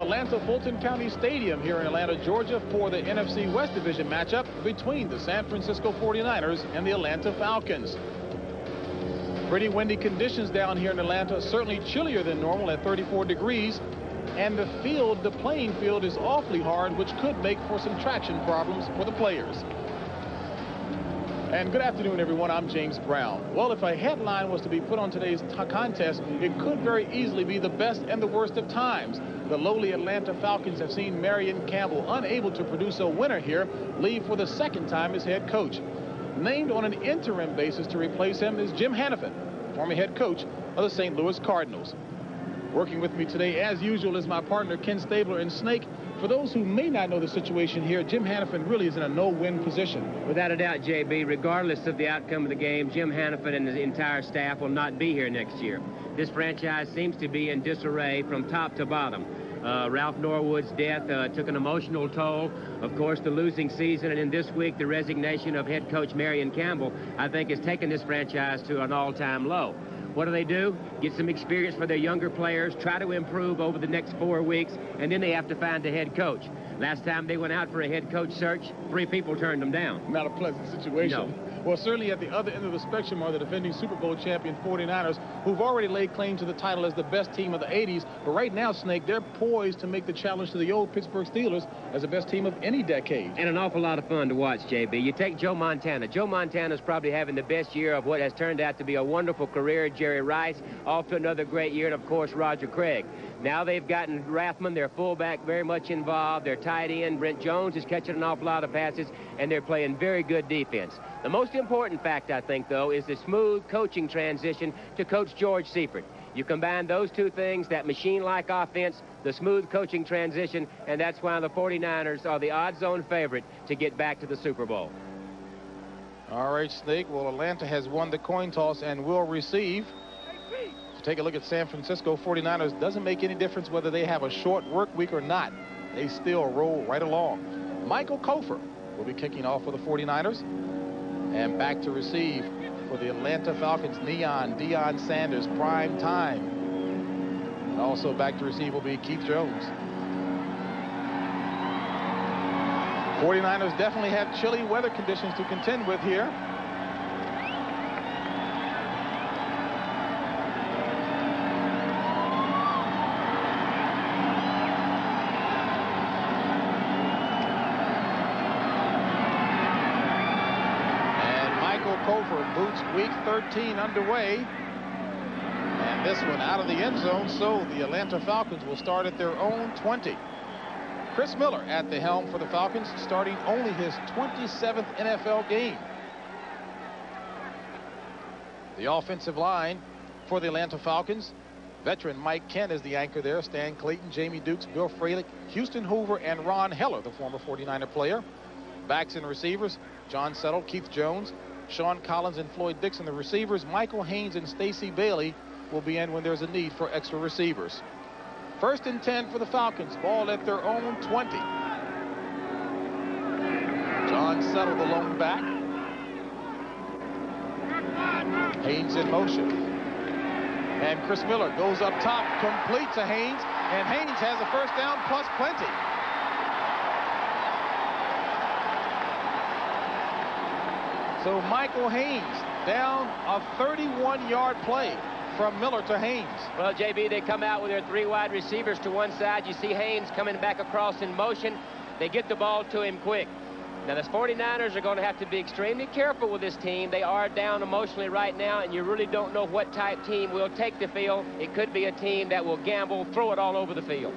Atlanta Fulton County Stadium here in Atlanta, Georgia for the NFC West Division matchup between the San Francisco 49ers and the Atlanta Falcons. Pretty windy conditions down here in Atlanta, certainly chillier than normal at 34 degrees. And the playing field is awfully hard, which could make for some traction problems for the players. And good afternoon, everyone. I'm James Brown. Well, if a headline was to be put on today's contest, it could very easily be the best and the worst of times. The lowly Atlanta Falcons have seen Marion Campbell, unable to produce a winner here, leave for the second time as head coach. Named on an interim basis to replace him is Jim Hannafin, former head coach of the St. Louis Cardinals. Working with me today, as usual, is my partner Ken Stabler. And Snake, for those who may not know the situation here, Jim Hannafin really is in a no-win position. Without a doubt, JB, regardless of the outcome of the game, Jim Hannafin and the entire staff will not be here next year. This franchise seems to be in disarray from top to bottom. Ralph Norwood's death took an emotional toll. Of course, the losing season, and in this week, the resignation of head coach Marion Campbell, I think, has taken this franchise to an all-time low. What do? Get some experience for their younger players, try to improve over the next 4 weeks, and then they have to find a head coach. Last time they went out for a head coach search, 3 people turned them down. Not a pleasant situation. No. Well, certainly at the other end of the spectrum are the defending Super Bowl champion 49ers, who've already laid claim to the title as the best team of the 80s. But right now, Snake, they're poised to make the challenge to the old Pittsburgh Steelers as the best team of any decade. And an awful lot of fun to watch, JB. You take Joe Montana. Joe Montana's probably having the best year of what has turned out to be a wonderful career. Jerry Rice, off to another great year, and, of course, Roger Craig. Now they've gotten Rathman, their fullback, very much involved. Their tight end, Brent Jones, is catching an awful lot of passes, and they're playing very good defense. The most important fact, I think, though, is the smooth coaching transition to Coach George Seifert. You combine those two things, that machine-like offense, the smooth coaching transition, and that's why the 49ers are the odds-on favorite to get back to the Super Bowl. All right, Snake. Well, Atlanta has won the coin toss and will receive. Take a look at San Francisco 49ers. Doesn't make any difference whether they have a short work week or not. They still roll right along. Michael Kofer will be kicking off for the 49ers. And back to receive for the Atlanta Falcons, Deion Sanders, prime time. And also back to receive will be Keith Jones. 49ers definitely have chilly weather conditions to contend with here. Boots week 13 underway, and this one out of the end zone, so the Atlanta Falcons will start at their own 20. Chris Miller at the helm for the Falcons, starting only his 27th NFL game. The offensive line for the Atlanta Falcons, veteran Mike Kent is the anchor there, Stan Clayton, Jamie Dukes, Bill Fralick, Houston Hoover, and Ron Heller, the former 49er player. Backs and receivers, John Settle, Keith Jones, Sean Collins, and Floyd Dixon. The receivers, Michael Haynes and Stacey Bailey, will be in when there's a need for extra receivers. 1st and 10 for the Falcons. Ball at their own 20. John Settle, the lone back. Haynes in motion. And Chris Miller goes up top, complete to Haynes, and Haynes has a first down plus plenty. So Michael Haynes down a 31-yard play from Miller to Haynes. Well, JB, they come out with their 3 wide receivers to one side. You see Haynes coming back across in motion. They get the ball to him quick. Now, the 49ers are going to have to be extremely careful with this team. They are down emotionally right now, and you really don't know what type team will take the field. It could be a team that will gamble, throw it all over the field.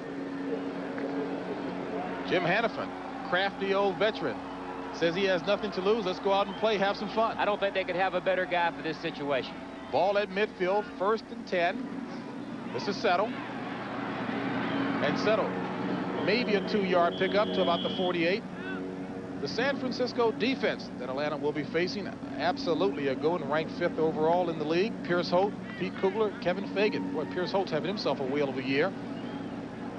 Jim Hannafin, crafty old veteran, says he has nothing to lose. Let's go out and play, have some fun. I don't think they could have a better guy for this situation. Ball at midfield, 1st and 10. This is Settle. And Settle, maybe a 2-yard pickup to about the 48. The San Francisco defense that Atlanta will be facing, absolutely a going ranked 5th overall in the league. Pierce Holt, Pete Kugler, Kevin Fagan. Boy, Pierce Holt's having himself a whale of a year.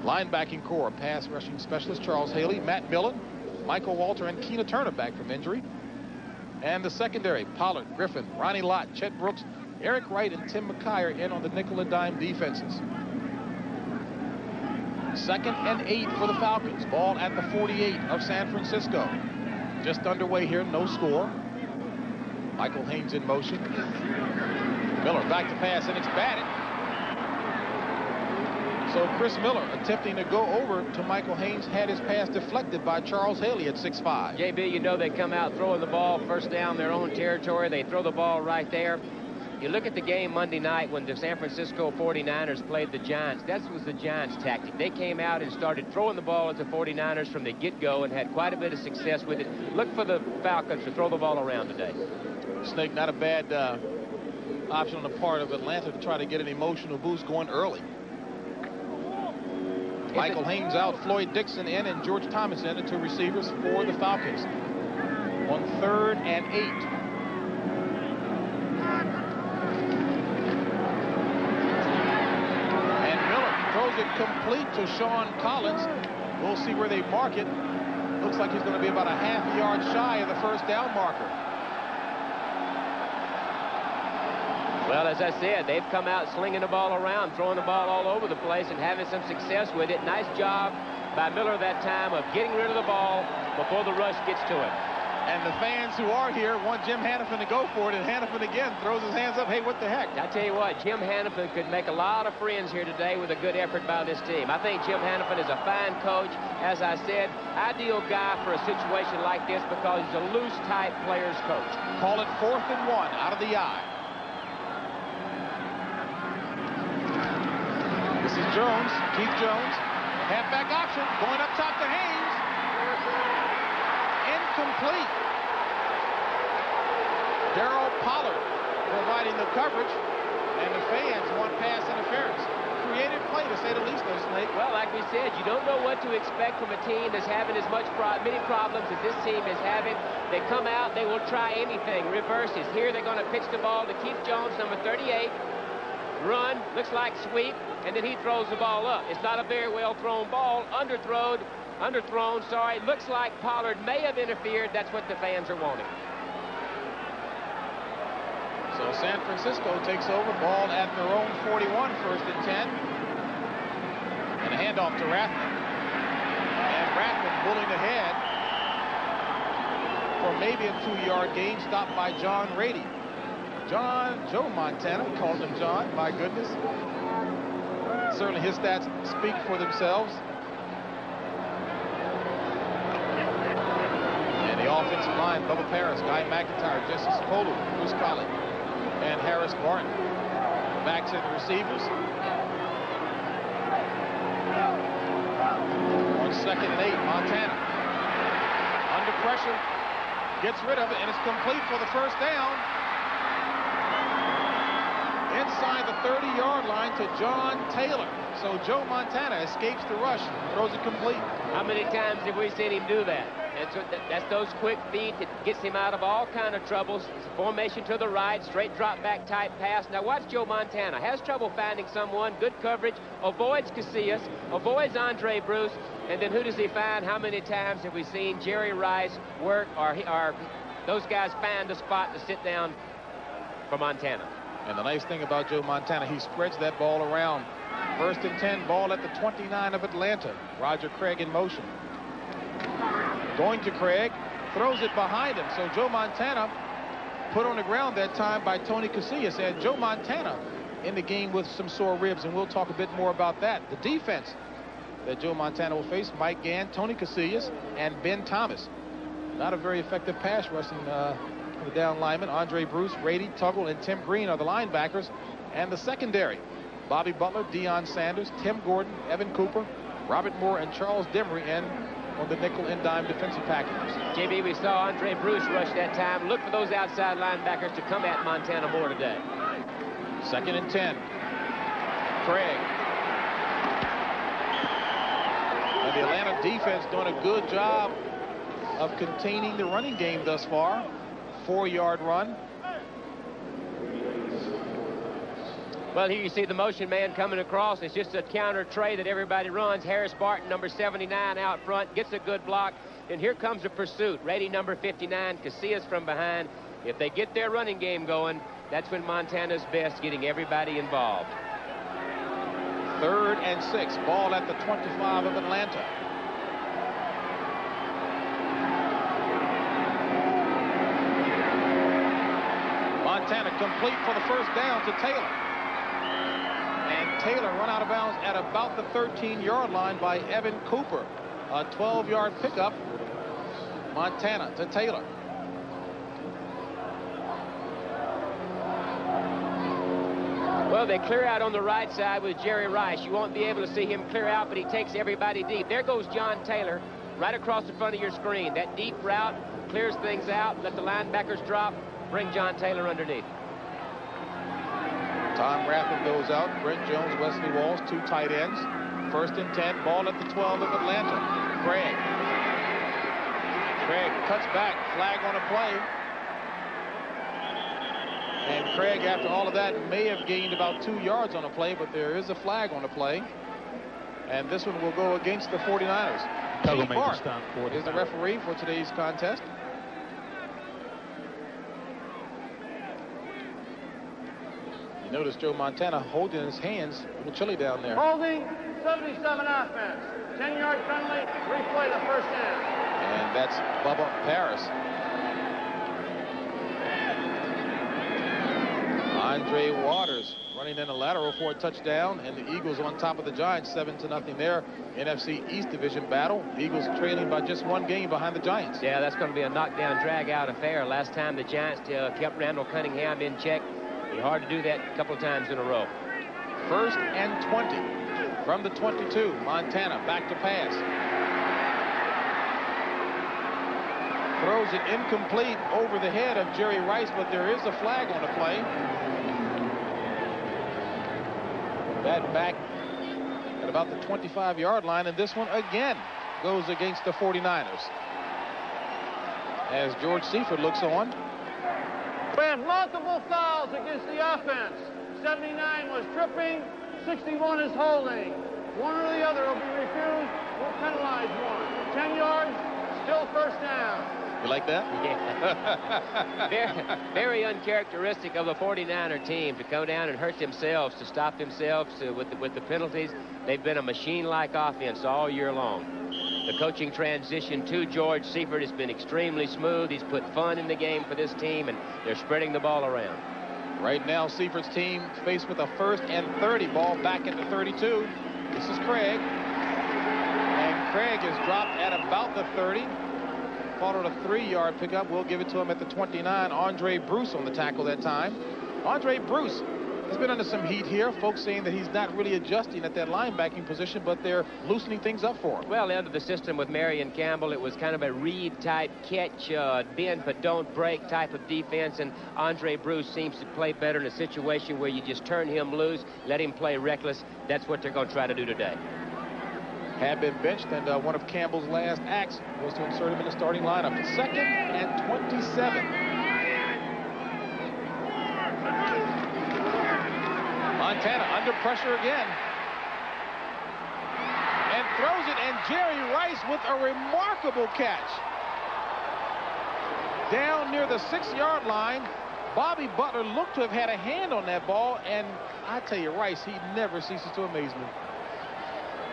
Linebacking core, pass rushing specialist Charles Haley, Matt Millen, Michael Walter, and Keena Turner back from injury. And the secondary, Pollard, Griffin, Ronnie Lott, Chet Brooks, Eric Wright, and Tim McKay in on the nickel and dime defenses. 2nd and 8 for the Falcons. Ball at the 48 of San Francisco. Just underway here, no score. Michael Haynes in motion. Miller back to pass, and it's batted. So Chris Miller attempting to go over to Michael Haynes, had his pass deflected by Charles Haley at 6'5". JB, you know they come out throwing the ball first down their own territory. They throw the ball right there. You look at the game Monday night when the San Francisco 49ers played the Giants. That was the Giants' tactic. They came out and started throwing the ball at the 49ers from the get-go and had quite a bit of success with it. Look for the Falcons to throw the ball around today. Snake, not a bad option on the part of Atlanta to try to get an emotional boost going early. Michael Haynes out, Floyd Dixon in, and George Thomas in, the two receivers for the Falcons. On 3rd and 8. And Miller throws it complete to Sean Collins. We'll see where they mark it. Looks like he's going to be about a half-yard shy of the first down marker. Well, as I said, they've come out slinging the ball around, throwing the ball all over the place and having some success with it. Nice job by Miller that time of getting rid of the ball before the rush gets to him. And the fans who are here want Jim Hannafin to go for it, and Hannafin again throws his hands up. Hey, what the heck? I tell you what, Jim Hannafin could make a lot of friends here today with a good effort by this team. I think Jim Hannafin is a fine coach. As I said, ideal guy for a situation like this because he's a loose-type player's coach. Call it 4th and 1 out of the I. This is Jones, Keith Jones. Halfback option, going up top to Haynes. Incomplete. Darryl Pollard providing the coverage, and the fans want pass interference. Creative play, to say the least, though, Snake. Well, like we said, you don't know what to expect from a team that's having as many problems as this team is having. They come out, they will try anything. Reverses. Here they're going to pitch the ball to Keith Jones, number 38. Run, looks like sweep, and then he throws the ball up. It's not a very well thrown ball. Underthrown, sorry. Looks like Pollard may have interfered. That's what the fans are wanting. So San Francisco takes over, ball at their own 41, 1st and 10. And a handoff to Rathman. And Rathman pulling ahead for maybe a 2-yard gain, stopped by John Rady. Joe Montana, called him John, my goodness. Certainly his stats speak for themselves. And the offensive line, Bubba Paris, Guy McIntyre, Jesse Spolu, Bruce Colley, and Harris Barton. Backs in the receivers. On 2nd and 8, Montana. Under pressure, gets rid of it, and it's complete for the first down. Inside the 30-yard line to John Taylor. So Joe Montana escapes the rush, throws it complete. How many times have we seen him do that? That's those quick feet that gets him out of all kind of troubles. It's a formation to the right, straight drop back type pass. Now watch Joe Montana. Has trouble finding someone, good coverage, avoids Casillas, avoids Andre Bruce, and then who does he find? How many times have we seen Jerry Rice work or those guys find a spot to sit down for Montana? And the nice thing about Joe Montana, he spreads that ball around. 1st and 10, ball at the 29 of Atlanta. Roger Craig in motion. Going to Craig, throws it behind him. So Joe Montana put on the ground that time by Tony Casillas. And Joe Montana in the game with some sore ribs, and we'll talk a bit more about that. The defense that Joe Montana will face, Mike Gann, Tony Casillas, and Ben Thomas. Not a very effective pass rushing the down linemen. Andre Bruce, Rady, Tuggle, and Tim Green are the linebackers. And the secondary, Bobby Butler, Deion Sanders, Tim Gordon, Evan Cooper, Robert Moore, and Charles Demery in on the nickel and dime defensive packages. JB, we saw Andre Bruce rush that time. Look for those outside linebackers to come at Montana more today. 2nd and 10. Craig. And the Atlanta defense doing a good job of containing the running game thus far. 4-yard run. Well, here you see the motion man coming across. It's just a counter tray that everybody runs. Harris Barton, number 79, out front, gets a good block. And here comes a pursuit. Rady, number 59, Casillas from behind. If they get their running game going, that's when Montana's best, getting everybody involved. 3rd and 6. Ball at the 25 of Atlanta. Montana complete for the first down to Taylor. And Taylor run out of bounds at about the 13-yard line by Evan Cooper. A 12-yard pickup. Montana to Taylor. Well, they clear out on the right side with Jerry Rice. You won't be able to see him clear out, but he takes everybody deep. There goes John Taylor right across the front of your screen. That deep route clears things out. Let the linebackers drop. Bring John Taylor underneath. Tom Rathman goes out. Brent Jones, Wesley Walls, 2 tight ends. 1st and 10. Ball at the 12 of Atlanta. Craig cuts back. Flag on a play. And Craig, after all of that, may have gained about 2 yards on a play, but there is a flag on the play. And this one will go against the 49ers. Jay Park is the referee for today's contest. You notice Joe Montana holding his hands. A little chilly down there. Holding, 77 offense. 10-yard penalty. Replay the first down. And that's Bubba Paris. Andre Waters running in a lateral for a touchdown, and the Eagles on top of the Giants, 7-0 there. NFC East Division battle. The Eagles trailing by just 1 game behind the Giants. Yeah, that's going to be a knockdown, drag-out affair. Last time the Giants kept Randall Cunningham in check. Be hard to do that a couple of times in a row. 1st and 20 from the 22. Montana back to pass. Throws it incomplete over the head of Jerry Rice, but there is a flag on the play. That back at about the 25-yard line, and this one again goes against the 49ers. As George Seifert looks on. We have multiple fouls against the offense. 79 was tripping, 61 is holding. One or the other will be refused. We'll penalize one. 10 yards, still first down. You like that? Yeah. Very uncharacteristic of the 49er team to go down and hurt themselves, to stop themselves with the penalties. They've been a machine-like offense all year long. The coaching transition to George Seifert has been extremely smooth. He's put fun in the game for this team, and they're spreading the ball around. Right now, Seifert's team faced with a 1st and 30. Ball back at the 32. This is Craig. And Craig is dropped at about the 30. Followed a 3-yard pickup. We'll give it to him at the 29. Andre Bruce on the tackle that time. Andre Bruce has been under some heat here. Folks saying that he's not really adjusting at that linebacking position, but they're loosening things up for him. Well, under the system with Marion Campbell, it was kind of a read-type catch, bend but don't break type of defense, and Andre Bruce seems to play better in a situation where you just turn him loose, let him play reckless. That's what they're going to try to do today. Had been benched, and one of Campbell's last acts was to insert him in the starting lineup. 2nd and 27. Montana under pressure again. And throws it, and Jerry Rice with a remarkable catch. Down near the 6-yard line, Bobby Butler looked to have had a hand on that ball, and I tell you, Rice, he never ceases to amaze me.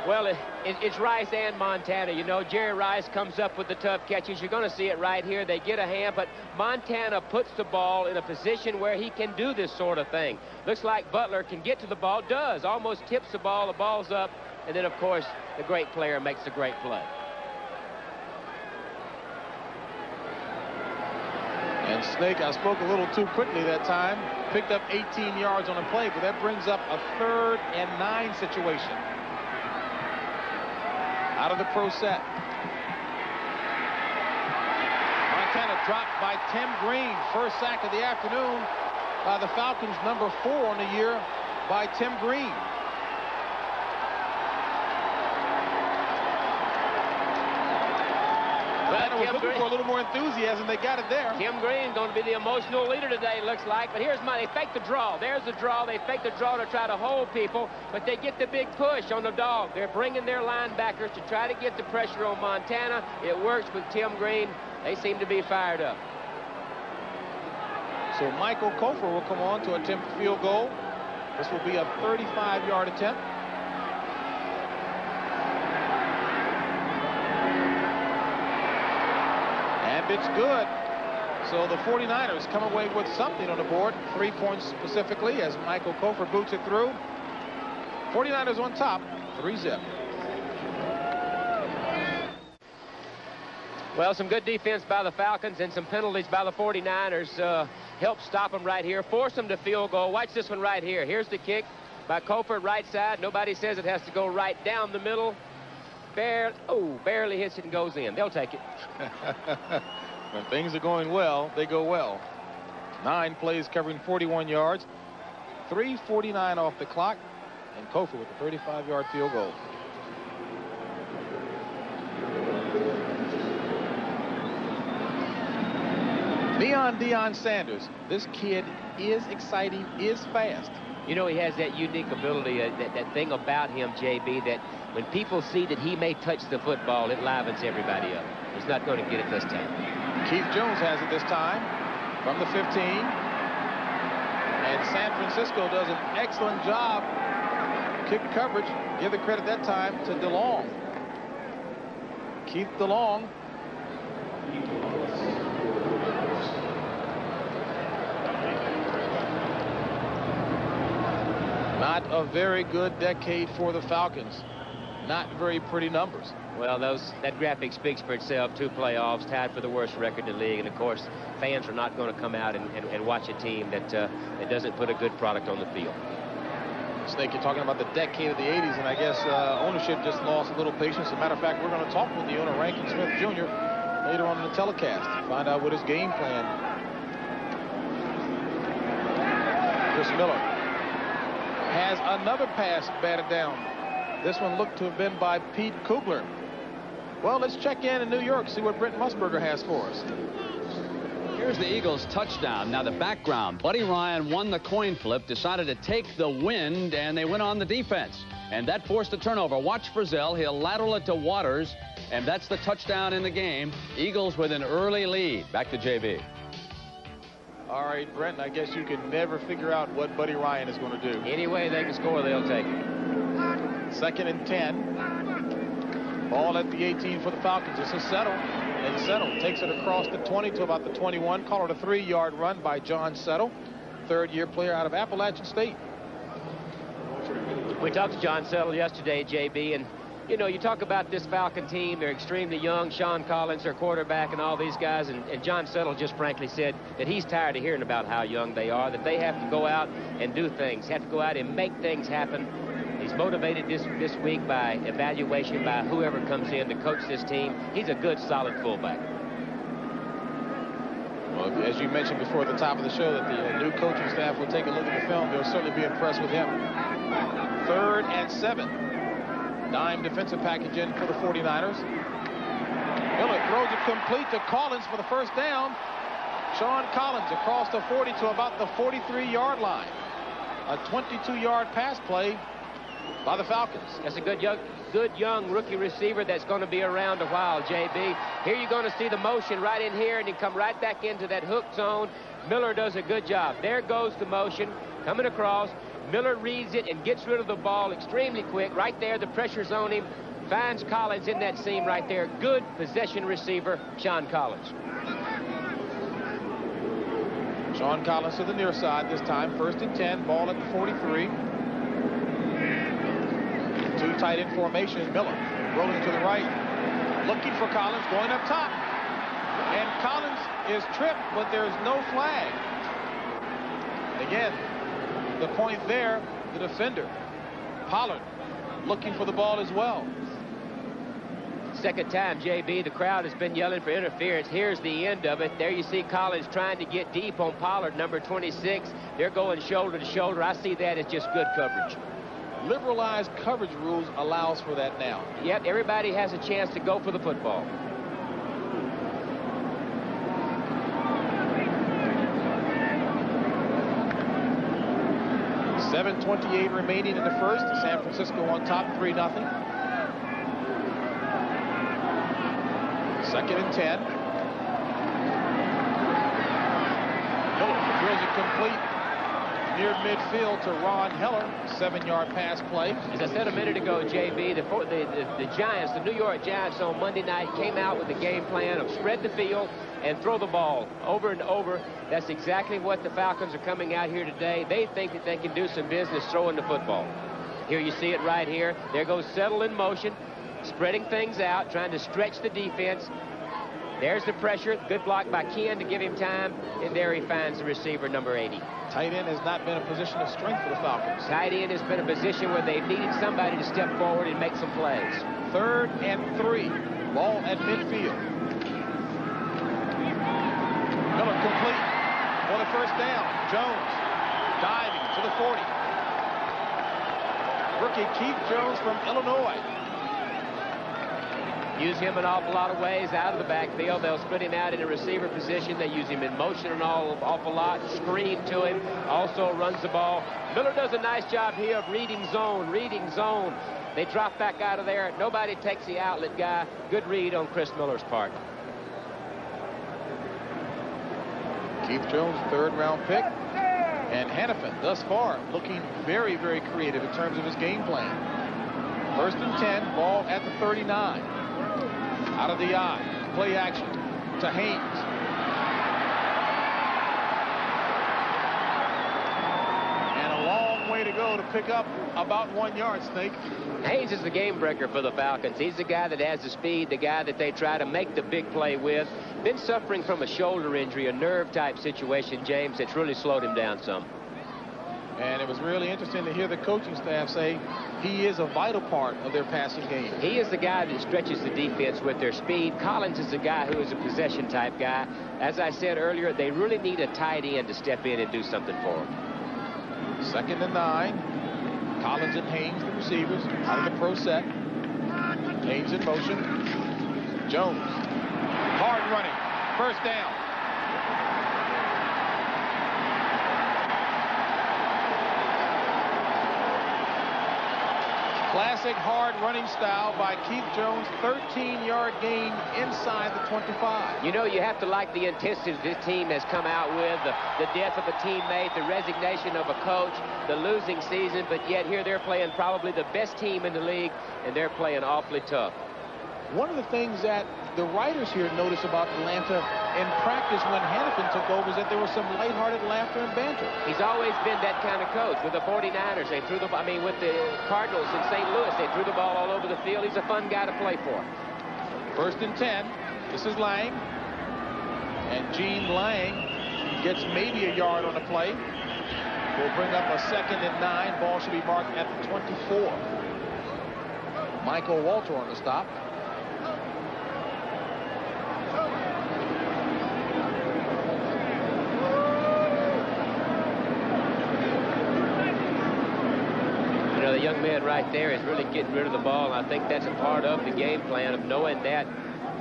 Well, it's Rice and Montana. You know, Jerry Rice comes up with the tough catches. You're going to see it right here. They get a hand, but Montana puts the ball in a position where he can do this sort of thing. Looks like Butler can get to the ball, does, almost tips the ball's up, and then, of course, the great player makes a great play. And Snake, I spoke a little too quickly that time. Picked up 18 yards on a play, but that brings up a 3rd and 9 situation. Out of the pro set. Montana dropped by Tim Green. First sack of the afternoon by the Falcons, number 4 on the year by Tim Green. Montana was looking for a little more enthusiasm. They got it there. Tim Green going to be the emotional leader today, looks like. But here's they fake the draw. There's the draw. They fake the draw to try to hold people, but they get the big push on the dog. They're bringing their linebackers to try to get the pressure on Montana. It works with Tim Green. They seem to be fired up. So Michael Kofor will come on to attempt a field goal. This will be a 35-yard attempt. It's good. So the 49ers come away with something on the board. 3 points specifically as Michael Kofor boots it through. 49ers on top, 3-zip. Well, some good defense by the Falcons and some penalties by the 49ers help stop them right here, force them to field goal. Watch this one right here. Here's the kick by Kofor, right side. Nobody says it has to go right down the middle. Barely hits it and goes in. They'll take it. When things are going well, they go well. 9 plays covering 41 yards. 3:49 off the clock. And Kofor with a 35-yard field goal. Deion Sanders. This kid is exciting, is fast. You know, he has that unique ability, that thing about him, JB, that when people see that he may touch the football, it livens everybody up. He's not going to get it this time. Keith Jones has it this time from the 15. And San Francisco does an excellent job. Kick coverage. Give the credit that time to DeLong. Keith DeLong. Not a very good decade for the Falcons. Not very pretty numbers. Well, that graphic speaks for itself. 2 playoffs, tied for the worst record in the league. And, of course, fans are not going to come out and watch a team that doesn't put a good product on the field. Snake, you're talking about the decade of the 80s, and I guess ownership just lost a little patience. As a matter of fact, we're going to talk with the owner, Rankin Smith Jr., later on in the telecast. Find out what his game plan. Chris Miller has another pass batted down. This one looked to have been by Pete Kugler. Well, let's check in New York, see what Brent Musburger has for us. Here's the Eagles' touchdown. Now the background. Buddy Ryan won the coin flip, decided to take the wind, and they went on the defense. And that forced a turnover. Watch Frizzell. He'll lateral it to Waters, and that's the touchdown in the game. Eagles with an early lead. Back to JB. All right, Brent, I guess you can never figure out what Buddy Ryan is going to do. Any way they can score, they'll take it. 2nd and 10. Ball at the 18 for the Falcons. This is Settle. And Settle takes it across the 20 to about the 21. Call it a 3-yard run by John Settle, 3rd-year player out of Appalachian State. We talked to John Settle yesterday, JB, and you know, you talk about this Falcon team. They're extremely young. Sean Collins, their quarterback, and all these guys. And John Settle just frankly said that he's tired of hearing about how young they are, that they have to go out and do things, have to go out and make things happen. He's motivated this week by evaluation by whoever comes in to coach this team. He's a good, solid fullback. Well, as you mentioned before at the top of the show, that the new coaching staff will take a look at the film. They'll certainly be impressed with him. 3rd and 7. Dime defensive package in for the 49ers. Miller throws it complete to Collins for the first down. Sean Collins across the 40 to about the 43-yard line. A 22-yard pass play by the Falcons. That's a good young rookie receiver that's going to be around a while, JB. Here you're going to see the motion right in here, and you come right back into that hook zone. Miller does a good job. There goes the motion coming across. Miller reads it and gets rid of the ball extremely quick. Right there, the pressure's on him. Finds Collins in that seam right there. Good possession receiver, Sean Collins. Sean Collins to the near side this time. 1st and 10. Ball at the 43. 2 tight end formation. Miller rolling to the right. Looking for Collins. Going up top. And Collins is tripped, but there's no flag. Again, the point there, the defender, Pollard, looking for the ball as well. Second time, JB, the crowd has been yelling for interference. Here's the end of it. There you see Collins trying to get deep on Pollard, number 26. They're going shoulder to shoulder. I see that as just good coverage. Liberalized coverage rules allows for that now. Yep, everybody has a chance to go for the football. .7:28 remaining in the first. San Francisco on top, 3-0. 2nd and 10. Miller drills it complete near midfield to Ron Heller. 7-yard pass play. As I said a minute ago, JB, the Giants, the New York Giants on Monday night came out with the game plan of spread the field and throw the ball over and over. That's exactly what the Falcons are coming out here today. They think that they can do some business throwing the football. Here you see it right here. There goes Settle in motion, spreading things out, trying to stretch the defense. There's the pressure. Good block by Ken to give him time. And there he finds the receiver, number 80. Tight end has not been a position of strength for the Falcons. Tight end has been a position where they've needed somebody to step forward and make some plays. 3rd and 3. Ball at midfield. Miller complete for the first down. Jones diving to the 40. Rookie Keith Jones from Illinois. Use him an awful lot of ways out of the backfield. They'll split him out in a receiver position. They use him in motion an awful lot. Screen to him. Also runs the ball. Miller does a nice job here of reading zone. They drop back out of there. Nobody takes the outlet guy. Good read on Chris Miller's part. Keith Jones, 3rd-round pick. And Hannafin, thus far, looking very, very creative in terms of his game plan. 1st and 10, ball at the 39. Out of the eye, play action to Haynes. And a long way to go to pick up about 1 yard, Snake. Haynes is the game breaker for the Falcons. He's the guy that has the speed, the guy that they try to make the big play with. Been suffering from a shoulder injury, a nerve-type situation, James, that's really slowed him down some. And it was really interesting to hear the coaching staff say he is a vital part of their passing game. He is the guy that stretches the defense with their speed. Collins is the guy who is a possession-type guy. As I said earlier, they really need a tight end to step in and do something for them. 2nd and 9. Collins and Haynes, the receivers, out of the pro set. Haynes in motion. Jones. Hard running. 1st down. Classic hard running style by Keith Jones. 13-yard gain inside the 25. You know, you have to like the intensity this team has come out with, the death of a teammate, the resignation of a coach, the losing season, but yet here they're playing probably the best team in the league, and they're playing awfully tough. One of the things that the writers here notice about Atlanta in practice when Hannafin took over is that there was some lighthearted laughter and banter. He's always been that kind of coach. With the 49ers, they threw with the Cardinals in St. Louis, they threw the ball all over the field. He's a fun guy to play for. 1st and 10. This is Lang. And Gene Lang gets maybe a yard on the play. We'll bring up a 2nd and 9. Ball should be marked at the 24. Michael Walter on the stop. The young man right there is really getting rid of the ball. And I think that's a part of the game plan of knowing that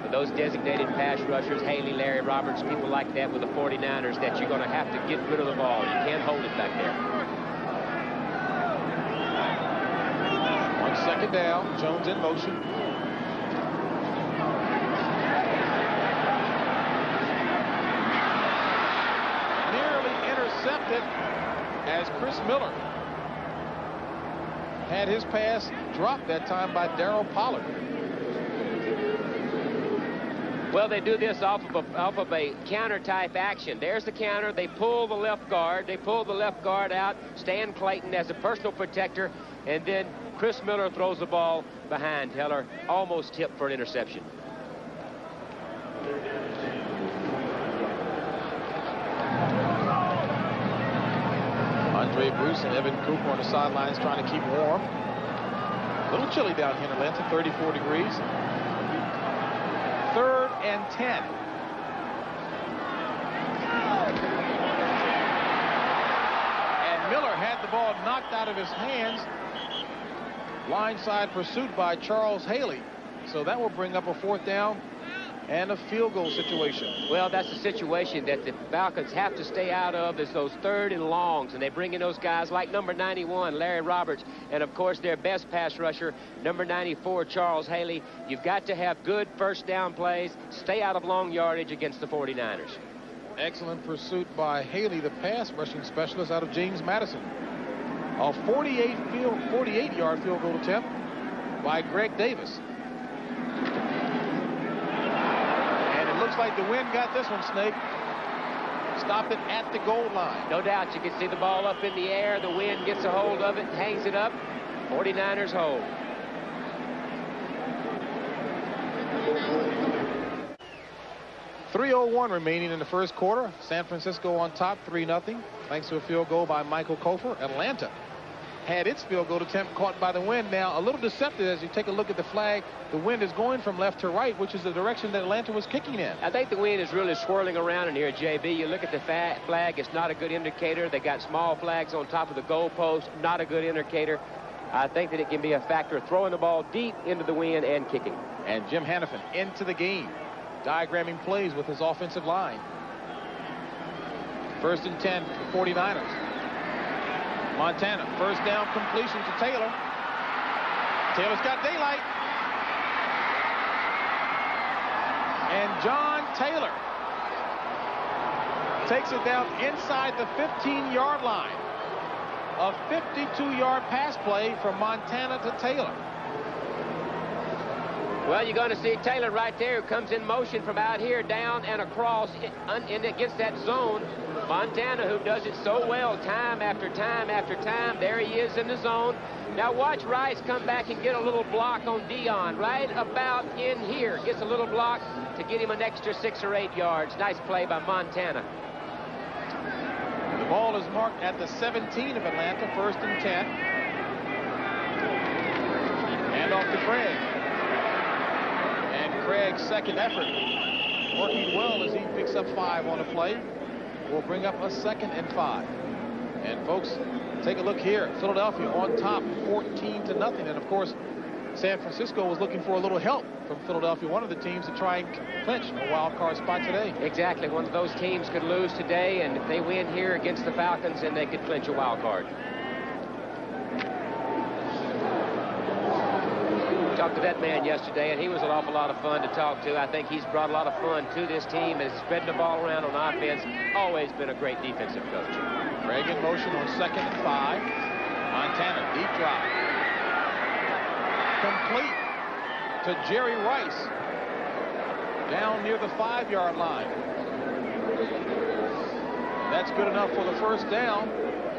for those designated pass rushers, Haley, Larry Roberts, people like that with the 49ers, that you're going to have to get rid of the ball. You can't hold it back there. 1 second down. Jones in motion. Nearly intercepted as Chris Miller had his pass dropped that time by Darryl Pollard. Well, they do this off of a counter-type action. There's the counter. They pull the left guard. They pull the left guard out. Stan Clayton as a personal protector. And then Chris Miller throws the ball behind Heller. Almost tipped for an interception. Andre Bruce and Evan Cooper on the sidelines trying to keep warm. A little chilly down here in Atlanta, 34 degrees. 3rd and 10. And Miller had the ball knocked out of his hands. Blindside pursuit by Charles Haley. So that will bring up a 4th down and a field goal situation. Well, that's the situation that the Falcons have to stay out of, is those 3rd and longs, and they bring in those guys like number 91, Larry Roberts, and of course their best pass rusher, number 94, Charles Haley. You've got to have good 1st down plays, stay out of long yardage against the 49ers. Excellent pursuit by Haley, the pass rushing specialist out of James Madison. A 48-yard field goal attempt by Greg Davis. And it looks like the wind got this one, Snake. Stop it at the goal line. No doubt. You can see the ball up in the air. The wind gets a hold of it, hangs it up. 49ers hold. .301 remaining in the first quarter. San Francisco on top 3-0 thanks to a field goal by Michael Kofer. Atlanta had its field goal attempt caught by the wind. Now a little deceptive as you take a look at the flag. The wind is going from left to right, which is the direction that Atlanta was kicking in. I think the wind is really swirling around in here, JB. You look at the flag, it's not a good indicator. They got small flags on top of the goalpost, not a good indicator. I think that it can be a factor throwing the ball deep into the wind and kicking. And Jim Hannafin into the game, diagramming plays with his offensive line. 1st and 10 for 49ers. Montana, first down completion to Taylor. Taylor's got daylight. And John Taylor takes it down inside the 15-yard line. A 52-yard pass play from Montana to Taylor. Well, you're going to see Taylor right there, who comes in motion from out here down and across and against that zone. Montana, who does it so well time after time after time. There he is in the zone. Now watch Rice come back and get a little block on Dion right about in here. Gets a little block to get him an extra 6 or 8 yards. Nice play by Montana. The ball is marked at the 17 of Atlanta, 1st and 10. And off to Craig. And Craig's second effort working well as he picks up 5 on the play. Will bring up a 2nd and 5. And folks, take a look here. Philadelphia on top 14-0. And of course, San Francisco was looking for a little help from Philadelphia, one of the teams to try and clinch a wild card spot today. Exactly. One of those teams could lose today, and if they win here against the Falcons, then they could clinch a wild card. Talked to that man yesterday, and he was an awful lot of fun to talk to. I think he's brought a lot of fun to this team and spreading the ball around on offense. Always been a great defensive coach. Craig in motion on 2nd and 5. Montana, deep drive. Complete to Jerry Rice. Down near the 5-yard line. That's good enough for the first down.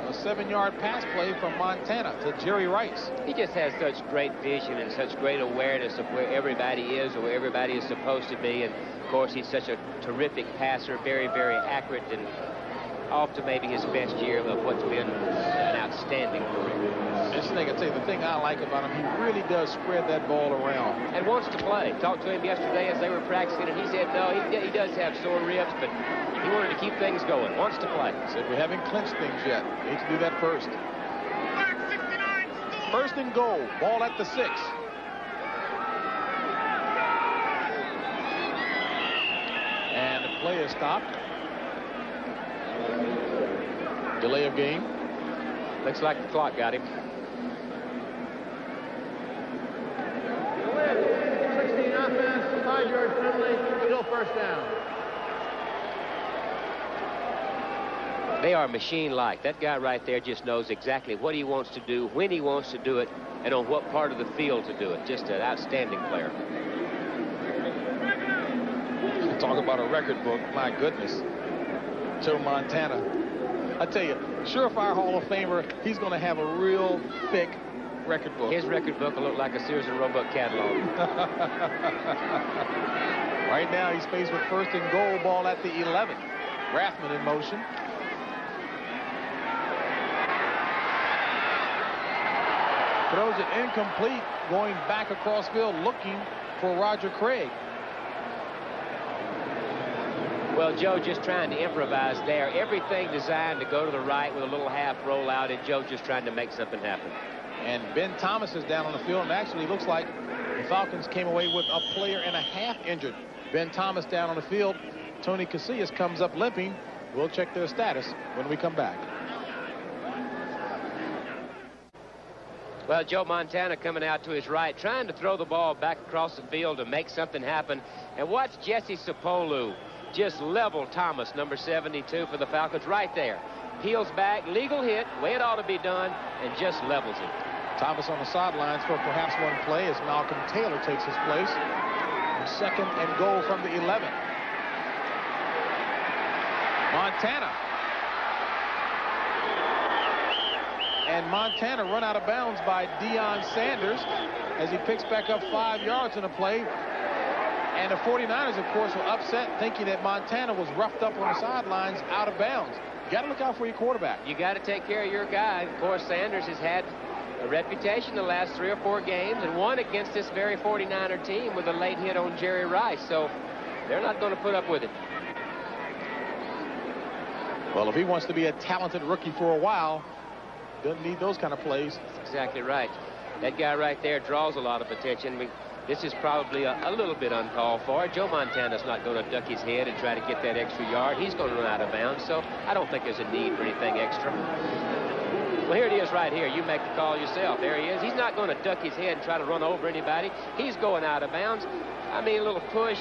A 7-yard pass play from Montana to Jerry Rice. He just has such great vision and such great awareness of where everybody is or where everybody is supposed to be. And of course, he's such a terrific passer, very, very accurate, and off to maybe his best year of what's been an outstanding career. This thing, I tell you, the thing I like about him, he really does spread that ball around. And wants to play. Talked to him yesterday as they were practicing, and he said, no, he does have sore ribs, but he wanted to keep things going. Wants to play. Said we haven't clinched things yet. Need to do that first. 1st and goal. Ball at the 6. And the play is stopped. Delay of game. Looks like the clock got him. 16 offense, 5-yard penalty, still first down. They are machine-like. That guy right there just knows exactly what he wants to do, when he wants to do it, and on what part of the field to do it. Just an outstanding player. Talk about a record book. My goodness. Joe Montana. I tell you, surefire Hall of Famer, he's going to have a real thick record book. His record book will look like a Sears and Roebuck catalog. Right now, he's faced with 1st and goal. Ball at the 11. Rathman in motion. Throws it incomplete, going back across field, looking for Roger Craig. Well, Joe just trying to improvise there. Everything designed to go to the right with a little half rollout, and Joe just trying to make something happen. And Ben Thomas is down on the field, and actually looks like the Falcons came away with a player and a half injured. Ben Thomas down on the field. Tony Casillas comes up limping. We'll check their status when we come back. Well, Joe Montana coming out to his right, trying to throw the ball back across the field to make something happen. And watch Jesse Sapolu just leveled Thomas, number 72 for the Falcons, right there. Peels back, legal hit, way it ought to be done, and just levels it. Thomas on the sidelines for perhaps one play as Malcolm Taylor takes his place. And 2nd and goal from the 11. Montana. And Montana run out of bounds by Deion Sanders as he picks back up 5 yards in a play. And the 49ers, of course, were upset, thinking that Montana was roughed up on the sidelines out of bounds. You got to look out for your quarterback. You got to take care of your guy. Of course, Sanders has had a reputation the last 3 or 4 games and won against this very 49er team with a late hit on Jerry Rice. So they're not going to put up with it. Well, if he wants to be a talented rookie for a while, doesn't need those kind of plays. That's exactly right. That guy right there draws a lot of attention. This is probably a little bit uncalled for. Joe Montana's not going to duck his head and try to get that extra yard. He's going to run out of bounds, so I don't think there's a need for anything extra. Well, here it is right here. You make the call yourself. There he is. He's not going to duck his head and try to run over anybody. He's going out of bounds. I mean, a little push.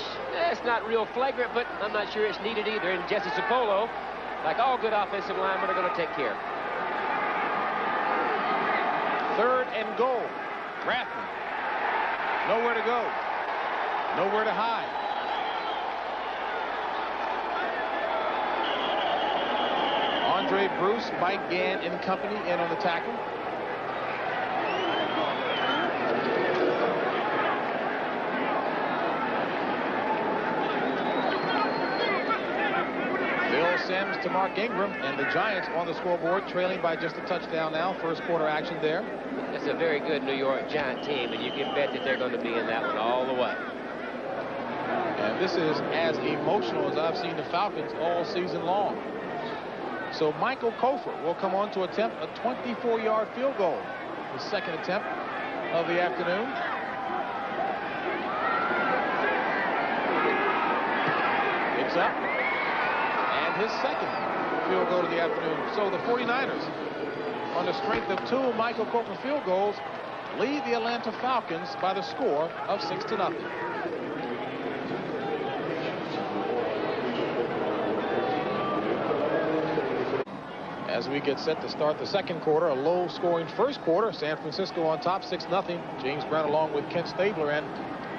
It's not real flagrant, but I'm not sure it's needed either. And Jesse Sapolo, like all good offensive linemen, are going to take care. 3rd and goal. Rathman. Nowhere to go. Nowhere to hide. Andre Bruce, Mike Gann and company in on the tackle. Bill Sims to Mark Ingram, and the Giants on the scoreboard, trailing by just a touchdown now. First quarter action there. It's a very good New York Giant team, and you can bet that they're going to be in that one all the way. And this is as emotional as I've seen the Falcons all season long. So Michael Kofor will come on to attempt a 24-yard field goal. The 2nd attempt of the afternoon. It's up. And his 2nd field goal of the afternoon. So the 49ers, on the strength of 2 Michael Kofor field goals, lead the Atlanta Falcons by the score of 6-0. As we get set to start the 2nd quarter, a low-scoring 1st quarter. San Francisco on top, 6-0. James Brown along with Kent Stabler. And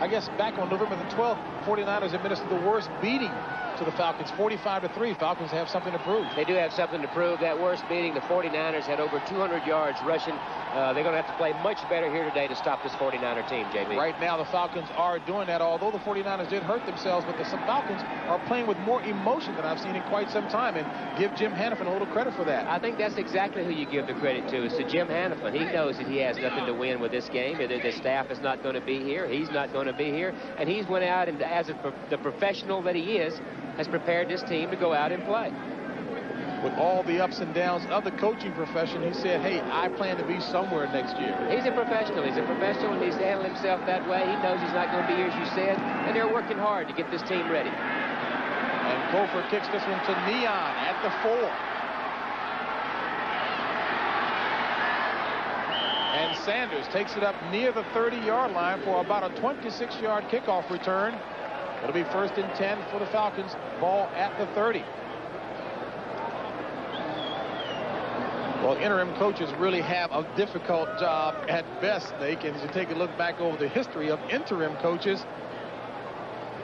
I guess back on November the 12th, 49ers administered the worst beating to the Falcons, 45-3. Falcons have something to prove. They do have something to prove. That worst beating, the 49ers had over 200 yards rushing. They're going to have to play much better here today to stop this 49er team, JB. Right now, the Falcons are doing that, although the 49ers did hurt themselves, but the Falcons are playing with more emotion than I've seen in quite some time, and give Jim Hannafin a little credit for that. I think that's exactly who you give the credit to, is to Jim Hannafin. He knows that he has nothing to win with this game. The staff is not going to be here. He's not going to be here, and he's went out and, as the professional that he is, has prepared this team to go out and play. With all the ups and downs of the coaching profession, he said, hey, I plan to be somewhere next year. He's a professional. He's a professional, and he's handled himself that way. He knows he's not going to be here, as you said, and they're working hard to get this team ready. And Kofor kicks this one to Neon at the 4. And Sanders takes it up near the 30-yard line for about a 26-yard kickoff return. It'll be 1st and 10 for the Falcons. Ball at the 30. Well, interim coaches really have a difficult job at best, Snake. And as you take a look back over the history of interim coaches,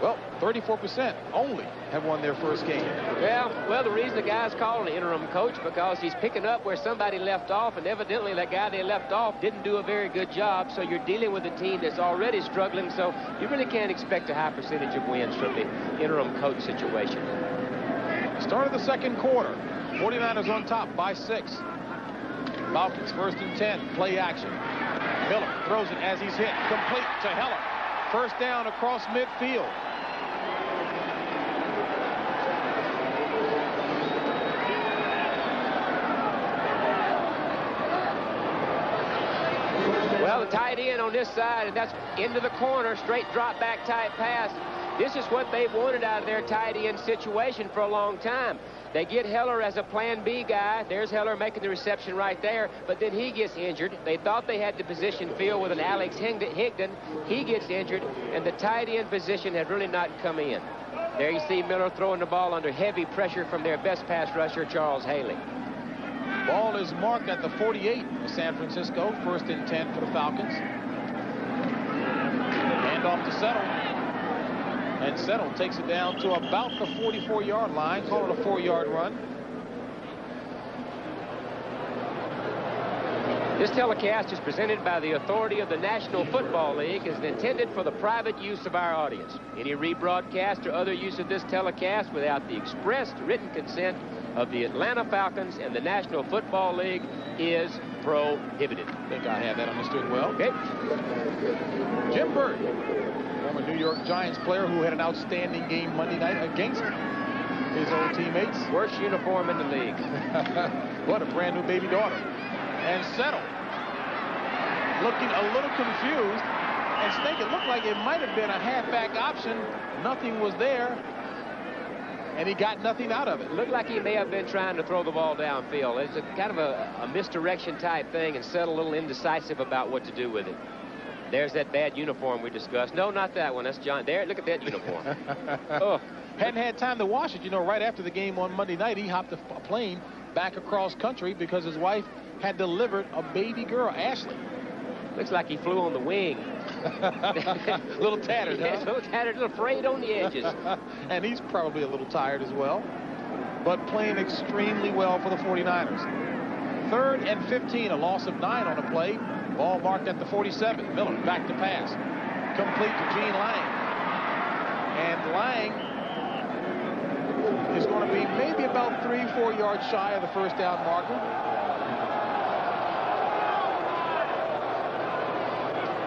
well, 34% only have won their first game. Well, the reason the guy's called an interim coach because he's picking up where somebody left off, and evidently that guy they left off didn't do a very good job. So you're dealing with a team that's already struggling, so you really can't expect a high percentage of wins from the interim coach situation. Start of the 2nd quarter. 49ers on top by 6. Falcons 1st and 10. Play action. Miller throws it as he's hit. Complete to Heller. First down across midfield. Well, the tight end on this side, and that's into the corner, straight drop back type pass. This is what they've wanted out of their tight end situation for a long time. They get Heller as a plan B guy. There's Heller making the reception right there, but then he gets injured. They thought they had the position filled with an Alex Higdon. He gets injured, and the tight end position had really not come in. There you see Miller throwing the ball under heavy pressure from their best pass rusher, Charles Haley. Ball is marked at the 48 of San Francisco. 1st and 10 for the Falcons. Hand off to Settle. And Settle takes it down to about the 44-yard line. Call it a 4-yard run. This telecast is presented by the authority of the National Football League and is intended for the private use of our audience. Any rebroadcast or other use of this telecast without the expressed written consent of the Atlanta Falcons and the National Football League is prohibited. I think I have that understood well. Okay. Jim Burt, former New York Giants player who had an outstanding game Monday night against his old teammates. Worst uniform in the league. What a brand new baby daughter. And Settle looking a little confused. And Snake, it looked like it might have been a halfback option. Nothing was there. And he got nothing out of it. Looked like he may have been trying to throw the ball downfield. It's a kind of a misdirection type thing, and Settle a little indecisive about what to do with it. There's that bad uniform we discussed. No, not that one. That's John. There, look at that uniform. Oh. Hadn't had time to wash it. You know, right after the game on Monday night, he hopped a plane back across country because his wife had delivered a baby girl, Ashley. Looks like he flew on the wing. A little tattered, huh? Yeah, a little tattered, a little frayed on the edges. And he's probably a little tired as well. But playing extremely well for the 49ers. 3rd and 15, a loss of 9 on a play. Ball marked at the 47. Miller back to pass. Complete to Gene Lang. And Lang is going to be maybe about 3-4 yards shy of the first down marker.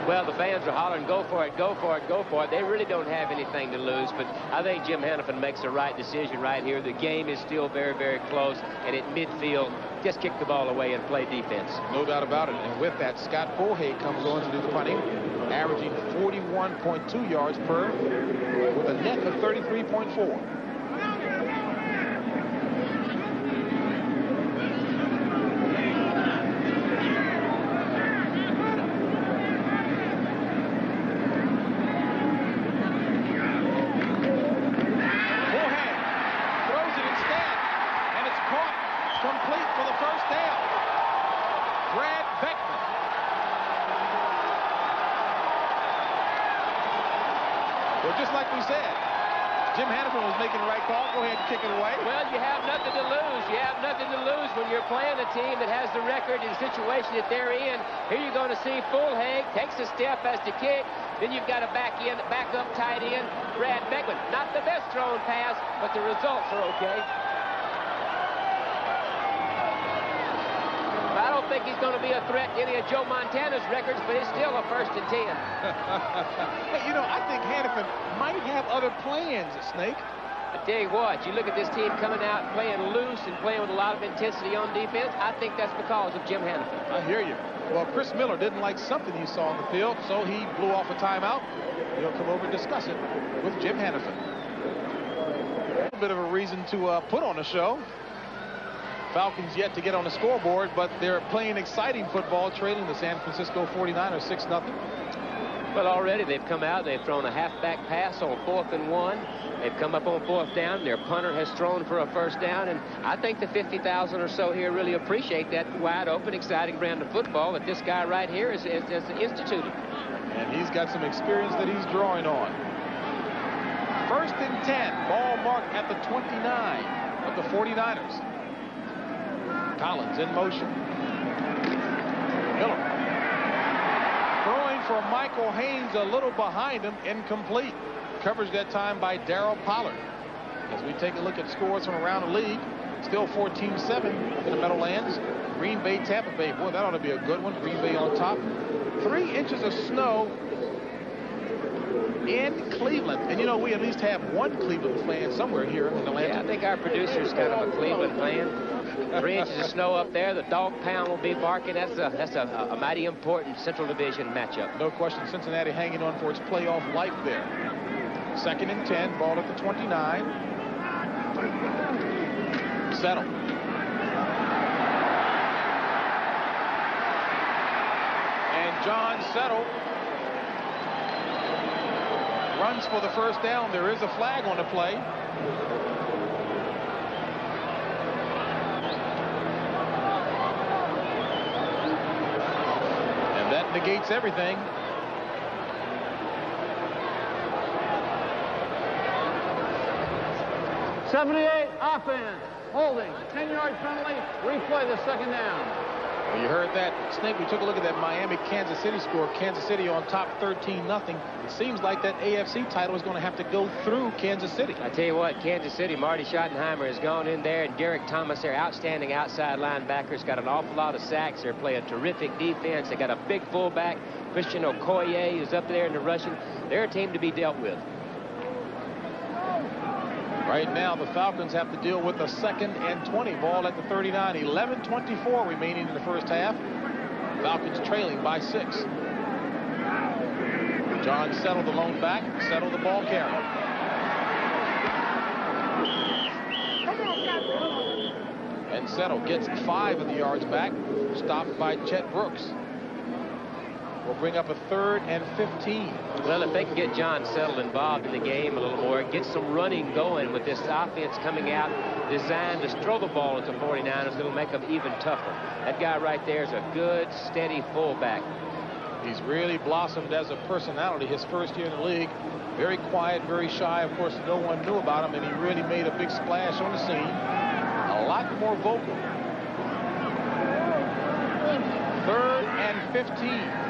Well, the fans are hollering, go for it, go for it, go for it. They really don't have anything to lose, but I think Jim Hannafin makes the right decision right here. The game is still very, very close, and at midfield, just kick the ball away and play defense. No doubt about it. And with that, Scott Bohay comes on to do the punting, averaging 41.2 yards per, with a net of 33.4. Just like we said, Jim Hannafin was making the right call. Go ahead and kick it away. Well, you have nothing to lose. You have nothing to lose when you're playing a team that has the record and situation that they're in. Here you're going to see Fulhag takes a step as to kick. Then you've got a back up tight end, Brad Beckman. Not the best thrown pass, but the results are okay. I don't think he's going to be a threat to any of Joe Montana's records, but it's still a 1st and 10. Hey, you know, I think Hannafin might have other plans, Snake. I tell you what, you look at this team coming out playing loose and playing with a lot of intensity on defense. I think that's because of Jim Hannafin. I hear you. Well, Chris Miller didn't like something he saw on the field, so he blew off a timeout. He'll come over and discuss it with Jim Hannafin. A little bit of a reason to put on a show. Falcons yet to get on the scoreboard, but they're playing exciting football, trailing the San Francisco 49ers 6-0. Well, already they've come out. They've thrown a halfback pass on 4th and 1. They've come up on 4th down. Their punter has thrown for a 1st down, and I think the 50,000 or so here really appreciate that wide open, exciting brand of football that this guy right here is instituted. And he's got some experience that he's drawing on. 1st and 10, ball marked at the 29 of the 49ers. Collins in motion. Miller throwing for Michael Haynes, a little behind him, incomplete. Coverage that time by Darrell Pollard. As we take a look at scores from around the league, still 14-7 in the Meadowlands. Green Bay, Tampa Bay. Boy, that ought to be a good one. Green Bay on top. 3 inches of snow in Cleveland. And you know, we at least have one Cleveland fan somewhere here in Atlanta. Yeah, I think our producer's kind of a Cleveland fan. 3 inches of snow up there. The dog pound will be barking. That's a mighty important Central Division matchup. No question, Cincinnati hanging on for its playoff life there. 2nd and 10, ball at the 29. Settle. And John Settle runs for the first down. There is a flag on the play. And that negates everything. '78 offense. Holding. 10-yard penalty. Replay the 2nd down. Well, you heard that, Snake. We took a look at that Miami-Kansas City score. Kansas City on top 13-0. It seems like that AFC title is going to have to go through Kansas City. I tell you what, Kansas City, Marty Schottenheimer has gone in there, and Derek Thomas, their outstanding outside linebackers, got an awful lot of sacks. They're playing terrific defense. They got a big fullback, Christian Okoye, who's up there in the rushing. They're a team to be dealt with. Right now, the Falcons have to deal with a 2nd and 20, ball at the 39. 11:24 remaining in the first half. Falcons trailing by 6. John Settle, the lone back. Settle, the ball carrier. And Settle gets 5 of the yards back, stopped by Chet Brooks. Will bring up a 3rd and 15. Well, if they can get John Settle involved in the game a little more, get some running going with this offense coming out designed to throw the ball at the 49ers, it'll make them even tougher. That guy right there is a good, steady fullback. He's really blossomed as a personality his first year in the league. Very quiet, very shy. Of course, no one knew about him, and he really made a big splash on the scene. A lot more vocal. 3rd and 15.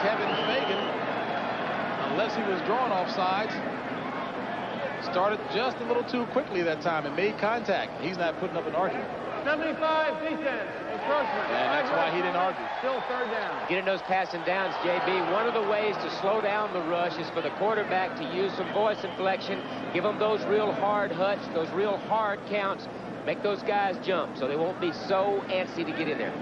Kevin Fagan, unless he was drawn off sides, started just a little too quickly that time and made contact. He's not putting up an argument. 75 defense. Encroachment. And that's why he didn't argue. Still 3rd down. Getting those passing downs, JB, one of the ways to slow down the rush is for the quarterback to use some voice inflection, give them those real hard huts, those real hard counts, make those guys jump so they won't be so antsy to get in there.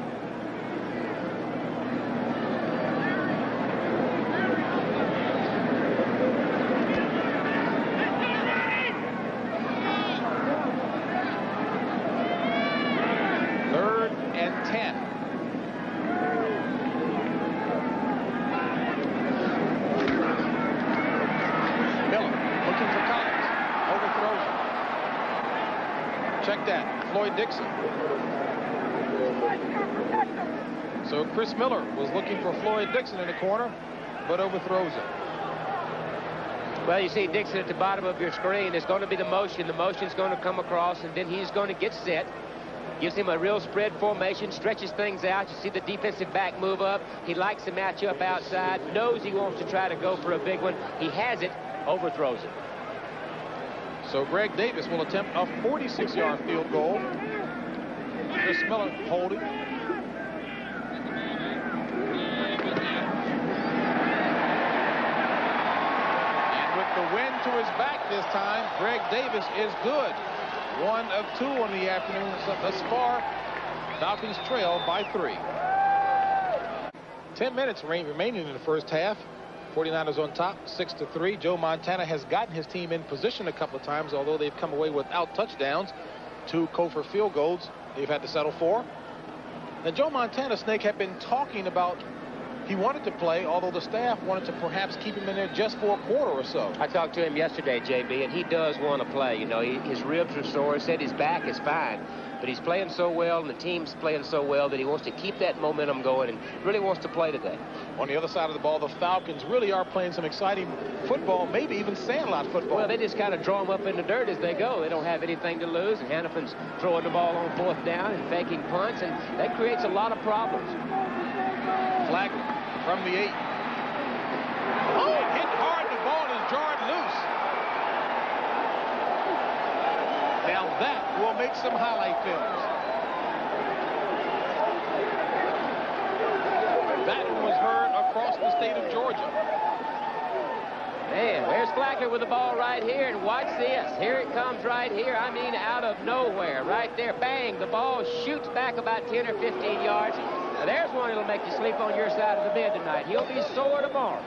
So Chris Miller was looking for Floyd Dixon in the corner, but overthrows it. Well, you see Dixon at the bottom of your screen. It's going to be the motion. The motion's going to come across, and then he's going to get set. Gives him a real spread formation, stretches things out. You see the defensive back move up. He likes the matchup outside, knows he wants to try to go for a big one. He has it, overthrows it. So Greg Davis will attempt a 46-yard field goal. Chris Miller holding. And with the wind to his back this time, Greg Davis is good. 1 of 2 on the afternoon. So thus far, Falcons trail by 3. 10 minutes remaining in the first half. 49ers on top, 6-3. Joe Montana has gotten his team in position a couple of times, although they've come away without touchdowns. 2 Kofor field goals they've had to settle for. And Joe Montana, Snake, had been talking about he wanted to play, although the staff wanted to perhaps keep him in there just for a quarter or so. I talked to him yesterday, JB, and he does want to play. You know, his ribs are sore. He said his back is fine. But he's playing so well, and the team's playing so well, that he wants to keep that momentum going and really wants to play today. On the other side of the ball, the Falcons really are playing some exciting football, maybe even sandlot football. Well, they just kind of draw them up in the dirt as they go. They don't have anything to lose, and Hannafin's throwing the ball on 4th down and faking punts, and that creates a lot of problems. Flag from the 8. Oh, hit hard. The ball is jarred loose. Now that will make some highlight films. That one was heard across the state of Georgia. Man, where's Flacker with the ball right here? And watch this. Here it comes right here. I mean, out of nowhere. Right there. Bang. The ball shoots back about 10 or 15 yards. Now, there's one that'll make you sleep on your side of the bed tonight. He'll be sore tomorrow.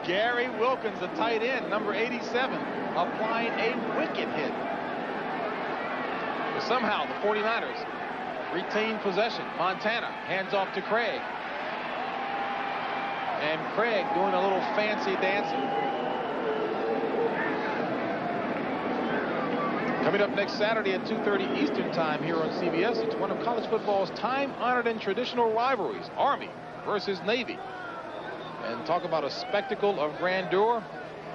Gary Wilkins, the tight end, number 87, applying a wicked hit. But somehow the 49ers retain possession. Montana hands off to Craig. And Craig doing a little fancy dancing. Coming up next Saturday at 2:30 Eastern Time here on CBS, it's one of college football's time-honored and traditional rivalries, Army versus Navy. And talk about a spectacle of grandeur.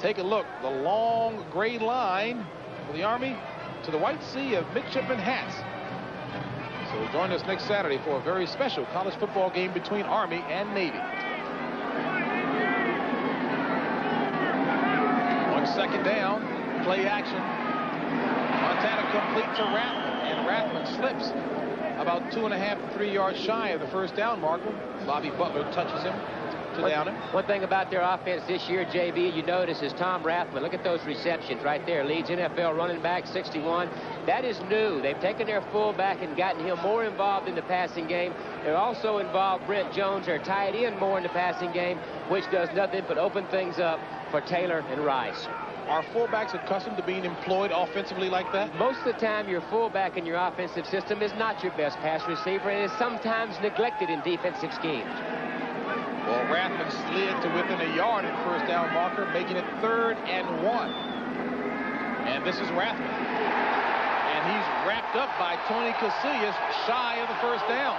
Take a look. The long gray line for the Army to the white sea of midshipman hats. So join us next Saturday for a very special college football game between Army and Navy. 1 second down, play action. Montana complete to Rathman, and Rathman slips about 2.5 to 3 yards shy of the first down marker. Bobby Butler touches him to down him. One thing about their offense this year, JB, you notice is Tom Rathman. Look at those receptions right there. Leads NFL running back 61. That is new. They've taken their fullback and gotten him more involved in the passing game. They're also involved Brent Jones, their tight end, more in the passing game, which does nothing but open things up for Taylor and Rice. Are fullbacks accustomed to being employed offensively like that? Most of the time, your fullback in your offensive system is not your best pass receiver and is sometimes neglected in defensive schemes. Well, Rathman slid to within a yard at first down marker, making it 3rd and 1. And this is Rathman. And he's wrapped up by Tony Casillas, shy of the first down.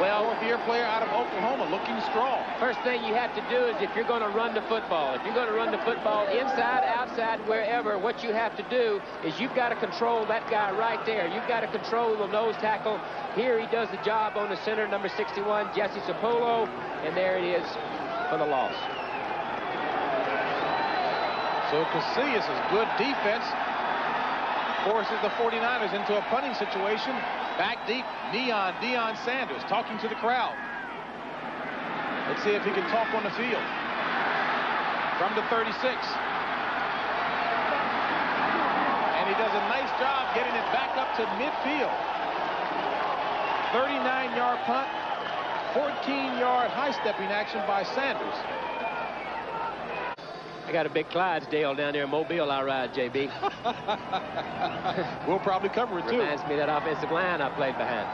Well, fourth-year player out of Oklahoma, looking strong. First thing you have to do is if you're going to run the football, inside, outside, wherever, what you have to do is you've got to control that guy right there. You've got to control the nose tackle. Here he does the job on the center, number 61, Jesse Sapolo, and there it is for the loss. So Casillas' good defense forces the 49ers into a punting situation. Back deep, Deion Sanders talking to the crowd. Let's see if he can talk on the field. From the 36. And he does a nice job getting it back up to midfield. 39-yard punt, 14-yard high-stepping action by Sanders. I got a big Clydesdale down there in Mobile I ride, JB. We'll probably cover it, too. Reminds me of that offensive line I played behind.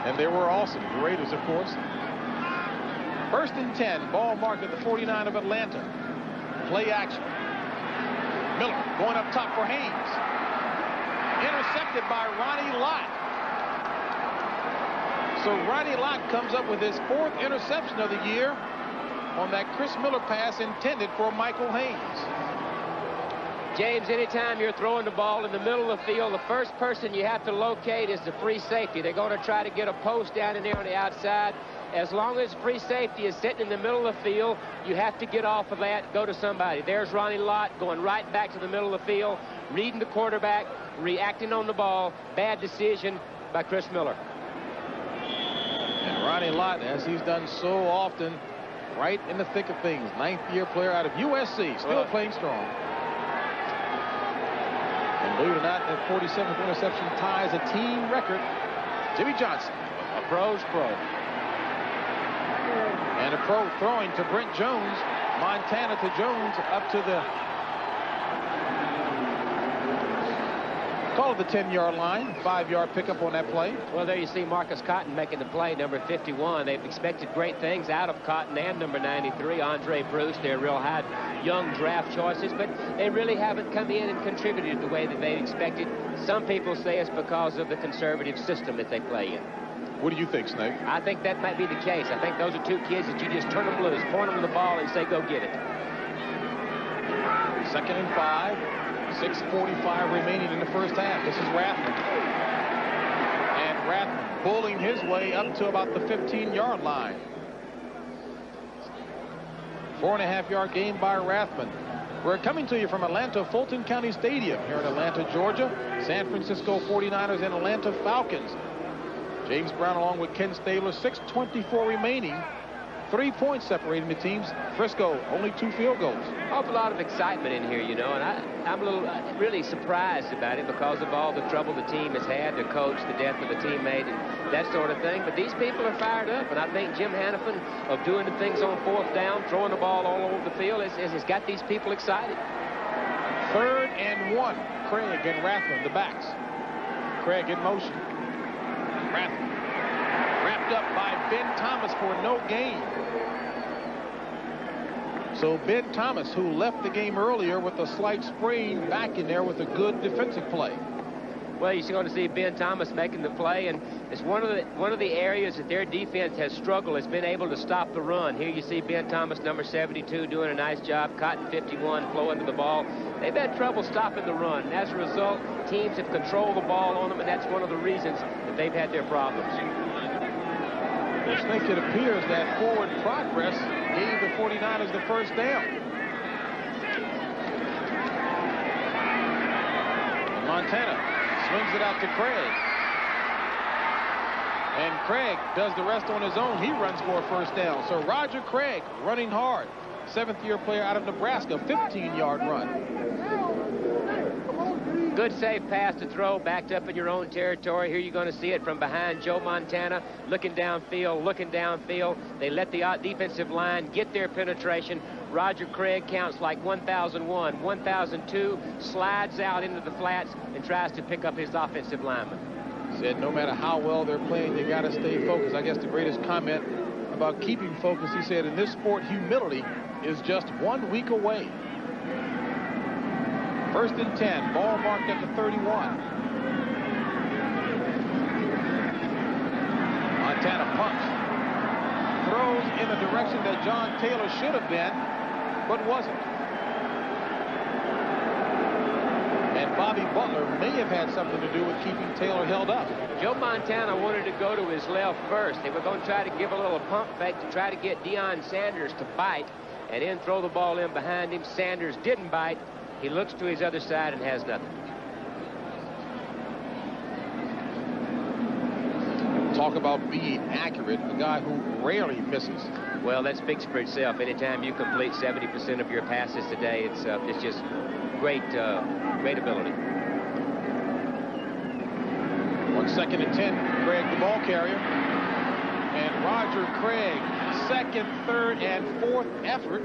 And they were awesome. The Raiders, of course. 1st and 10. Ball marked at the 49 of Atlanta. Play action. Miller going up top for Haynes. Intercepted by Ronnie Lott. So Ronnie Lott comes up with his 4th interception of the year on that Chris Miller pass intended for Michael Haynes. James, anytime you're throwing the ball in the middle of the field, the first person you have to locate is the free safety. They're going to try to get a post down in there on the outside. As long as free safety is sitting in the middle of the field, you have to get off of that, go to somebody. There's Ronnie Lott going right back to the middle of the field, reading the quarterback, reacting on the ball. Bad decision by Chris Miller. And Ronnie Lott, as he's done so often, right in the thick of things. 9th-year player out of USC, still playing strong. And believe it or not, that 47th interception ties a team record. Jimmy Johnson, a pro's pro. And a pro throwing to Brent Jones. Montana to Jones up to the call it the 10-yard line. 5-yard pickup on that play. Well, there you see Marcus Cotton making the play, number 51. They've expected great things out of Cotton and number 93, Andre Bruce. They're real high young draft choices, but they really haven't come in and contributed the way that they expected. Some people say it's because of the conservative system that they play in. What do you think, Snake? I think that might be the case. I think those are 2 kids that you just turn them loose, point them to the ball, and say, go get it. 2nd and 5. 6:45 remaining in the first half. This is Rathman. And Rathman pulling his way up to about the 15-yard line. 4.5-yard gain by Rathman. We're coming to you from Atlanta Fulton County Stadium here in Atlanta, Georgia. San Francisco 49ers and Atlanta Falcons James Brown along with Ken Stabler. 6:24 remaining. 3 points separating the teams. Frisco only 2 field goals. Awful lot of excitement in here, you know, and I'm a little really surprised about it because of all the trouble the team has had, the coach, the death of a teammate, and that sort of thing. But these people are fired up, and I think Jim Hannafin, of doing the things on 4th down, throwing the ball all over the field, has got these people excited. 3rd and 1. Craig and Rathman, the backs. Craig in motion. Rathman wrapped up by Ben Thomas for no gain. So Ben Thomas, who left the game earlier with a slight sprain, back in there with a good defensive play. Well, you're going to see Ben Thomas making the play, and it's one of the areas that their defense has struggled, has been able to stop the run. Here you see Ben Thomas, number 72, doing a nice job. Cotton, 51, flowing to the ball. They've had trouble stopping the run, and as a result, teams have controlled the ball on them, and that's one of the reasons that they've had their problems. Which makes it appears that forward progress gave the 49ers the first down. And Montana swings it out to Craig. And Craig does the rest on his own. He runs for a first down. So Roger Craig running hard. 7th-year player out of Nebraska, 15-yard run. Good safe pass to throw, backed up in your own territory. Here you're going to see it from behind Joe Montana, looking downfield, looking downfield. They let the defensive line get their penetration. Roger Craig counts like 1,001, 1,002, slides out into the flats and tries to pick up his offensive lineman. Said no matter how well they're playing, you got to stay focused. I guess the greatest comment about keeping focus, he said, in this sport, humility is just 1 week away. 1st and 10, ball marked at the 31. Montana punts. Throws in the direction that John Taylor should have been, but wasn't. And Bobby Butler may have had something to do with keeping Taylor held up. Joe Montana wanted to go to his left first. They were going to try to give a little pump fake to try to get Deion Sanders to bite and then throw the ball in behind him. Sanders didn't bite. He looks to his other side and has nothing. Talk about being accurate, a guy who rarely misses. Well, that speaks for itself. Anytime you complete 70% of your passes today, it's just great ability. 2nd and 10, Craig the ball carrier. And Roger Craig, 2nd, 3rd, and 4th effort.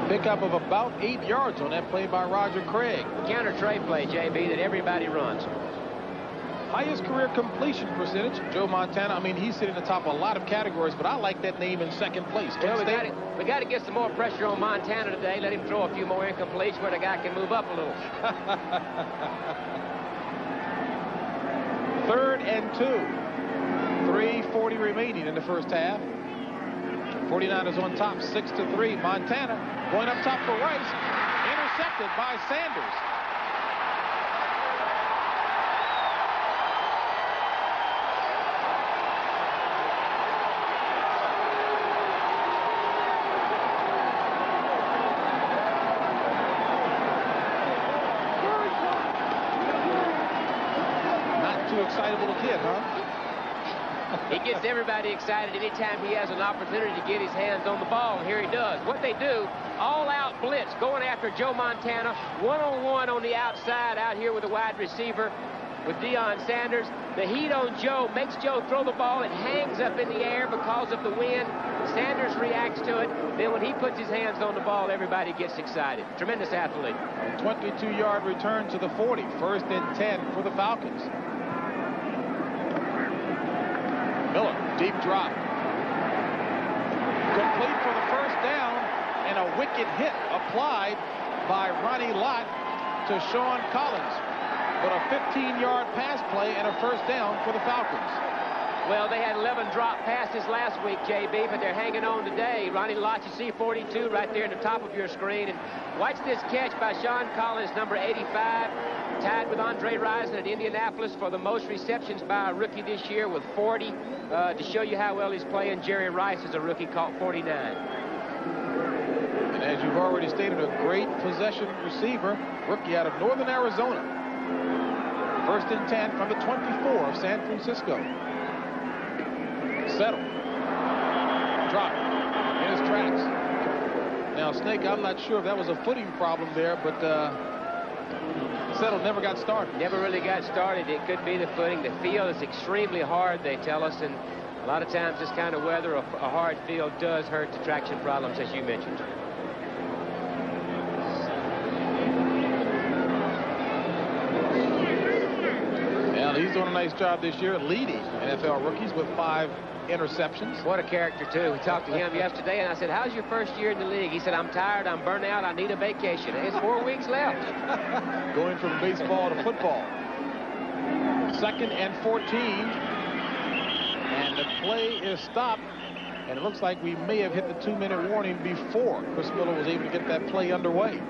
Pickup of about 8 yards on that play by Roger Craig. Counter tray play, JB, that everybody runs. Highest career completion percentage, Joe Montana. I mean, he's sitting atop a lot of categories, but I like that name in 2nd place. Well, we got to get some more pressure on Montana today. Let him throw a few more incompletes where the guy can move up a little. 3rd and 2. 3:40 remaining in the first half. 49ers on top, 6-3. Montana going up top for Rice. Intercepted by Sanders. Not too excitable a kid, huh? He gets everybody excited anytime he has an opportunity to get his hands on the ball, and here he does. What they do, all-out blitz, going after Joe Montana, one-on-one on the outside out here with the wide receiver with Deion Sanders. The heat on Joe makes Joe throw the ball. It hangs up in the air because of the wind. Sanders reacts to it. Then when he puts his hands on the ball, everybody gets excited. Tremendous athlete. A 22-yard return to the 40. 1st and 10 for the Falcons. Miller, deep drop. Complete for the first down, and a wicked hit applied by Ronnie Lott to Sean Collins. But a 15-yard pass play and a first down for the Falcons. Well, they had 11 drop passes last week, JB, but they're hanging on today. Ronnie Lott, you see 42 right there at the top of your screen. And watch this catch by Sean Collins, number 85. Tied with Andre Rison at Indianapolis for the most receptions by a rookie this year with 40. To show you how well he's playing, Jerry Rice is a rookie, caught 49. And as you we've already stated, a great possession receiver, rookie out of Northern Arizona. First and 10 from the 24 of San Francisco. Settle. Drop in his tracks. Now, Snake, I'm not sure if that was a footing problem there, but Settle never got started. Never really got started. It could be the footing. The field is extremely hard, they tell us, and a lot of times this kind of weather, a hard field does hurt the traction problems, as you mentioned. Well, he's doing a nice job this year leading NFL rookies with 5 interceptions. What a character, too. We talked to him yesterday, and I said, how's your first year in the league? He said, I'm tired, I'm burnt out, I need a vacation. It's 4 weeks left. Going from baseball to football. 2nd and 14. And the play is stopped. And it looks like we may have hit the 2-minute warning before Chris Miller was able to get that play underway.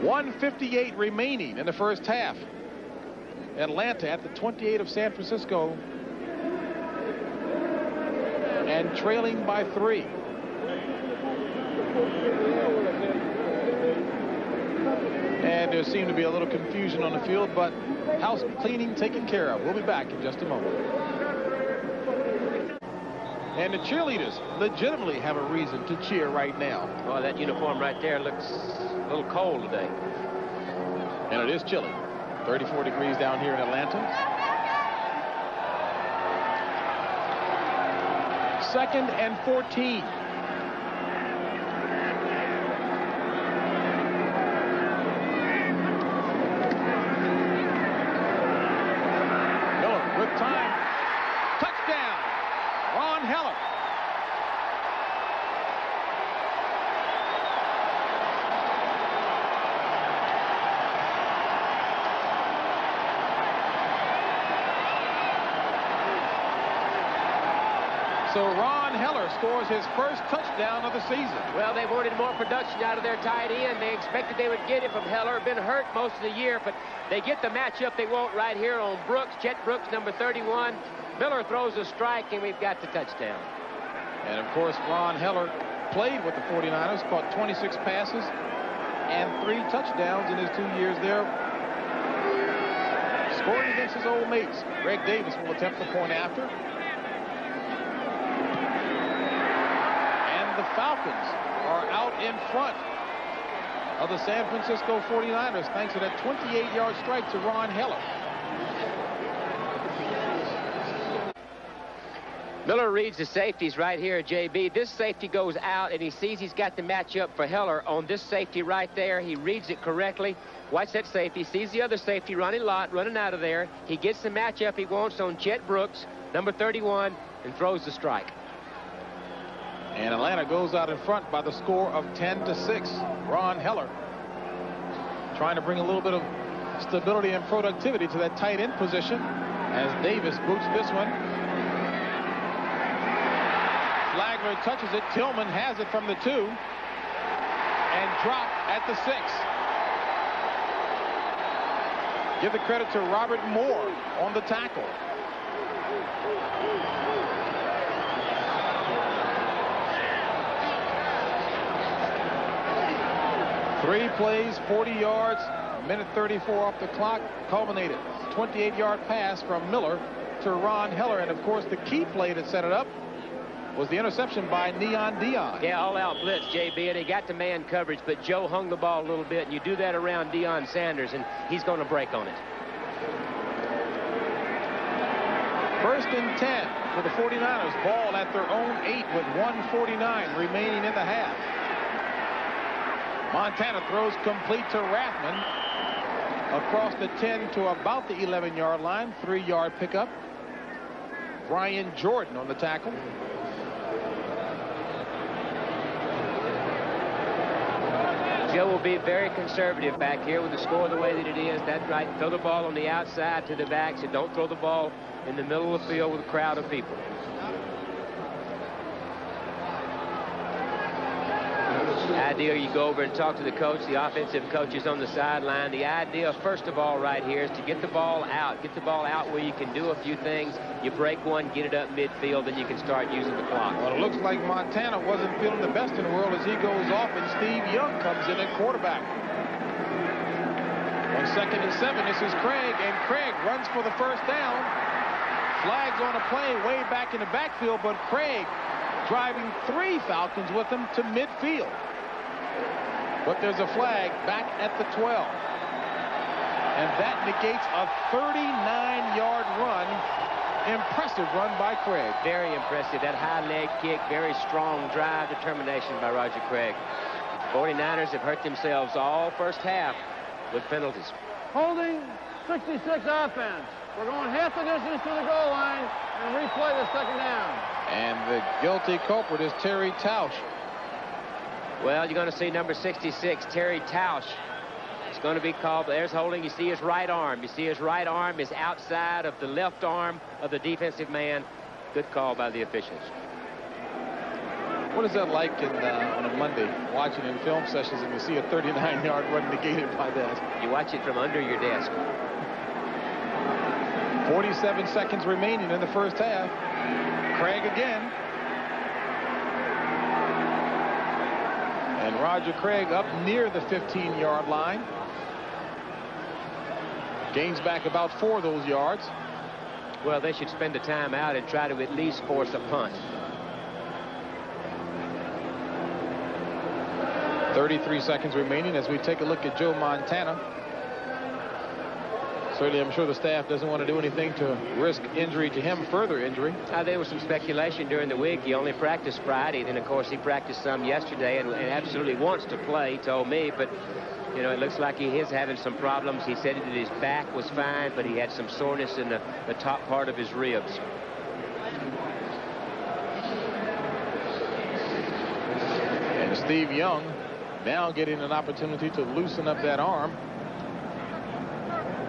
1:58 remaining in the first half. Atlanta at the 28 of San Francisco. And trailing by 3. And there seemed to be a little confusion on the field, but house cleaning taken care of. We'll be back in just a moment. And the cheerleaders legitimately have a reason to cheer right now. Well, that uniform right there looks a little cold today. And it is chilly. 34 degrees down here in Atlanta. 2nd and 14. Miller with time. Touchdown. Ron Heller. So Ron Heller scores his first touchdown of the season. Well, they wanted more production out of their tight end. They expected they would get it from Heller. Been hurt most of the year, but they get the matchup they want right here on Brooks. Chet Brooks, number 31. Miller throws a strike, and we've got the touchdown. And, of course, Ron Heller played with the 49ers, caught 26 passes and 3 touchdowns in his 2 years there. Scoring against his old mates. Greg Davis will attempt the point after. The Falcons are out in front of the San Francisco 49ers thanks to that 28-yard strike to Ron Heller. Miller reads the safeties right here, JB. This safety goes out, and he sees he's got the matchup for Heller on this safety right there. He reads it correctly. Watch that safety. Sees the other safety running out of there. He gets the matchup he wants on Chet Brooks, number 31, and throws the strike. And Atlanta goes out in front by the score of 10-6. Ron Heller trying to bring a little bit of stability and productivity to that tight end position as Davis boots this one. Flagler touches it. Tillman has it from the 2 and dropped at the 6. Give the credit to Robert Moore on the tackle. Three plays, 40 yards, minute 34 off the clock, culminated. 28-yard pass from Miller to Ron Heller. And, of course, the key play that set it up was the interception by Neon Dion. Yeah, all-out blitz, JB, and he got to man coverage, but Joe hung the ball a little bit, and you do that around Deion Sanders, and he's going to break on it. 1st and 10 for the 49ers. Ball at their own 8 with 1:49 remaining in the half. Montana throws complete to Rathman across the 10 to about the 11-yard line. 3-yard pickup. Brian Jordan on the tackle. Joe will be very conservative back here with the score the way that it is. That's right. Throw the ball on the outside to the backs, and don't throw the ball in the middle of the field with a crowd of people. Idea, you go over and talk to the coach, the offensive coaches on the sideline. The idea, first of all, right here is to get the ball out. Get the ball out where you can do a few things. You break one, get it up midfield, then you can start using the clock. Well, it looks like Montana wasn't feeling the best in the world as he goes off, and Steve Young comes in at quarterback. 1 second and 7. This is Craig, and Craig runs for the first down. Flags on a play way back in the backfield, but Craig driving 3 Falcons with him to midfield. But there's a flag back at the 12. And that negates a 39-yard run. Impressive run by Craig. Very impressive. That high leg kick, very strong drive determination by Roger Craig. 49ers have hurt themselves all first half with penalties. Holding 66 offense. We're going half the distance to the goal line and replay the second down. And the guilty culprit is Terry Tausch. Well, you're going to see number 66, Terry Tausch. It's going to be called. There's holding. You see his right arm. You see his right arm is outside of the left arm of the defensive man. Good call by the officials. What is that like on a Monday, watching in film sessions, and you see a 39-yard run negated by that? You watch it from under your desk. 47 seconds remaining in the first half. Craig again. And Roger Craig up near the 15-yard line. Gains back about 4 of those yards. Well, they should spend the time out and try to at least force a punt. 33 seconds remaining as we take a look at Joe Montana. Certainly, I'm sure the staff doesn't want to do anything to risk injury to him, further injury. There was some speculation during the week. He only practiced Friday. Then, of course, he practiced some yesterday and absolutely wants to play, he told me. But, you know, it looks like he is having some problems. He said that his back was fine, but he had some soreness in the top part of his ribs. And Steve Young now getting an opportunity to loosen up that arm.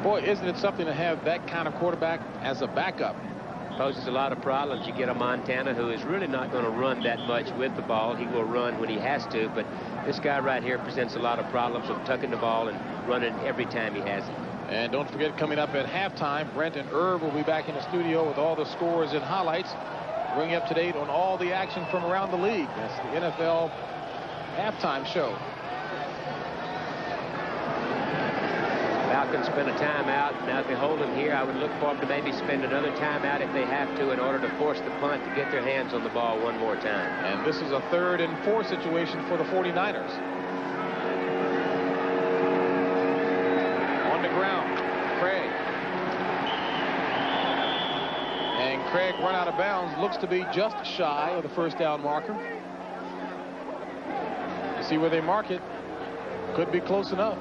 Boy, isn't it something to have that kind of quarterback as a backup? Poses a lot of problems. You get a Montana who is really not going to run that much with the ball. He will run when he has to, but this guy right here presents a lot of problems of tucking the ball and running every time he has it. And don't forget, coming up at halftime, Brent and Irv will be back in the studio with all the scores and highlights, bring you up to date on all the action from around the league. That's the NFL halftime show. Falcons spend a timeout. Now, if they hold them here, I would look for them to maybe spend another timeout if they have to in order to force the punt to get their hands on the ball one more time. And this is a 3rd and 4 situation for the 49ers. On the ground, Craig. And Craig run out of bounds. Looks to be just shy of the first down marker. You see where they mark it. Could be close enough.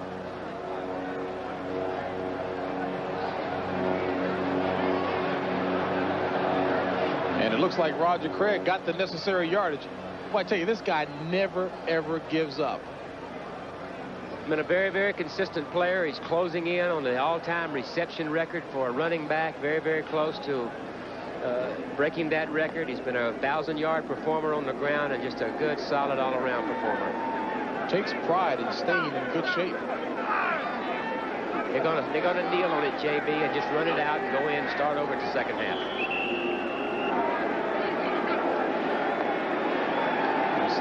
And it looks like Roger Craig got the necessary yardage. Boy, I tell you, this guy never, ever gives up. Been a very, very consistent player. He's closing in on the all-time reception record for a running back. Very, very close to breaking that record. He's been a 1,000-yard performer on the ground and just a good, solid, all-around performer. Takes pride in staying in good shape. They're gonna kneel on it, JB, and just run it out and go in, start over to second half.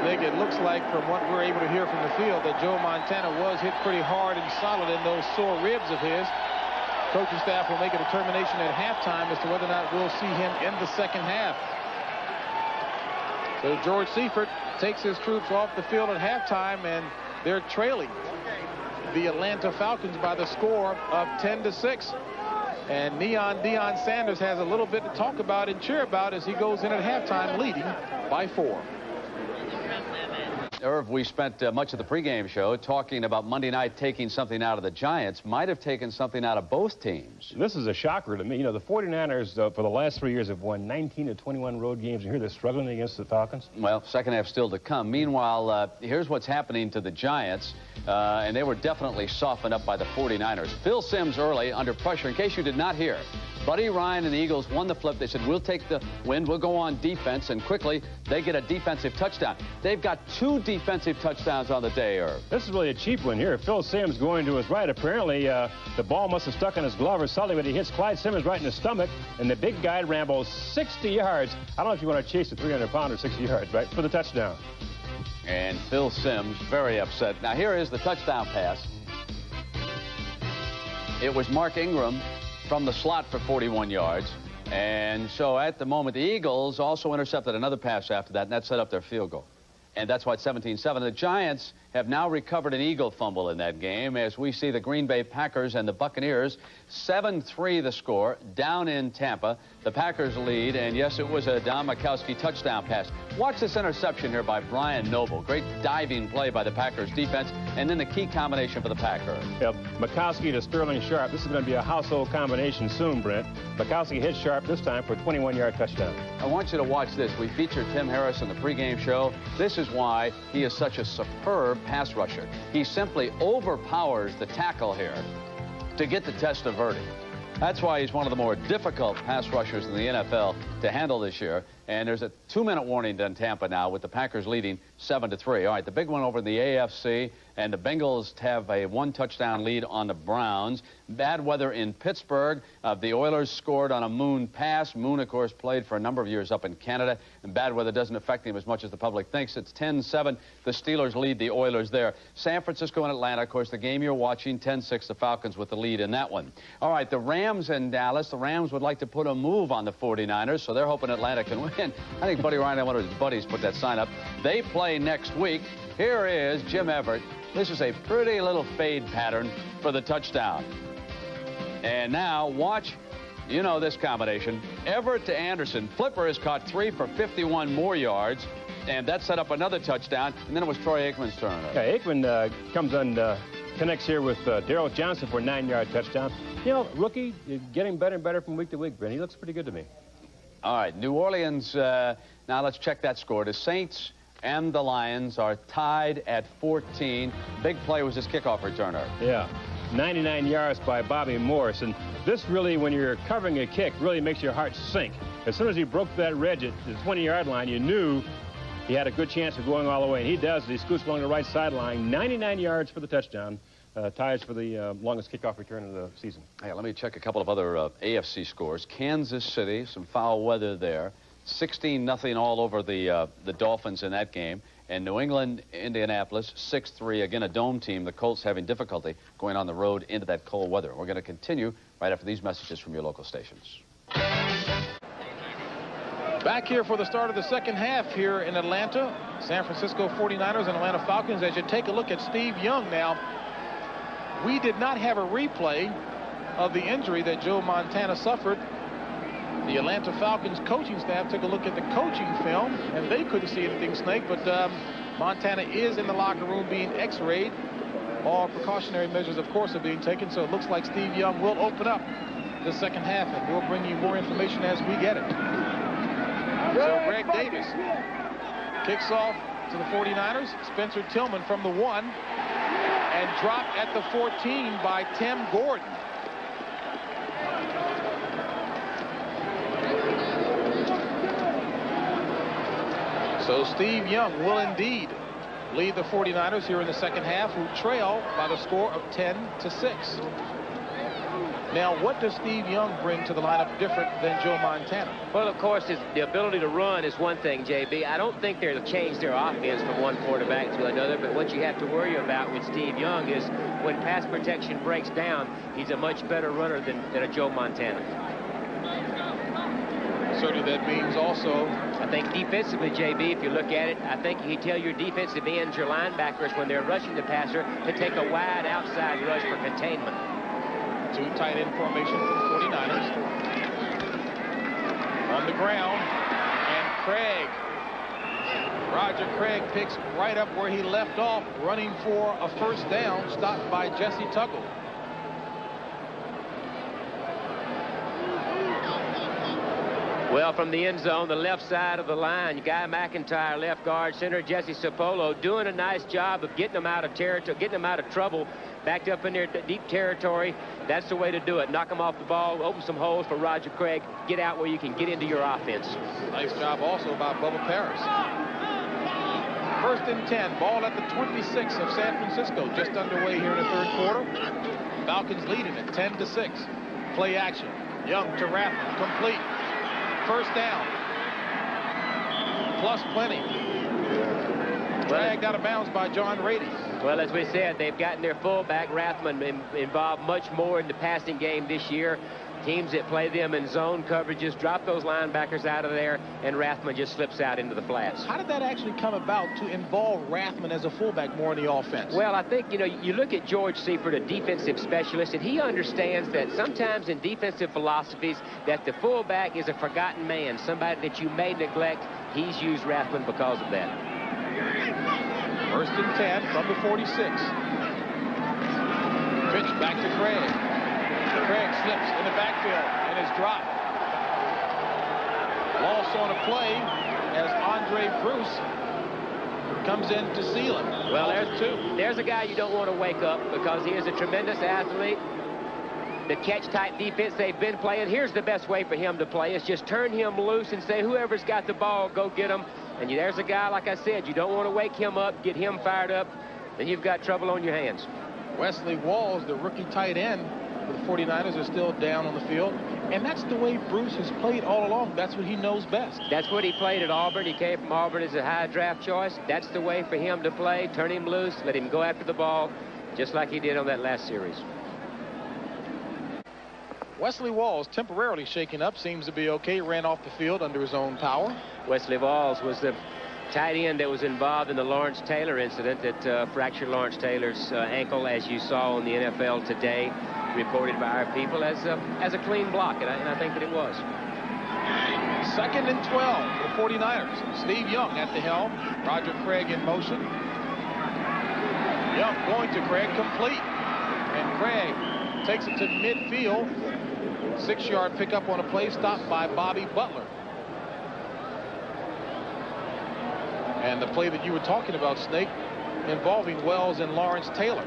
It looks like, from what we're able to hear from the field, that Joe Montana was hit pretty hard and solid in those sore ribs of his. Coaching staff will make a determination at halftime as to whether or not we'll see him in the second half. So George Seifert takes his troops off the field at halftime, and they're trailing the Atlanta Falcons by the score of 10-6. And Neon Deion Sanders has a little bit to talk about and cheer about as he goes in at halftime leading by 4. Irv, we spent much of the pregame show talking about Monday night taking something out of the Giants. Might have taken something out of both teams. This is a shocker to me. You know, the 49ers, for the last 3 years, have won 19 of 21 road games, and here they're struggling against the Falcons. Well, second half still to come. Meanwhile, here's what's happening to the Giants. and they were definitely softened up by the 49ers. Phil Simms early under pressure. In case you did not hear, Buddy Ryan and the Eagles won the flip. They said, we'll take the win. We'll go on defense. And quickly, they get a defensive touchdown. They've got 2 defensive touchdowns on the day, Irv. This is really a cheap one here. Phil Simms going to his right. Apparently, the ball must have stuck in his glove or something, but he hits Clyde Simmons right in the stomach, and the big guy rambles 60 yards. I don't know if you want to chase a 300-pounder 60 yards, right, for the touchdown. And Phil Simms very upset. Now, here is the touchdown pass. It was Mark Ingram from the slot for 41 yards. And so at the moment, the Eagles also intercepted another pass after that, and that set up their field goal. And that's why it's 17-7. The Giants have now recovered an Eagle fumble in that game as we see the Green Bay Packers and the Buccaneers 7-3 the score down in Tampa. The Packers lead, and yes, it was a Don Majkowski touchdown pass. Watch this interception here by Brian Noble. Great diving play by the Packers defense, and then the key combination for the Packers. Yeah, Majkowski to Sterling Sharp. This is going to be a household combination soon, Brent. Majkowski hit Sharp this time for a 21-yard touchdown. I want you to watch this. We featured Tim Harris in the pregame show. This is why he is such a superb pass rusher. He simply overpowers the tackle here to get the test averted. That's why he's one of the more difficult pass rushers in the NFL to handle this year. And there's a 2-minute warning in Tampa now with the Packers leading 7-3. All right, the big one over in the AFC, and the Bengals have a 1-touchdown lead on the Browns. Bad weather in Pittsburgh. The Oilers scored on a Moon pass. Moon, of course, played for a number of years up in Canada, and bad weather doesn't affect him as much as the public thinks. It's 10-7. The Steelers lead the Oilers there. San Francisco and Atlanta, of course, the game you're watching, 10-6, the Falcons with the lead in that one. All right, the Rams in Dallas. The Rams would like to put a move on the 49ers, so they're hoping Atlanta can win. I think Buddy Ryan and one of his buddies put that sign up. They play next week. Here is Jim Everett. This is a pretty little fade pattern for the touchdown. And now watch, you know this combination. Everett to Anderson. Flipper has caught 3 for 51 more yards. And that set up another touchdown. And then it was Troy Aikman's turn. Yeah, Aikman comes on, connects here with Darrell Johnson for a 9-yard touchdown. You know, rookie, getting better and better from week to week, Brent. He looks pretty good to me. All right, New Orleans, now let's check that score. The Saints and the Lions are tied at 14. Big play was this kickoff returner. Yeah, 99 yards by Bobby Morris. And this really, when you're covering a kick, really makes your heart sink. As soon as he broke that ridge at the 20-yard line, you knew he had a good chance of going all the way. And he does. He scoots along the right sideline, 99 yards for the touchdown. Ties for the longest kickoff return of the season. Hey, let me check a couple of other AFC scores. Kansas City, some foul weather there. 16-0 all over the Dolphins in that game. And New England, Indianapolis, 6-3. Again, a dome team. The Colts having difficulty going on the road into that cold weather. We're going to continue right after these messages from your local stations. Back here for the start of the second half here in Atlanta. San Francisco 49ers and Atlanta Falcons. As you take a look at Steve Young now, we did not have a replay of the injury that Joe Montana suffered. The Atlanta Falcons coaching staff took a look at the coaching film, and they couldn't see anything, Snake, but Montana is in the locker room being x-rayed. All precautionary measures, of course, are being taken, so it looks like Steve Young will open up the second half, and we'll bring you more information as we get it. So Greg Davis kicks off to the 49ers. Spencer Tillman from the 1. And dropped at the 14 by Tim Gordon. So Steve Young will indeed lead the 49ers here in the second half, who trail by the score of 10-6. Now, what does Steve Young bring to the lineup different than Joe Montana? Well, of course, the ability to run is one thing, JB. I don't think they'll change their offense from one quarterback to another, but what you have to worry about with Steve Young is when pass protection breaks down, he's a much better runner than a Joe Montana. Certainly that means also, I think defensively, JB, if you look at it, I think you tell your defensive ends, your linebackers, when they're rushing the passer, to take a wide outside rush for containment. 2 tight end formation for the 49ers. On the ground, and Roger Craig picks right up where he left off, running for a first down, stopped by Jesse Tuggle. Well, from the end zone, the left side of the line, Guy McIntyre, left guard, center Jesse Sapolo, doing a nice job of getting them out of territory, getting them out of trouble, backed up in their deep territory. That's the way to do it. Knock them off the ball, open some holes for Roger Craig, get out where you can get into your offense. Nice job also by Bubba Paris. 1st and 10, ball at the 26 of San Francisco, just underway here in the 3rd quarter. Falcons leading it 10-6. Play action. Young to Rathman, complete. 1st down. Plus plenty. Dragged out of bounds by John Rady. Well, as we said, they've gotten their fullback, Rathman, involved much more in the passing game this year. Teams that play them in zone coverages drop those linebackers out of there, and Rathman just slips out into the flats. How did that actually come about to involve Rathman as a fullback more in the offense? Well, I think, you know, you look at George Seifert, a defensive specialist, and he understands that sometimes in defensive philosophies that the fullback is a forgotten man, somebody that you may neglect. He's used Rathman because of that. 1st and 10 from the 46. Pitch back to Craig. Craig slips in the backfield and is dropped. Loss on a play as Andre Bruce comes in to seal him. Well, there's a guy you don't want to wake up because he is a tremendous athlete. The catch-type defense they've been playing, here's the best way for him to play, is just turn him loose and say, whoever's got the ball, go get him. And there's a guy, like I said, you don't want to wake him up, get him fired up, then you've got trouble on your hands. Wesley Walls, the rookie tight end for the 49ers, are still down on the field. And that's the way Bruce has played all along. That's what he knows best. That's what he played at Auburn. He came from Auburn as a high draft choice. That's the way for him to play. Turn him loose, let him go after the ball, just like he did on that last series. Wesley Walls temporarily shaken up, seems to be okay, ran off the field under his own power. Wesley Walls was the tight end that was involved in the Lawrence Taylor incident that fractured Lawrence Taylor's ankle, as you saw on the NFL Today, reported by our people as a clean block, and I think that it was. 2nd and 12 for the 49ers. Steve Young at the helm. Roger Craig in motion. Young going to Craig, complete. And Craig takes it to midfield. 6-yard pickup on a play stopped by Bobby Butler. And the play that you were talking about, Snake, involving Wells and Lawrence Taylor.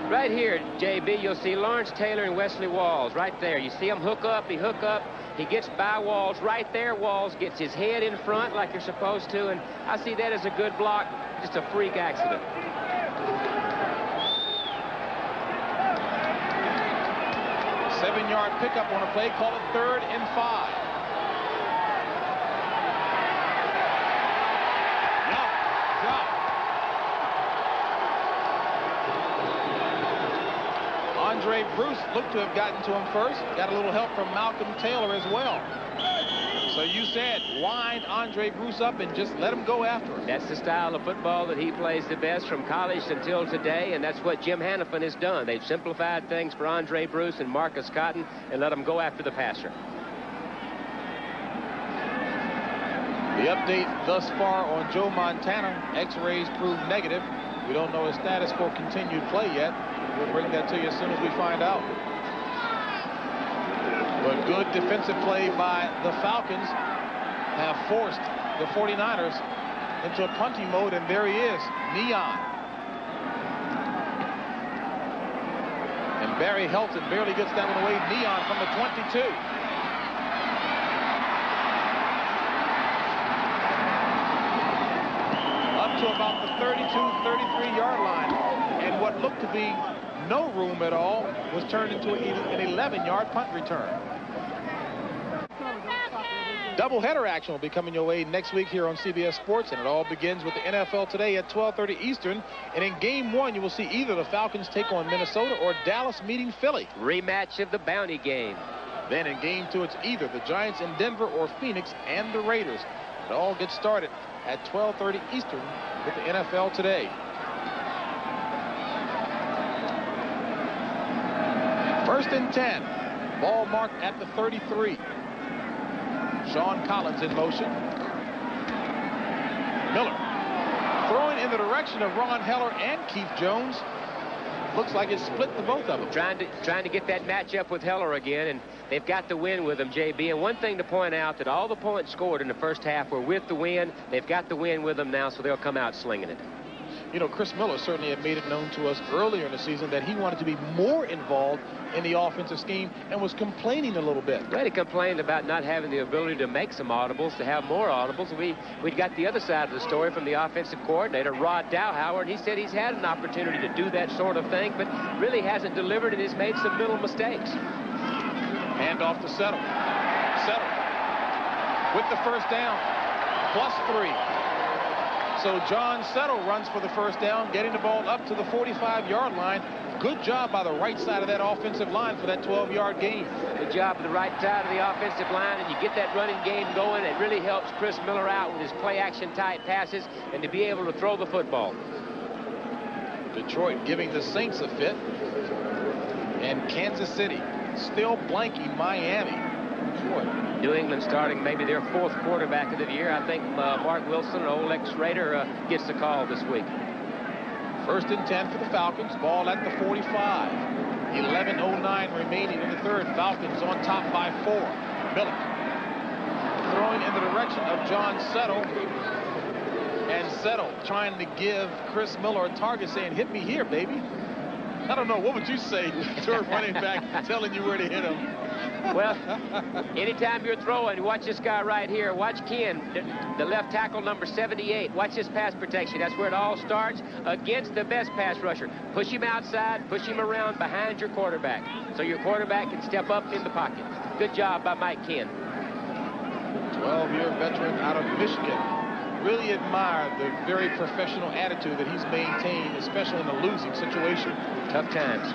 Right here, JB, you'll see Lawrence Taylor and Wesley Walls right there. You see him hook up, he gets by Walls right there. Walls gets his head in front like you're supposed to, and I see that as a good block, just a freak accident. Seven-yard pickup on a play, call it 3rd and 5. Young, drop. Andre Bruce looked to have gotten to him first. Got a little help from Malcolm Taylor as well. So you said wind Andre Bruce up and just let him go after him. That's the style of football that he plays the best from college until today, and that's what Jim Hannafin has done. They've simplified things for Andre Bruce and Marcus Cotton and let him go after the passer. The update thus far on Joe Montana, X-rays proved negative. We don't know his status for continued play yet. We'll bring that to you as soon as we find out. But good defensive play by the Falcons have forced the 49ers into a punting mode, and there he is, Neon. And Barry Helton barely gets that one away. Neon from the 22. Up to about the 32, 33-yard line. And what looked to be no room at all was turned into an 11-yard punt return. Doubleheader action will be coming your way next week here on CBS Sports, and it all begins with the NFL Today at 12:30 Eastern. And in Game 1, you will see either the Falcons take on Minnesota or Dallas meeting Philly. Rematch of the bounty game. Then in Game 2, it's either the Giants in Denver or Phoenix and the Raiders. It all gets started at 12:30 Eastern with the NFL Today. First and 10. Ball marked at the 33. Sean Collins in motion. Miller throwing in the direction of Ron Heller and Keith Jones. Looks like it split the both of them. Trying to get that matchup with Heller again, and They've got the win with them, JB. And one thing to point out, that all the points scored in the first half were with the win. They've got the win with them now, so they'll come out slinging it. You know, Chris Miller certainly had made it known to us earlier in the season that he wanted to be more involved in the offensive scheme and was complaining a little bit. Well, he complained about not having the ability to make some audibles, to have more audibles. We'd got the other side of the story from the offensive coordinator, Rod Dowhauer, and he said he's had an opportunity to do that sort of thing, but really hasn't delivered and has made some little mistakes. Hand off to Settle. Settle with the first down, +3. So John Settle runs for the first down, getting the ball up to the 45-yard line. Good job by the right side of that offensive line for that 12-yard gain. Good job on the right side of the offensive line, and you get that running game going. It really helps Chris Miller out with his play-action type passes and to be able to throw the football. Detroit giving the Saints a fit. And Kansas City still blanking Miami. Boy. New England starting maybe their 4th quarterback of the year. I think Mark Wilson, an old ex-Raider, gets the call this week. 1st and 10 for the Falcons. Ball at the 45. 11:09 remaining in the 3rd. Falcons on top by 4. Miller throwing in the direction of John Settle. And Settle trying to give Chris Miller a target, saying, hit me here, baby. I don't know. What would you say to a running back telling you where to hit him? Well, anytime you're throwing, watch this guy right here. Watch Ken, the left tackle, number 78. Watch his pass protection. That's where it all starts, against the best pass rusher. Push him outside, push him around behind your quarterback, so your quarterback can step up in the pocket. Good job by Mike Ken. 12-year veteran out of Michigan. Really admire the very professional attitude that he's maintained, especially in a losing situation. Tough times.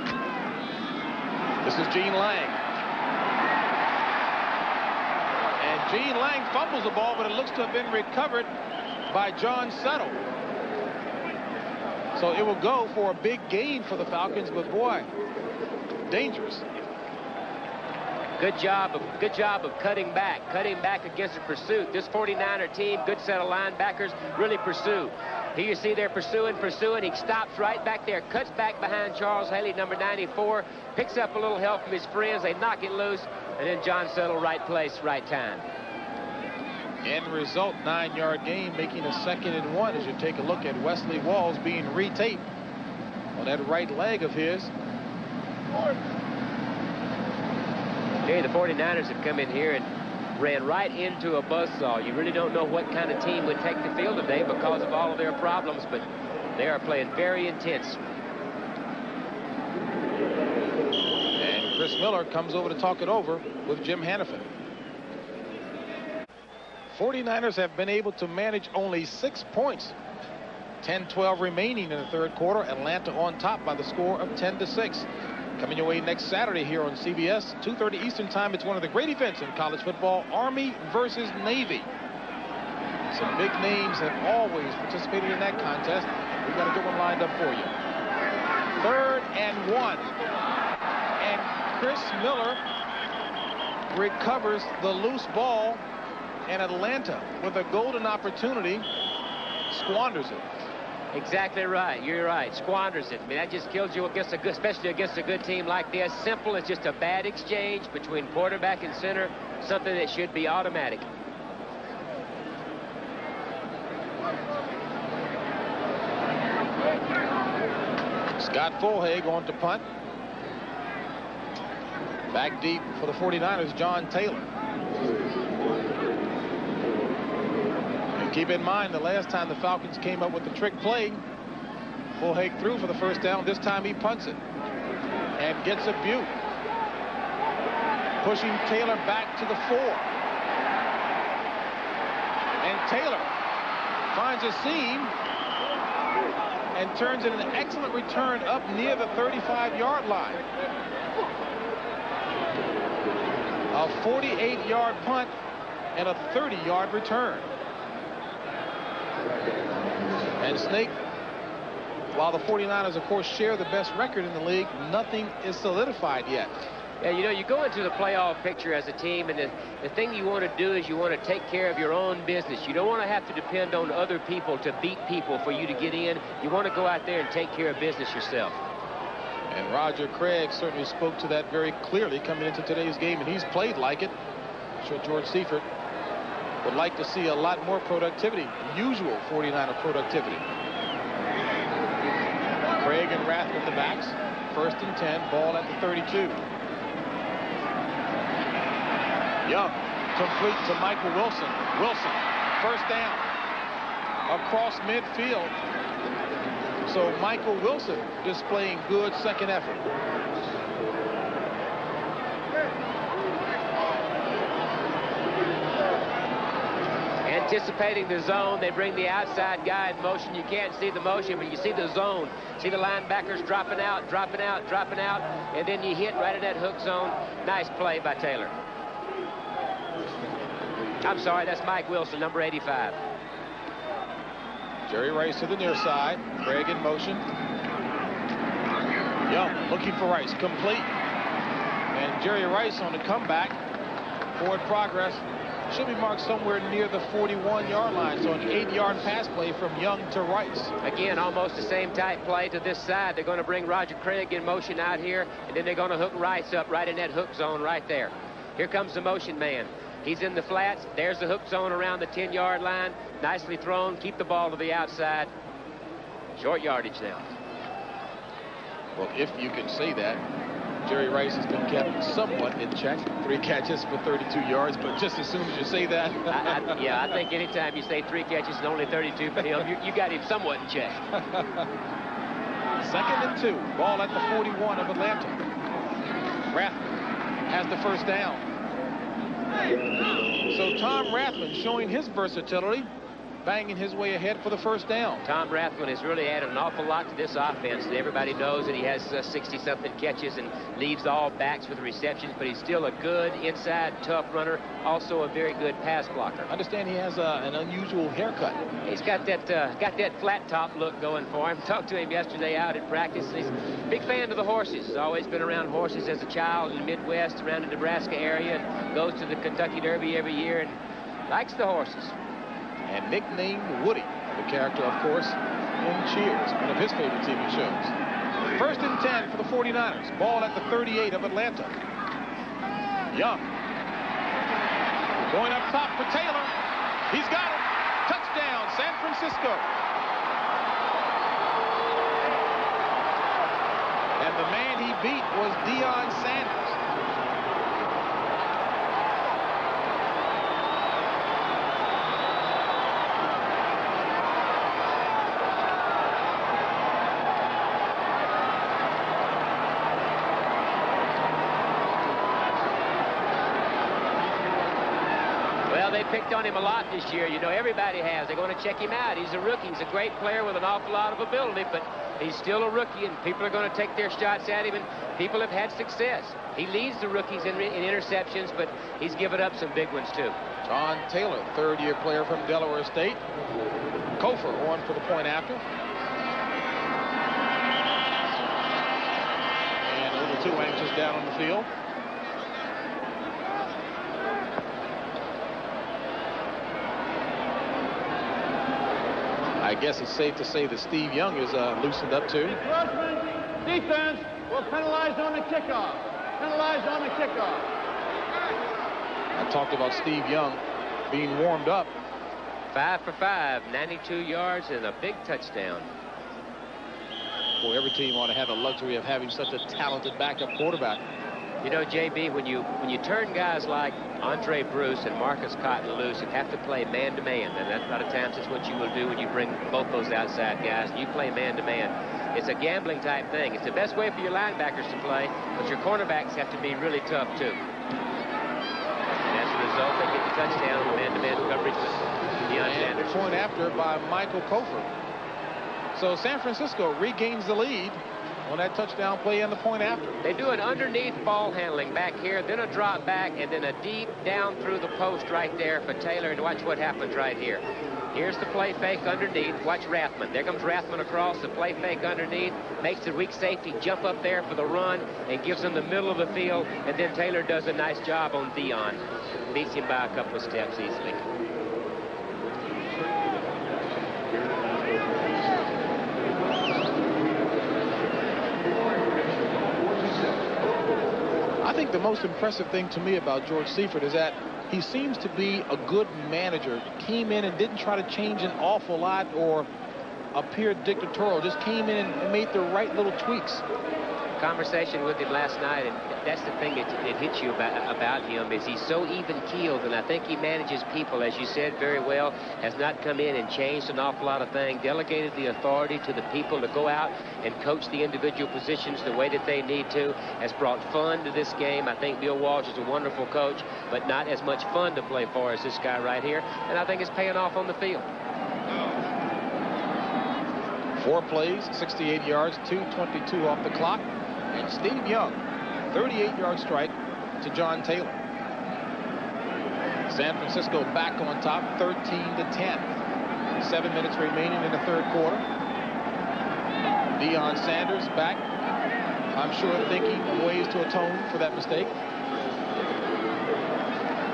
This is Gene Lang. And Gene Lang fumbles the ball, but it looks to have been recovered by John Settle. So it will go for a big gain for the Falcons, but boy, dangerous. Good job of cutting back against the pursuit. This 49er team, good set of linebackers, really pursue. Here you see they're pursuing. He stops right back there, cuts back behind Charles Haley, number 94, picks up a little help from his friends. They knock it loose, and then John Settle, right place, right time. End result, 9-yard gain, making a 2nd and 1 as you take a look at Wesley Walls being retaped on that right leg of his. Hey, the 49ers have come in here and ran right into a buzzsaw. You really don't know what kind of team would take the field today because of all of their problems, but they are playing very intense. And Chris Miller comes over to talk it over with Jim Hannafin. 49ers have been able to manage only 6 points. 10-12 remaining in the 3rd quarter. Atlanta on top by the score of 10-6. Coming your way next Saturday here on CBS, 2:30 Eastern Time. It's one of the great events in college football, Army versus Navy. Some big names have always participated in that contest. We've got a good one lined up for you. 3rd and 1. And Chris Miller recovers the loose ball, and Atlanta, with a golden opportunity, squanders it. Exactly right. You're right. Squanders it. I mean, that just kills you against especially against a good team like this. Simple as just a bad exchange between quarterback and center, something that should be automatic. Scott Fulhay going to punt. Back deep for the 49ers, John Taylor. Keep in mind, the last time the Falcons came up with the trick play, Fulhay threw for the first down. This time he punts it and gets a beaut. Pushing Taylor back to the 4. And Taylor finds a seam and turns in an excellent return up near the 35-yard line. A 48-yard punt and a 30-yard return. And Snake, while the 49ers, of course, share the best record in the league, nothing is solidified yet. Yeah, you know, you go into the playoff picture as a team, and the thing you want to do is you want to take care of your own business. You don't want to have to depend on other people to beat people for you to get in. You want to go out there and take care of business yourself. And Roger Craig certainly spoke to that very clearly coming into today's game, and he's played like it. I'm sure George Seifert would like to see a lot more productivity, usual 49er productivity. Craig and Rath with the backs. 1st and 10, ball at the 32. Young, complete to Michael Wilson. Wilson, 1st down, across midfield. So Michael Wilson displaying good second effort. Anticipating the zone, they bring the outside guy in motion. You can't see the motion, but you see the zone. See the linebackers dropping out, dropping out, dropping out, and then you hit right in that hook zone. Nice play by Taylor. I'm sorry, that's Mike Wilson, number 85. Jerry Rice to the near side. Craig in motion. Young looking for Rice, complete. And Jerry Rice on the comeback. Forward progress. Should be marked somewhere near the 41-yard line. So an 8-yard pass play from Young to Rice. Again, almost the same type play to this side. They're going to bring Roger Craig in motion out here, and then they're going to hook Rice up right in that hook zone right there. Here comes the motion man. He's in the flats. There's the hook zone around the 10-yard line. Nicely thrown. Keep the ball to the outside. Short yardage now. Well, if you can say that. Jerry Rice has been kept somewhat in check. 3 catches for 32 yards, but just as soon as you say that. Yeah, I think anytime you say 3 catches and only 32 for him, you got him somewhat in check. 2nd and 2. Ball at the 41 of Atlanta. Rathman has the 1st down. So Tom Rathman showing his versatility, banging his way ahead for the 1st down. Tom Rathman has really added an awful lot to this offense. Everybody knows that he has 60-something catches and leads all backs with receptions, but he's still a good inside tough runner, also a very good pass blocker. I understand he has an unusual haircut. He's got that flat top look going for him. Talked to him yesterday out at practice. He's a big fan of the horses. He's always been around horses as a child in the Midwest, around the Nebraska area, and goes to the Kentucky Derby every year and likes the horses. And nicknamed Woody, the character, of course, in Cheers, one of his favorite TV shows. 1st and 10 for the 49ers. Ball at the 38 of Atlanta. Young. Going up top for Taylor. He's got it. Touchdown, San Francisco. And the man he beat was Deion Sanders. Picked on him a lot this year. You know, everybody has. They're going to check him out. He's a rookie. He's a great player with an awful lot of ability, but he's still a rookie, and people are going to take their shots at him, and people have had success. He leads the rookies in interceptions, but he's given up some big ones, too. John Taylor, 3rd-year player from Delaware State. Kofer on for the point after. And a little too anxious down on the field. I guess it's safe to say that Steve Young is loosened up too. Freshman defense will penalize on the kickoff. Penalized on the kickoff. I talked about Steve Young being warmed up. 5 for 5, 92 yards and a big touchdown. Boy, every team ought to have the luxury of having such a talented backup quarterback. You know, JB, when you turn guys like Andre Bruce and Marcus Cotton loose and have to play man-to-man, and a lot of times that's what you will do when you bring both those outside guys, and you play man-to-man. It's a gambling type thing. It's the best way for your linebackers to play, but your cornerbacks have to be really tough, too. And as a result, they get the touchdown on the man-to-man coverage with Deion Sanders. Point after by Michael Kofer. So San Francisco regains the lead on that touchdown play and the point after. They do an underneath ball handling back here, then a drop back, and then a deep down through the post right there for Taylor. And watch what happens right here. Here's the play fake underneath. Watch Rathman. There comes Rathman across the play fake underneath. Makes the weak safety jump up there for the run and gives him the middle of the field. And then Taylor does a nice job on Deion. Beats him by a couple of steps easily. think the most impressive thing to me about George Seifert is that he seems to be a good manager. Came in and didn't try to change an awful lot or appear dictatorial. Just came in and made the right little tweaks. Conversation with him last night, and that's the thing that hits you about him, is he's so even-keeled, and I think he manages people, as you said, very well. Has not come in and changed an awful lot of things, delegated the authority to the people to go out and coach the individual positions the way that they need to, has brought fun to this game. I think Bill Walsh is a wonderful coach, but not as much fun to play for as this guy right here, and I think it's paying off on the field. 4 plays, 68 yards, 2:22 off the clock. And Steve Young, 38-yard strike to John Taylor. San Francisco back on top, 13-10. 7 minutes remaining in the third quarter. Deion Sanders back, I'm sure thinking of ways to atone for that mistake.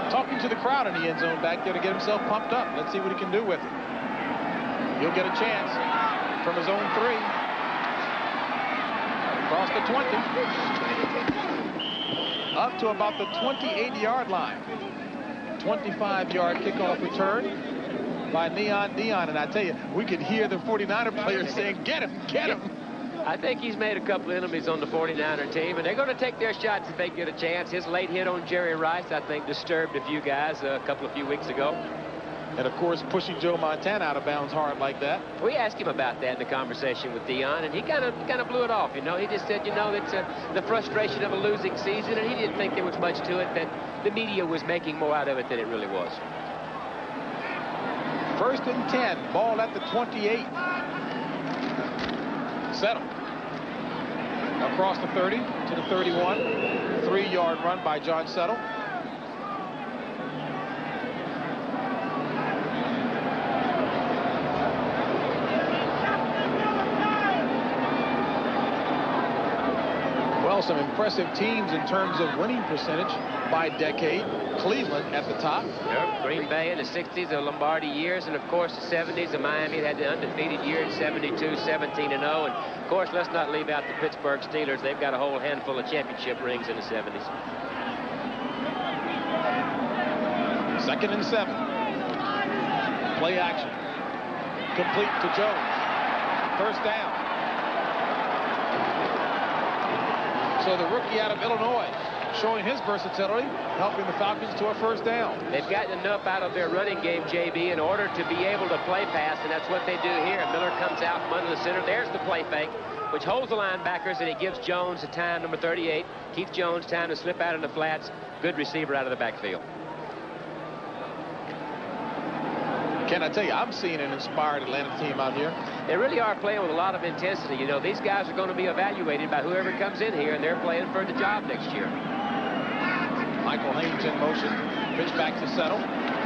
Talking to the crowd in the end zone back there to get himself pumped up. Let's see what he can do with it. He'll get a chance from his own 3. Across the 20. Up to about the 28-yard line. 25-yard kickoff return by Neon Deion. And I tell you, we could hear the 49er players saying, get him, get him. I think he's made a couple of enemies on the 49er team, and they're going to take their shots if they get a chance. His late hit on Jerry Rice, I think, disturbed a few guys a few weeks ago. And, of course, pushing Joe Montana out of bounds hard like that. We asked him about that in the conversation with Deion, and he kind of blew it off. You know, he just said, you know, it's the frustration of a losing season, and he didn't think there was much to it, that the media was making more out of it than it really was. 1st and 10, ball at the 28. Settle. Across the 30 to the 31. 3-yard run by John Settle. Some impressive teams in terms of winning percentage by decade. Cleveland at the top. Yep. Green Bay in the 60s, the Lombardi years, and of course the 70s. And Miami had the undefeated year in 72, 17-0. And of course, let's not leave out the Pittsburgh Steelers. They've got a whole handful of championship rings in the 70s. 2nd and 7. Play action. Complete to Jones. 1st down. So the rookie out of Illinois showing his versatility, helping the Falcons to a 1st down. They've gotten enough out of their running game, JB, in order to be able to play pass, and that's what they do here. Miller comes out from under the center. There's the play fake, which holds the linebackers, and it gives Jones the time, number 38. Keith Jones time to slip out in the flats. Good receiver out of the backfield. Can I tell you, I'm seeing an inspired Atlanta team out here. They really are playing with a lot of intensity. You know, these guys are going to be evaluated by whoever comes in here, and they're playing for the job next year. Michael Haynes in motion. Pitch back to Settle.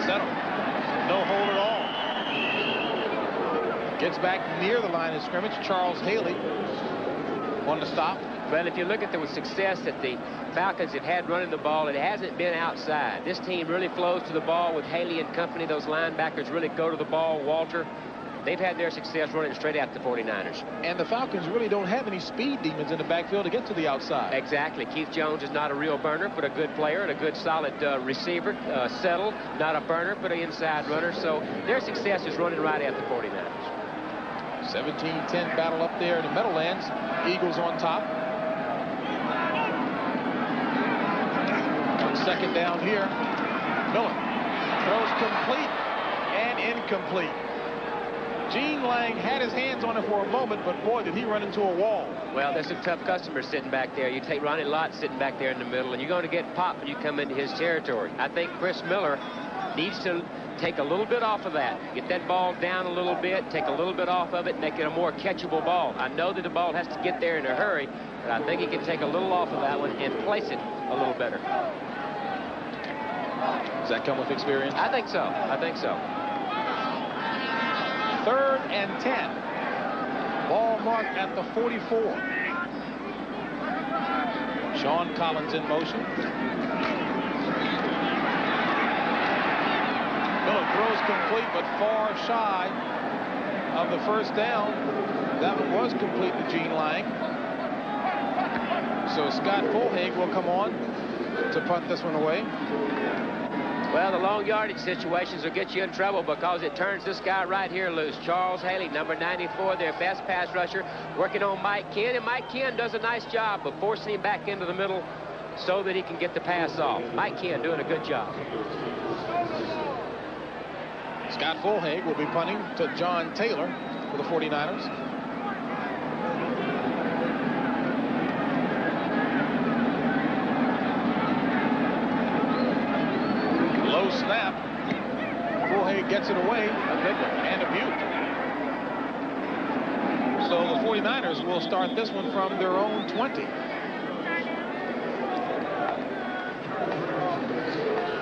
Settle. No hold at all. Gets back near the line of scrimmage. Charles Haley on the stop. Well, if you look at the success that the Falcons have had running the ball, it hasn't been outside. This team really flows to the ball with Haley and company. Those linebackers really go to the ball. Walter, they've had their success running straight at the 49ers. And the Falcons really don't have any speed demons in the backfield to get to the outside. Exactly. Keith Jones is not a real burner, but a good player and a good solid receiver. Settled, not a burner, but an inside runner. So their success is running right at the 49ers. 17-10 battle up there in the Meadowlands. Eagles on top. 2nd down here. Miller throws complete and incomplete. Gene Lang had his hands on it for a moment, but boy, did he run into a wall. Well, there's some tough customers sitting back there. You take Ronnie Lott sitting back there in the middle, and you're going to get popped when you come into his territory. I think Chris Miller needs to take a little bit off of that. Get that ball down a little bit, take a little bit off of it, make it a more catchable ball. I know that the ball has to get there in a hurry, but I think he can take a little off of that one and place it a little better. Does that come with experience? I think so. I think so. 3rd and 10. Ball marked at the 44. Sean Collins in motion. Miller throws complete, but far shy of the 1st down. That one was complete to Gene Lang. So Scott Fulhag will come on to punt this one away. Well, the long yardage situations will get you in trouble because it turns this guy right here loose. Charles Haley, number 94, their best pass rusher, working on Mike Ken. And Mike Ken does a nice job of forcing him back into the middle so that he can get the pass off. Mike Ken doing a good job. Scott Fulhaig will be punting to John Taylor for the 49ers. Low snap. Fulhaig gets it away. And a beaut. So the 49ers will start this one from their own 20.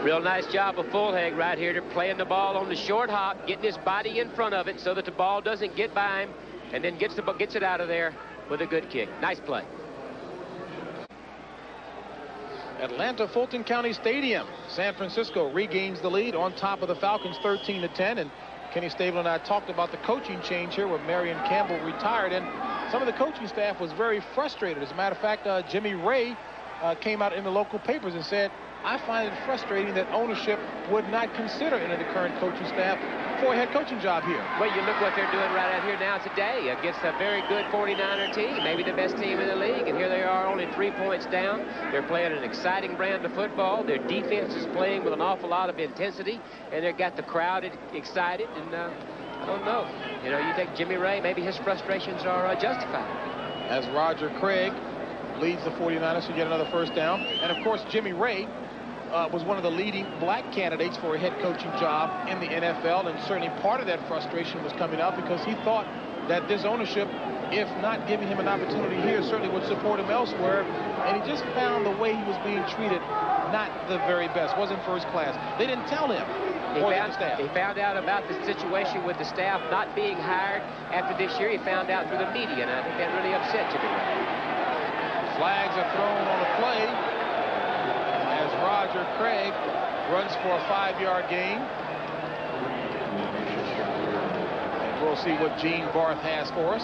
Real nice job of Fulhaig right here. They're playing the ball on the short hop, getting his body in front of it so that the ball doesn't get by him, and then gets it out of there with a good kick. Nice play. Atlanta Fulton County Stadium. San Francisco regains the lead on top of the Falcons 13-10. And Kenny Stable and I talked about the coaching change here where Marion Campbell retired. And some of the coaching staff was very frustrated. As a matter of fact, Jimmy Ray came out in the local papers and said, I find it frustrating that ownership would not consider any of the current coaching staff for a head coaching job here. Well, you look what they're doing right out here now today against a very good 49er team, maybe the best team in the league, and here they are only 3 points down. They're playing an exciting brand of football. Their defense is playing with an awful lot of intensity, and they've got the crowd excited, and I don't know. You know, you think Jimmy Ray, maybe his frustrations are justified. As Roger Craig leads the 49ers to get another first down. And, of course, Jimmy Ray was one of the leading black candidates for a head coaching job in the NFL, and certainly part of that frustration was coming out because he thought that this ownership, if not giving him an opportunity here, certainly would support him elsewhere, and he just found the way he was being treated not the very best, wasn't first class. They didn't tell him. He found out about the situation with the staff not being hired after this year. He found out through the media, and I think that really upset Jimmy Ray. Flags are thrown on the play as Roger Craig runs for a 5-yard gain. And we'll see what Gene Barth has for us.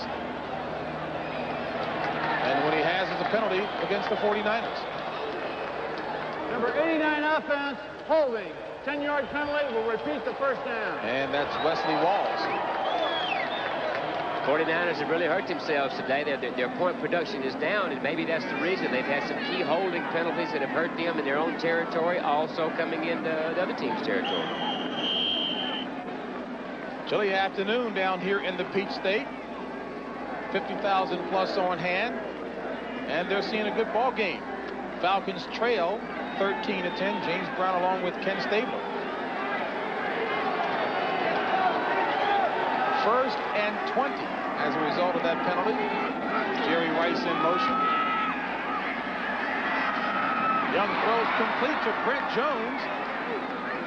And what he has is a penalty against the 49ers. Number 89 offense, holding. 10-yard penalty will repeat the first down. And that's Wesley Walls. 49ers have really hurt themselves today. Their point production is down, and maybe that's the reason. They've had some key holding penalties that have hurt them in their own territory, also coming into the other team's territory. Chilly afternoon down here in the Peach State. 50,000 plus on hand, and they're seeing a good ball game. Falcons trail 13-10. James Brown along with Ken Stabler. First and 20 as a result of that penalty. Jerry Rice in motion. Young throws complete to Brent Jones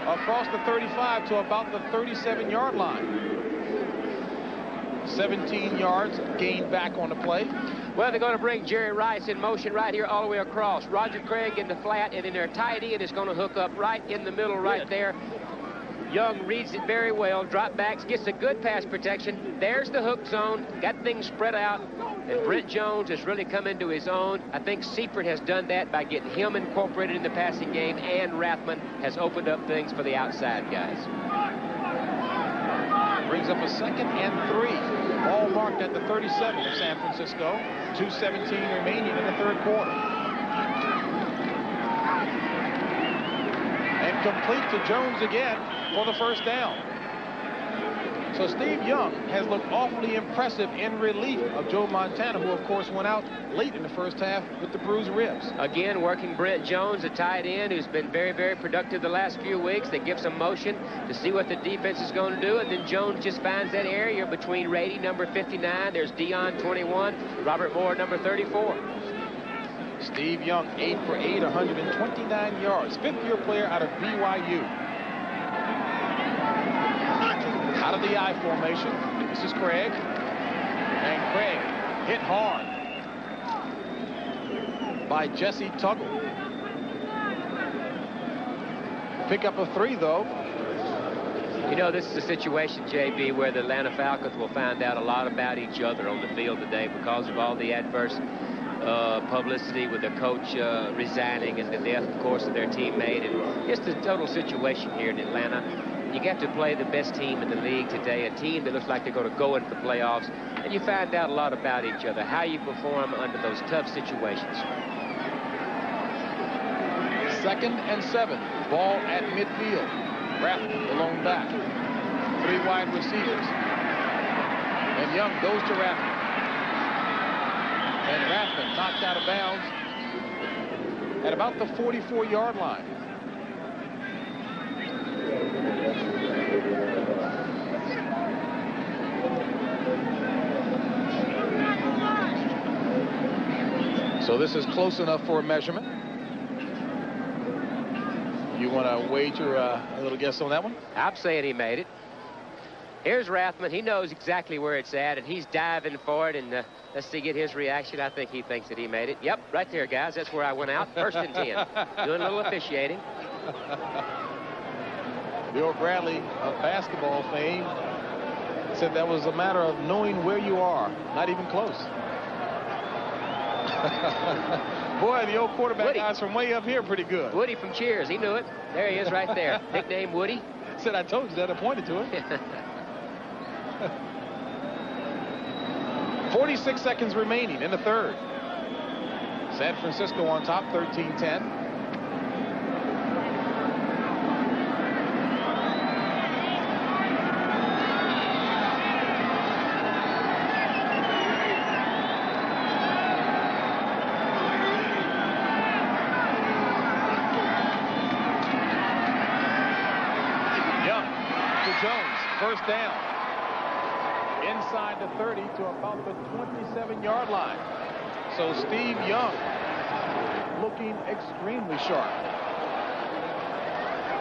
across the 35 to about the 37-yard line. 17 yards gained back on the play. Well, they're going to bring Jerry Rice in motion right here all the way across. Roger Craig in the flat, and then their tight end is going to hook up right in the middle right there. Young reads it very well, drop backs, gets a good pass protection. There's the hook zone, got things spread out, and Brent Jones has really come into his own. I think Seifert has done that by getting him incorporated in the passing game, and Rathman has opened up things for the outside guys. Brings up a 2nd and 3. Ball marked at the 37 of San Francisco. 2:17 remaining in the third quarter. And complete to Jones again for the first down. So Steve Young has looked awfully impressive in relief of Joe Montana, who of course went out late in the first half with the bruised ribs. Again, working Brent Jones, a tight end who's been very, very productive the last few weeks. They give some motion to see what the defense is going to do, and then Jones just finds that area between Rady, number 59. There's Dion, 21. Robert Moore, number 34. Steve Young, 8 for 8, 129 yards. 5th-year player out of BYU. Out of the I formation. This is Craig. And Craig hit hard by Jesse Tuggle. Pick up a 3, though. You know, this is a situation, JB, where the Atlanta Falcons will find out a lot about each other on the field today because of all the adverse publicity with the coach resigning and the death, of course, of their teammate, and just the total situation here in Atlanta. You get to play the best team in the league today, a team that looks like they're going to go into the playoffs, and you find out a lot about each other, how you perform under those tough situations. 2nd and 7. Ball at midfield. Rathman, the lone back. 3 wide receivers. And Young goes to Rathman. And Rathman knocked out of bounds at about the 44-yard line. So this is close enough for a measurement. You want to wager a little guess on that one? I'm saying he made it. Here's Rathman. He knows exactly where it's at, and he's diving for it. And let's see, get his reaction. I think he thinks that he made it. Yep, right there, guys. That's where I went out. 1st and 10. Doing a little officiating. Bill Bradley of basketball fame said that was a matter of knowing where you are, not even close. Boy, the old quarterback Woody. guys from way up here pretty good. Woody from Cheers. He knew it. There he is right there. Nickname Woody. Said I told you that. I pointed to it. 46 seconds remaining in the 3rd. San Francisco on top, 13-10. First down. Inside the 30 to about the 27-yard line. So Steve Young looking extremely sharp.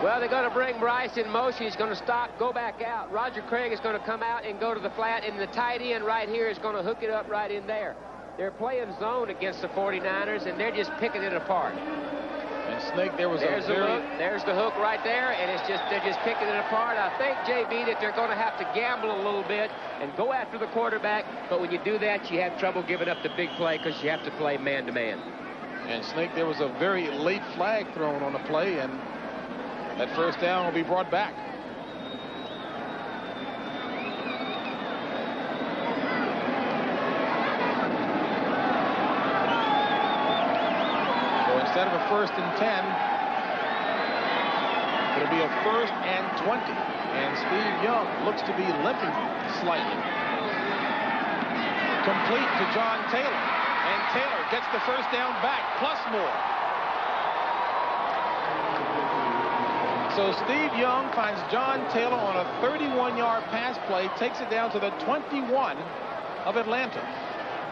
Well, they're going to bring Bryce in motion. He's going to stop, go back out. Roger Craig is going to come out and go to the flat, and the tight end right here is going to hook it up right in there. They're playing zone against the 49ers, and they're just picking it apart. And Snake, there's the hook right there, and they're just picking it apart. I think, JB, that they're going to have to gamble a little bit and go after the quarterback, but when you do that, you have trouble giving up the big play because you have to play man-to-man. And Snake, there was a very late flag thrown on the play, and that 1st down will be brought back. Instead of a 1st and 10, it'll be a 1st and 20. And Steve Young looks to be limping slightly. Complete to John Taylor. And Taylor gets the 1st down back, plus more. So Steve Young finds John Taylor on a 31-yard pass play, takes it down to the 21 of Atlanta.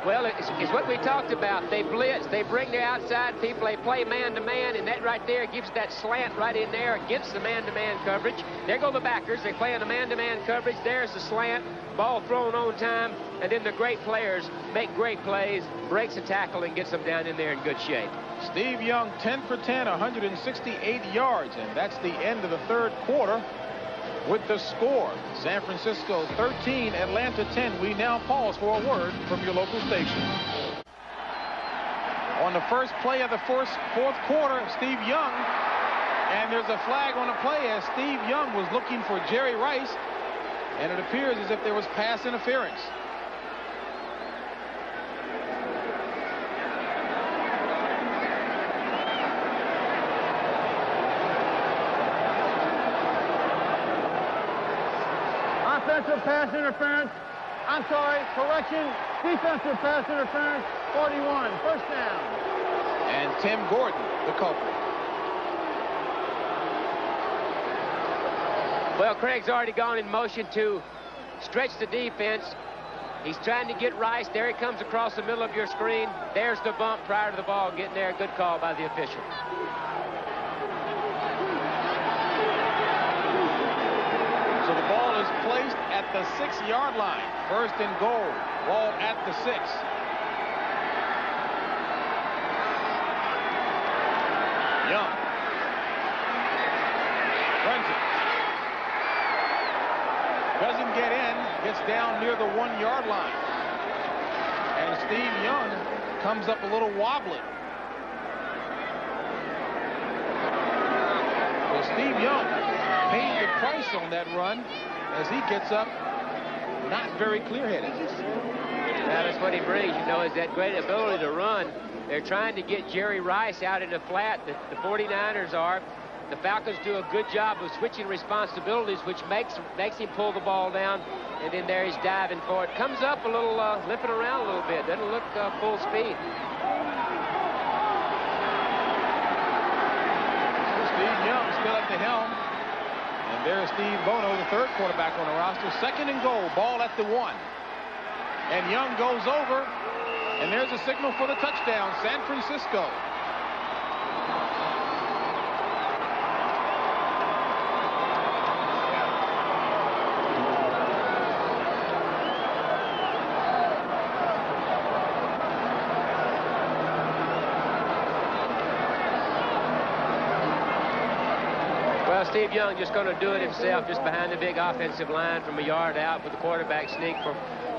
Well, it's what we talked about. They blitz. They bring their outside people. They play man-to-man, and that right there gives that slant right in there against the man-to-man coverage. There go the backers. They play in the man-to-man coverage. There's the slant. Ball thrown on time, and then the great players make great plays, breaks a tackle, and gets them down in there in good shape. Steve Young, 10 for 10, 168 yards, and that's the end of the 3rd quarter. With the score, San Francisco 13, Atlanta 10. We now pause for a word from your local station. On the first play of the fourth quarter, Steve Young, and there's a flag on the play as Steve Young was looking for Jerry Rice, and it appears as if there was pass interference. Offensive pass interference. I'm sorry, correction. Defensive pass interference, 41. 1st down. And Tim Gordon, the culprit. Well, Craig's already gone in motion to stretch the defense. He's trying to get Rice. There he comes across the middle of your screen. There's the bump prior to the ball getting there. Good call by the official. So the ball is placed at the 6-yard line. 1st and goal. Ball at the 6. Young runs it. Doesn't get in. Gets down near the 1-yard line. And Steve Young comes up a little wobbly. Well, Steve Young paid the price on that run as he gets up not very clear-headed. Now, that's what he brings, you know, is that great ability to run. They're trying to get Jerry Rice out in the flat. The 49ers are. The Falcons do a good job of switching responsibilities, which makes him pull the ball down, and then there he's diving for it. Comes up a little, limping around a little bit. Doesn't look full speed. Steve Young still at the helm. And there's Steve Bono, the third quarterback on the roster. 2nd and goal, ball at the 1. And Young goes over, and there's a signal for the touchdown, San Francisco. Well, Steve Young just going to do it himself, just behind the big offensive line from a yard out with the quarterback sneak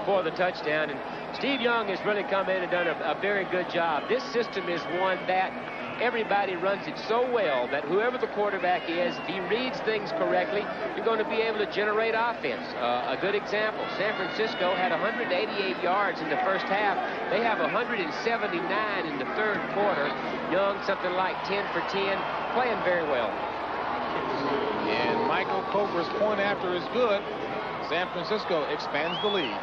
for the touchdown. And Steve Young has really come in and done a very good job. This system is one that everybody runs it so well that whoever the quarterback is, if he reads things correctly, you're going to be able to generate offense. A good example, San Francisco had 188 yards in the first half. They have 179 in the third quarter. Young, something like 10 for 10, playing very well. And Michael Cobra's point after is good. San Francisco expands the lead.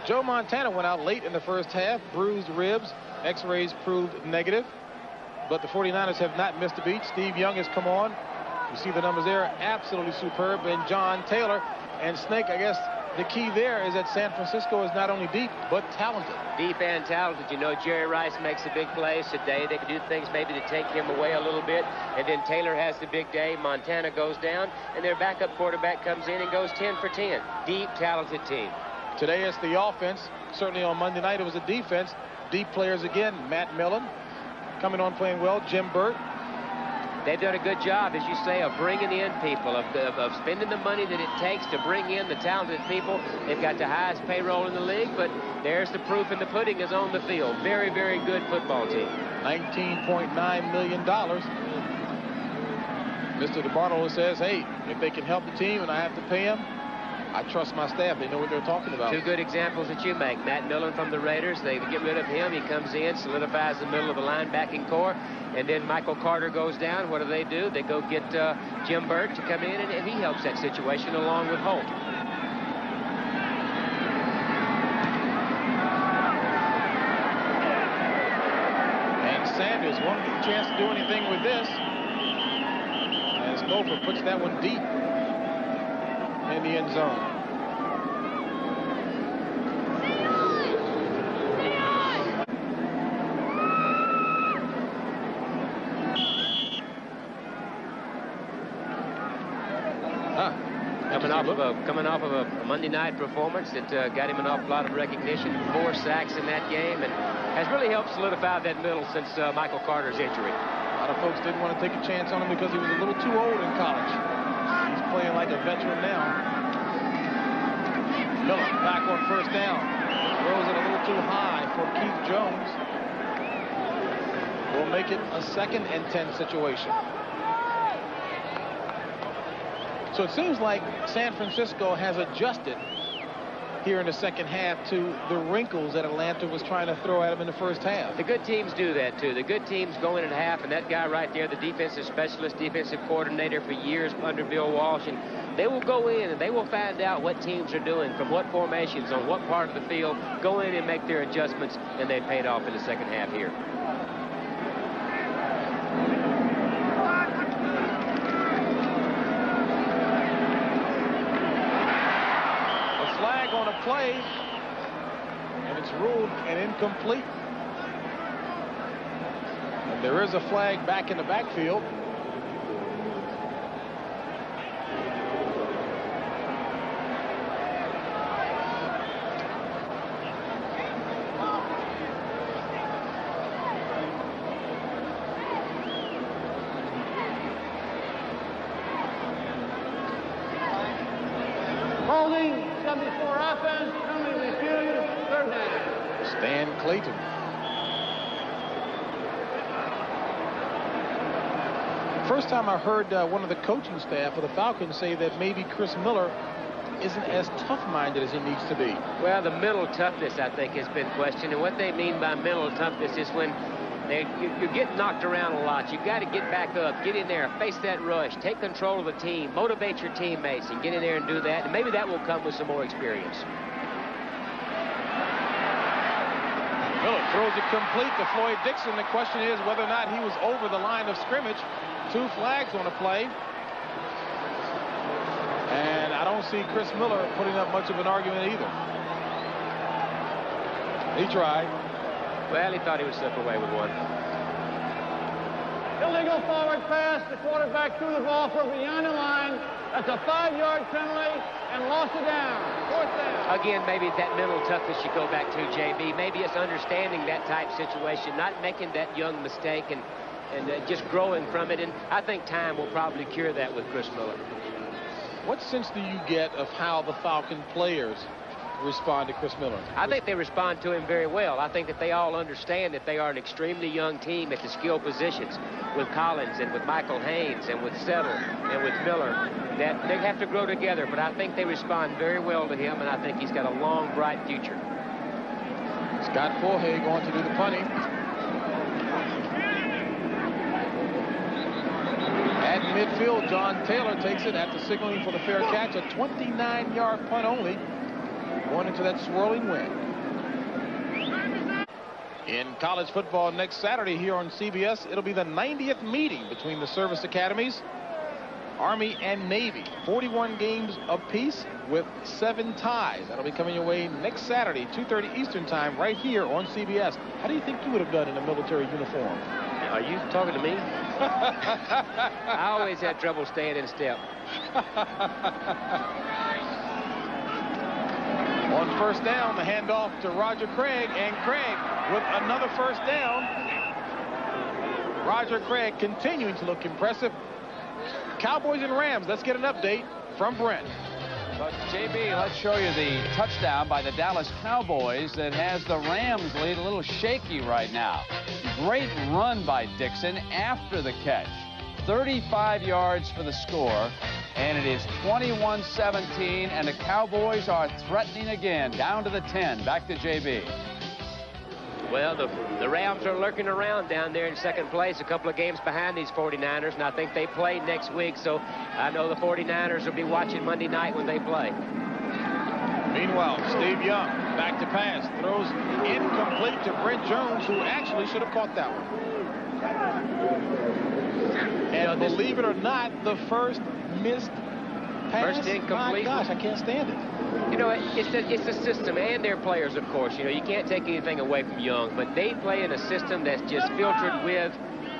Joe Montana went out late in the first half, bruised ribs. X-rays proved negative, but the 49ers have not missed a beat. Steve Young has come on. You see the numbers there, absolutely superb. And John Taylor and Snake, I guess the key there is that San Francisco is not only deep, but talented. Deep and talented. You know, Jerry Rice makes a big play today. They can do things maybe to take him away a little bit. And then Taylor has the big day. Montana goes down, and their backup quarterback comes in and goes 10 for 10. Deep, talented team. Today it's the offense. Certainly on Monday night it was a defense. Deep players again. Matt Millen coming on playing well. Jim Burt. They've done a good job, as you say, of bringing in people, of spending the money that it takes to bring in the talented people. They've got the highest payroll in the league, but there's the proof, and the pudding is on the field. Very, very good football team. $19.9 million. Mr. DeBartolo says, hey, if they can help the team and I have to pay them, I trust my staff. They know what they're talking about. Two good examples that you make. Matt Millen from the Raiders. They get rid of him. He comes in, solidifies the middle of the linebacking core. And then Michael Carter goes down. What do? They go get Jim Burt to come in, and he helps that situation along with Holt. And Sanders won't get a chance to do anything with this. As Gopher puts that one deep in the end zone. Coming off of a Monday night performance that got him an awful lot of recognition. 4 sacks in that game, and has really helped solidify that middle since Michael Carter's injury. A lot of folks didn't want to take a chance on him because he was a little too old in college. He's playing like a veteran now. Miller back on first down. Throws it a little too high for Keith Jones. Will make it a 2nd and 10 situation. So it seems like San Francisco has adjusted here in the second half to the wrinkles that Atlanta was trying to throw at them in the first half. The good teams do that, too. The good teams go in at half, and that guy right there, the defensive specialist, defensive coordinator for years under Bill Walsh, and they will go in and they will find out what teams are doing, from what formations, on what part of the field, go in and make their adjustments, and they paid off in the second half here. On a play, and it's ruled an incomplete. And there is a flag back in the backfield. Holding, 74 offense, penalty refused, 3rd down. Clayton. First time I heard one of the coaching staff of the Falcons say that maybe Chris Miller isn't as tough-minded as he needs to be. Well, the mental toughness, I think, has been questioned. And what they mean by mental toughness is when you get knocked around a lot. You've got to get back up, get in there, face that rush, take control of the team, motivate your teammates, and get in there and do that. And maybe that will come with some more experience. Miller throws it complete to Floyd Dixon. The question is whether or not he was over the line of scrimmage. 2 flags on the play. And I don't see Chris Miller putting up much of an argument either. He tried. Well, he thought he would slip away with one. Illegal forward pass. The quarterback threw the ball for beyond the line. That's a 5-yard penalty and lost it down. 4th down. Again, maybe that mental toughness you go back to, JB. Maybe it's understanding that type situation, not making that young mistake and just growing from it. And I think time will probably cure that with Chris Miller. What sense do you get of how the Falcon players respond to Chris Miller? I think they respond to him very well. I think that they all understand that they are an extremely young team at the skill positions with Collins and with Michael Haynes and with Settle and with Miller, that they have to grow together. But I think they respond very well to him, and I think he's got a long, bright future. Scott Forhay going to do the punting. At midfield, John Taylor takes it after signaling for the fair catch. A 29-yard punt only, going into that swirling wind. In college football next Saturday here on CBS, it'll be the 90th meeting between the service academies, Army and Navy. 41 games apiece with 7 ties. That'll be coming your way next Saturday, 2:30 Eastern time, right here on CBS. How do you think you would have done in a military uniform? Are you talking to me? I always had trouble staying in step. On first down, the handoff to Roger Craig, and Craig with another first down. Roger Craig continuing to look impressive. Cowboys and Rams, let's get an update from Brent. But JB, let's show you the touchdown by the Dallas Cowboys that has the Rams lead a little shaky right now. Great run by Dixon after the catch. 35 yards for the score, and it is 21-17, and the Cowboys are threatening again, down to the 10. Back to JB. Well, the Rams are lurking around down there in second place, a couple of games behind these 49ers, and I think they play next week, so I know the 49ers will be watching Monday night when they play. Meanwhile, Steve Young back to pass, throws incomplete to Brent Jones, who actually should have caught that one. And believe it or not, the first missed pass. First incomplete. My gosh, I can't stand it. You know, it's a system, and their players, of course. You know, you can't take anything away from Young, but they play in a system that's just filtered with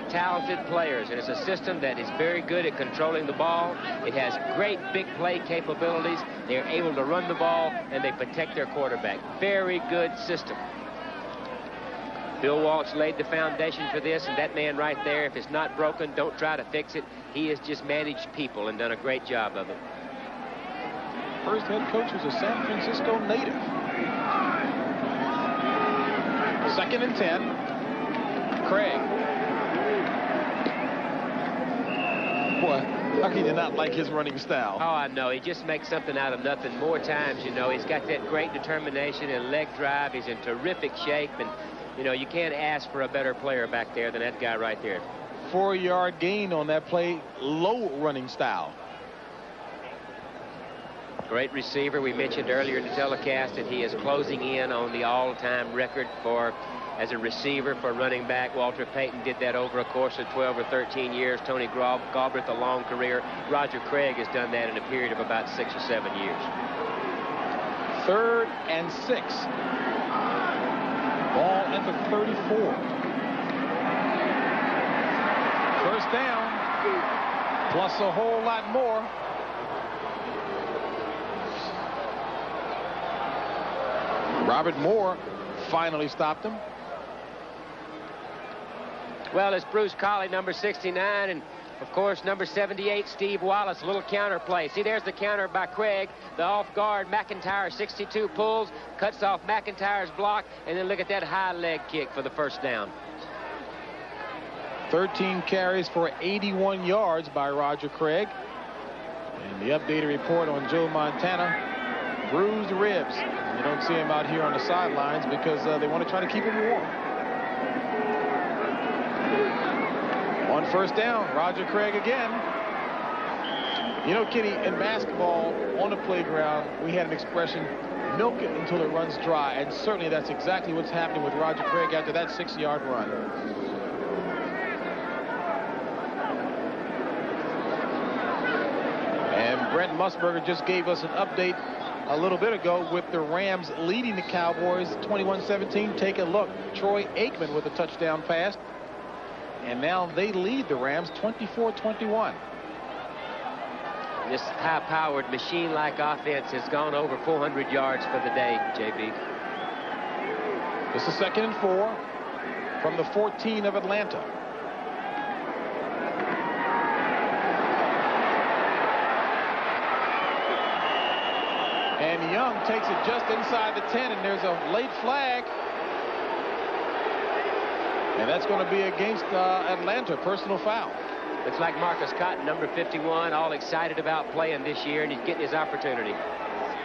talented players, and it's a system that is very good at controlling the ball. It has great big play capabilities. They're able to run the ball, and they protect their quarterback. Very good system. Bill Walsh laid the foundation for this, and that man right there, if it's not broken, don't try to fix it. He has just managed people and done a great job of it. First head coach was a San Francisco native. 2nd and 10. Craig. Boy, how can you not like his running style? Oh, I know. He just makes something out of nothing more times, you know. He's got that great determination and leg drive. He's in terrific shape, and, you know, you can't ask for a better player back there than that guy right there. 4-yard gain on that play, low running style. Great receiver. We mentioned earlier in the telecast that he is closing in on the all-time record as a receiver for running back. Walter Payton did that over a course of 12 or 13 years. Tony Galbraith, a long career. Roger Craig has done that in a period of about 6 or 7 years. 3rd and 6. Ball at the 34. First down, plus a whole lot more. Robert Moore finally stopped him. Well, it's Bruce Colley, number 69, and Of course, number 78, Steve Wallace, a little counter play. See, there's the counter by Craig. The off guard, McIntyre, 62, pulls, cuts off McIntyre's block, and then look at that high leg kick for the first down. 13 carries for 81 yards by Roger Craig. And the updated report on Joe Montana, bruised ribs. You don't see him out here on the sidelines because they want to try to keep him warm. On first down, Roger Craig again. You know, Kenny, in basketball, on the playground, we had an expression, milk it until it runs dry. And certainly that's exactly what's happening with Roger Craig after that 6-yard run. And Brent Musburger just gave us an update a little bit ago with the Rams leading the Cowboys 21-17. Take a look. Troy Aikman with a touchdown pass. And now they lead the Rams 24-21. This high-powered machine-like offense has gone over 400 yards for the day, JB. This is 2nd and 4 from the 14 of Atlanta. And Young takes it just inside the 10, and there's a late flag. And that's going to be against Atlanta, personal foul. Looks like Marcus Cotton, number 51, all excited about playing this year, and he's getting his opportunity.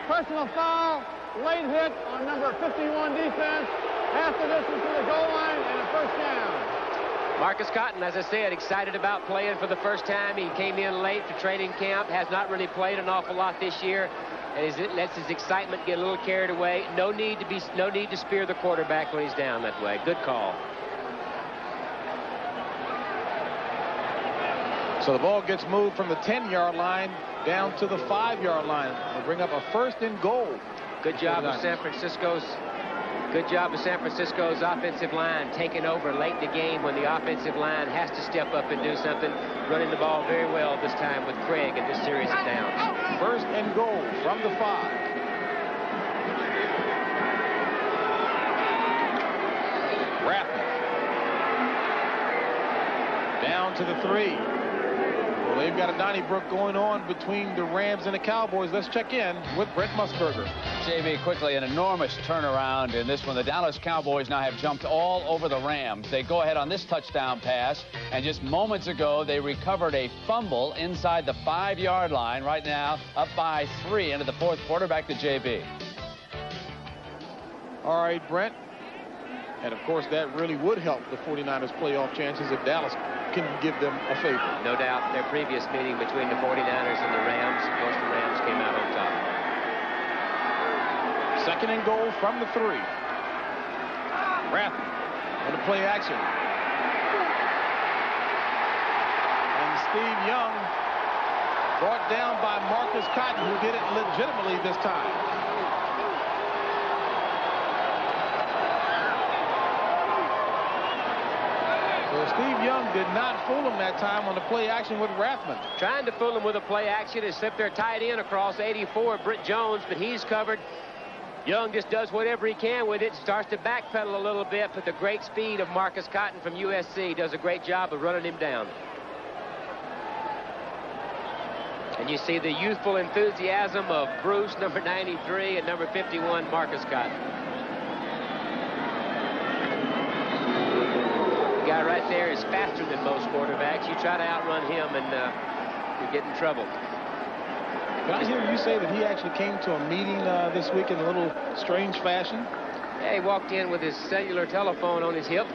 Personal foul, late hit on number 51 defense, half the distance to the goal line, and a first down. Marcus Cotton, as I said, excited about playing for the first time. He came in late for training camp, has not really played an awful lot this year, and it lets his excitement get a little carried away. No need to spear the quarterback when he's down that way. Good call. So the ball gets moved from the 10-yard line down to the 5-yard line. They'll bring up a 1st and goal. Good job of San Francisco's offensive line taking over late in the game when the offensive line has to step up and do something. Running the ball very well this time with Craig in this series of downs. 1st and goal from the 5. Rathman. Down to the 3. Well, they've got a Donnybrook going on between the Rams and the Cowboys. Let's check in with Brent Musburger. JB, quickly, an enormous turnaround in this one. The Dallas Cowboys now have jumped all over the Rams. They go ahead on this touchdown pass, and just moments ago, they recovered a fumble inside the 5-yard line. Right now, up by 3 into the 4th quarter. Back to JB. All right, Brent. And, of course, that really would help the 49ers' playoff chances if Dallas can give them a favor. No doubt. Their previous meeting between the 49ers and the Rams, of course, the Rams came out on top. 2nd and goal from the 3. Rathman on the play action. And Steve Young brought down by Marcus Cotton, who did it legitimately this time. So Steve Young did not fool him that time on the play action with Rathman. Trying to fool him with a play action and slip their tight end across 84, Britt Jones, but he's covered. Young just does whatever he can with it, starts to backpedal a little bit, but the great speed of Marcus Cotton from USC does a great job of running him down. And you see the youthful enthusiasm of Bruce, number 93, and number 51, Marcus Cotton. The guy right there is faster than most quarterbacks. You try to outrun him and you get in trouble. Did I hear you say that he actually came to a meeting this week in a little strange fashion? Yeah, he walked in with his cellular telephone on his hip,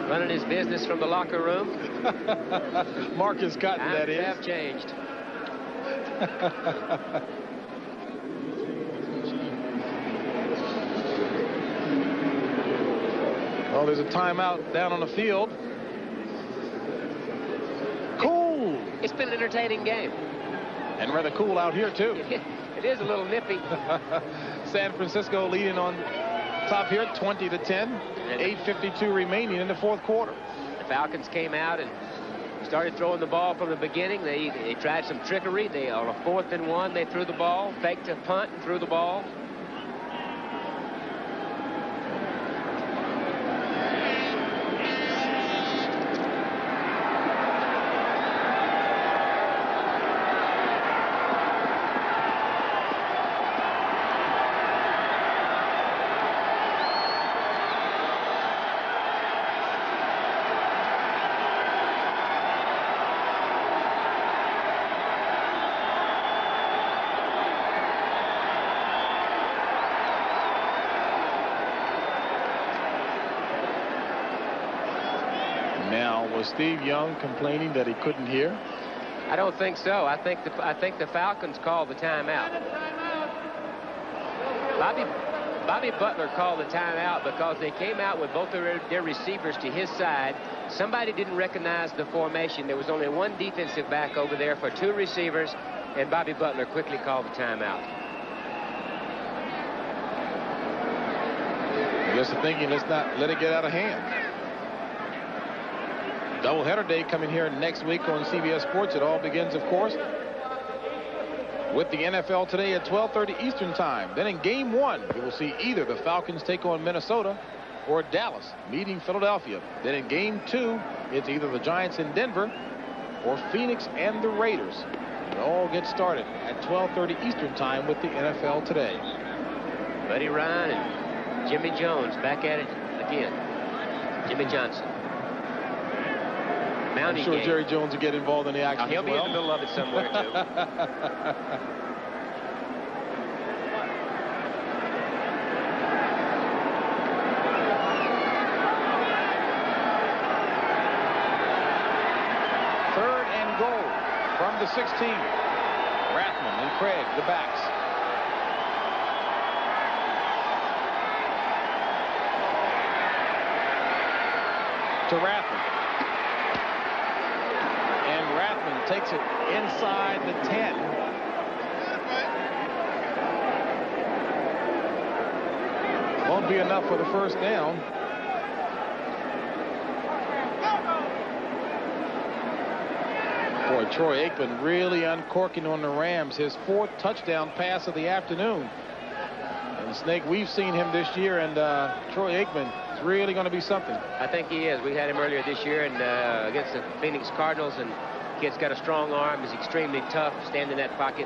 running his business from the locker room. Marcus Cotton, that is. Times have changed. Well, there's a timeout down on the field. Cool. It's been an entertaining game. And rather cool out here, too. It is a little nippy. San Francisco leading on top here, 20-10. 8:52 remaining in the 4th quarter. The Falcons came out and started throwing the ball from the beginning. They tried some trickery. They on a 4th and 1, they threw the ball, faked a punt and threw the ball. Now, was Steve Young complaining that he couldn't hear? I don't think so. I think the Falcons called the timeout. Bobby Butler called the timeout because they came out with both of their receivers to his side. Somebody didn't recognize the formation. There was only one defensive back over there for 2 receivers, and Bobby Butler quickly called the timeout. I guess they're thinking, let's not let it get out of hand. Doubleheader day coming here next week on CBS Sports. It all begins, of course, with the NFL today at 12:30 Eastern Time. Then in Game 1, you will see either the Falcons take on Minnesota or Dallas meeting Philadelphia. Then in Game 2, it's either the Giants in Denver or Phoenix and the Raiders. It all gets started at 12:30 Eastern Time with the NFL today. Buddy Ryan and Jimmy Jones back at it again. Jimmy Johnson. I'm sure Jerry Jones will get involved in the action. He'll be in the middle of it somewhere, too. Third and goal from the 16. Rathman and Craig, the backs. To Rathman. Takes it inside the 10. Won't be enough for the first down. Boy, Troy Aikman really uncorking on the Rams. His 4th touchdown pass of the afternoon. And Snake, we've seen him this year, and Troy Aikman is really going to be something. I think he is. We had him earlier this year and against the Phoenix Cardinals, and kid's got a strong arm. He's extremely tough. Stand in that pocket.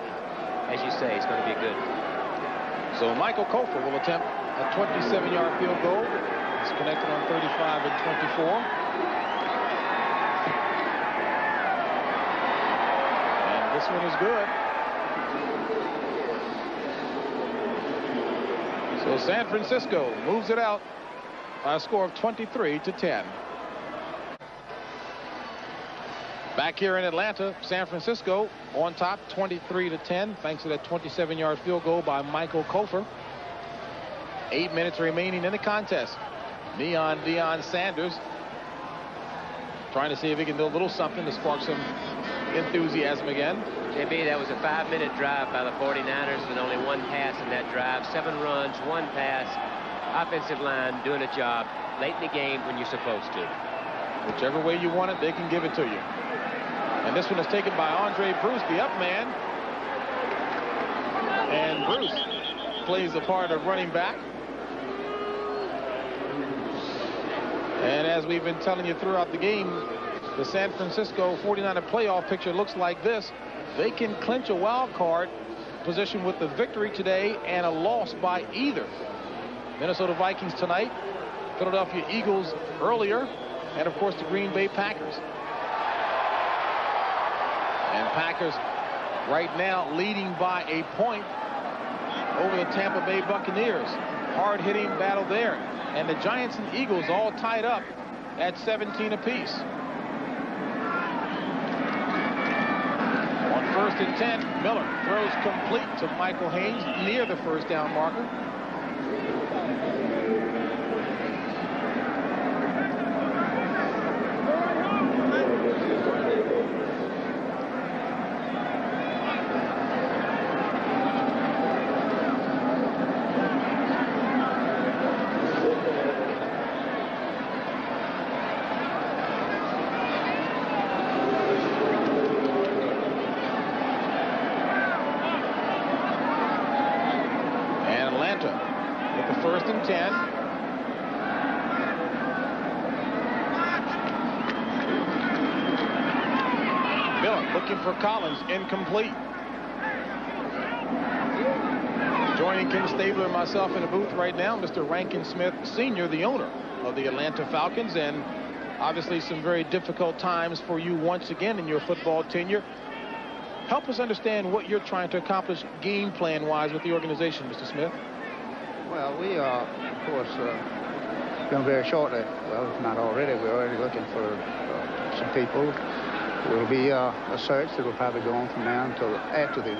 As you say, it's going to be good. So Michael Kofer will attempt a 27-yard field goal. It's connected on 35 and 24. And this one is good. So San Francisco moves it out by a score of 23-10. Back here in Atlanta, San Francisco on top 23-10 thanks to that 27-yard field goal by Michael Kofer. 8 minutes remaining in the contest. Neon Deion Sanders trying to see if he can do a little something to spark some enthusiasm again. JB, that was a 5-minute drive by the 49ers with only 1 pass in that drive. 7 runs, 1 pass. Offensive line doing a job late in the game when you're supposed to. Whichever way you want it, they can give it to you. And this one is taken by Andre Bruce, the up man. And Bruce plays the part of running back. And as we've been telling you throughout the game, the San Francisco 49er playoff picture looks like this. They can clinch a wild card position with the victory today and a loss by either. Minnesota Vikings tonight, Philadelphia Eagles earlier, and of course the Green Bay Packers. And Packers right now leading by a point over the Tampa Bay Buccaneers. Hard-hitting battle there. And the Giants and Eagles all tied up at 17 apiece. On 1st and 10, Miller throws complete to Michael Haynes near the first down marker. For Collins, incomplete. Joining Ken Stabler and myself in the booth right now, Mr. Rankin Smith Sr., the owner of the Atlanta Falcons, and obviously some very difficult times for you once again in your football tenure. Help us understand what you're trying to accomplish game plan-wise with the organization, Mr. Smith. Well, we are, of course, very shortly. Well, if not already, we're already looking for some people. There will be a search that will probably go on from now until after the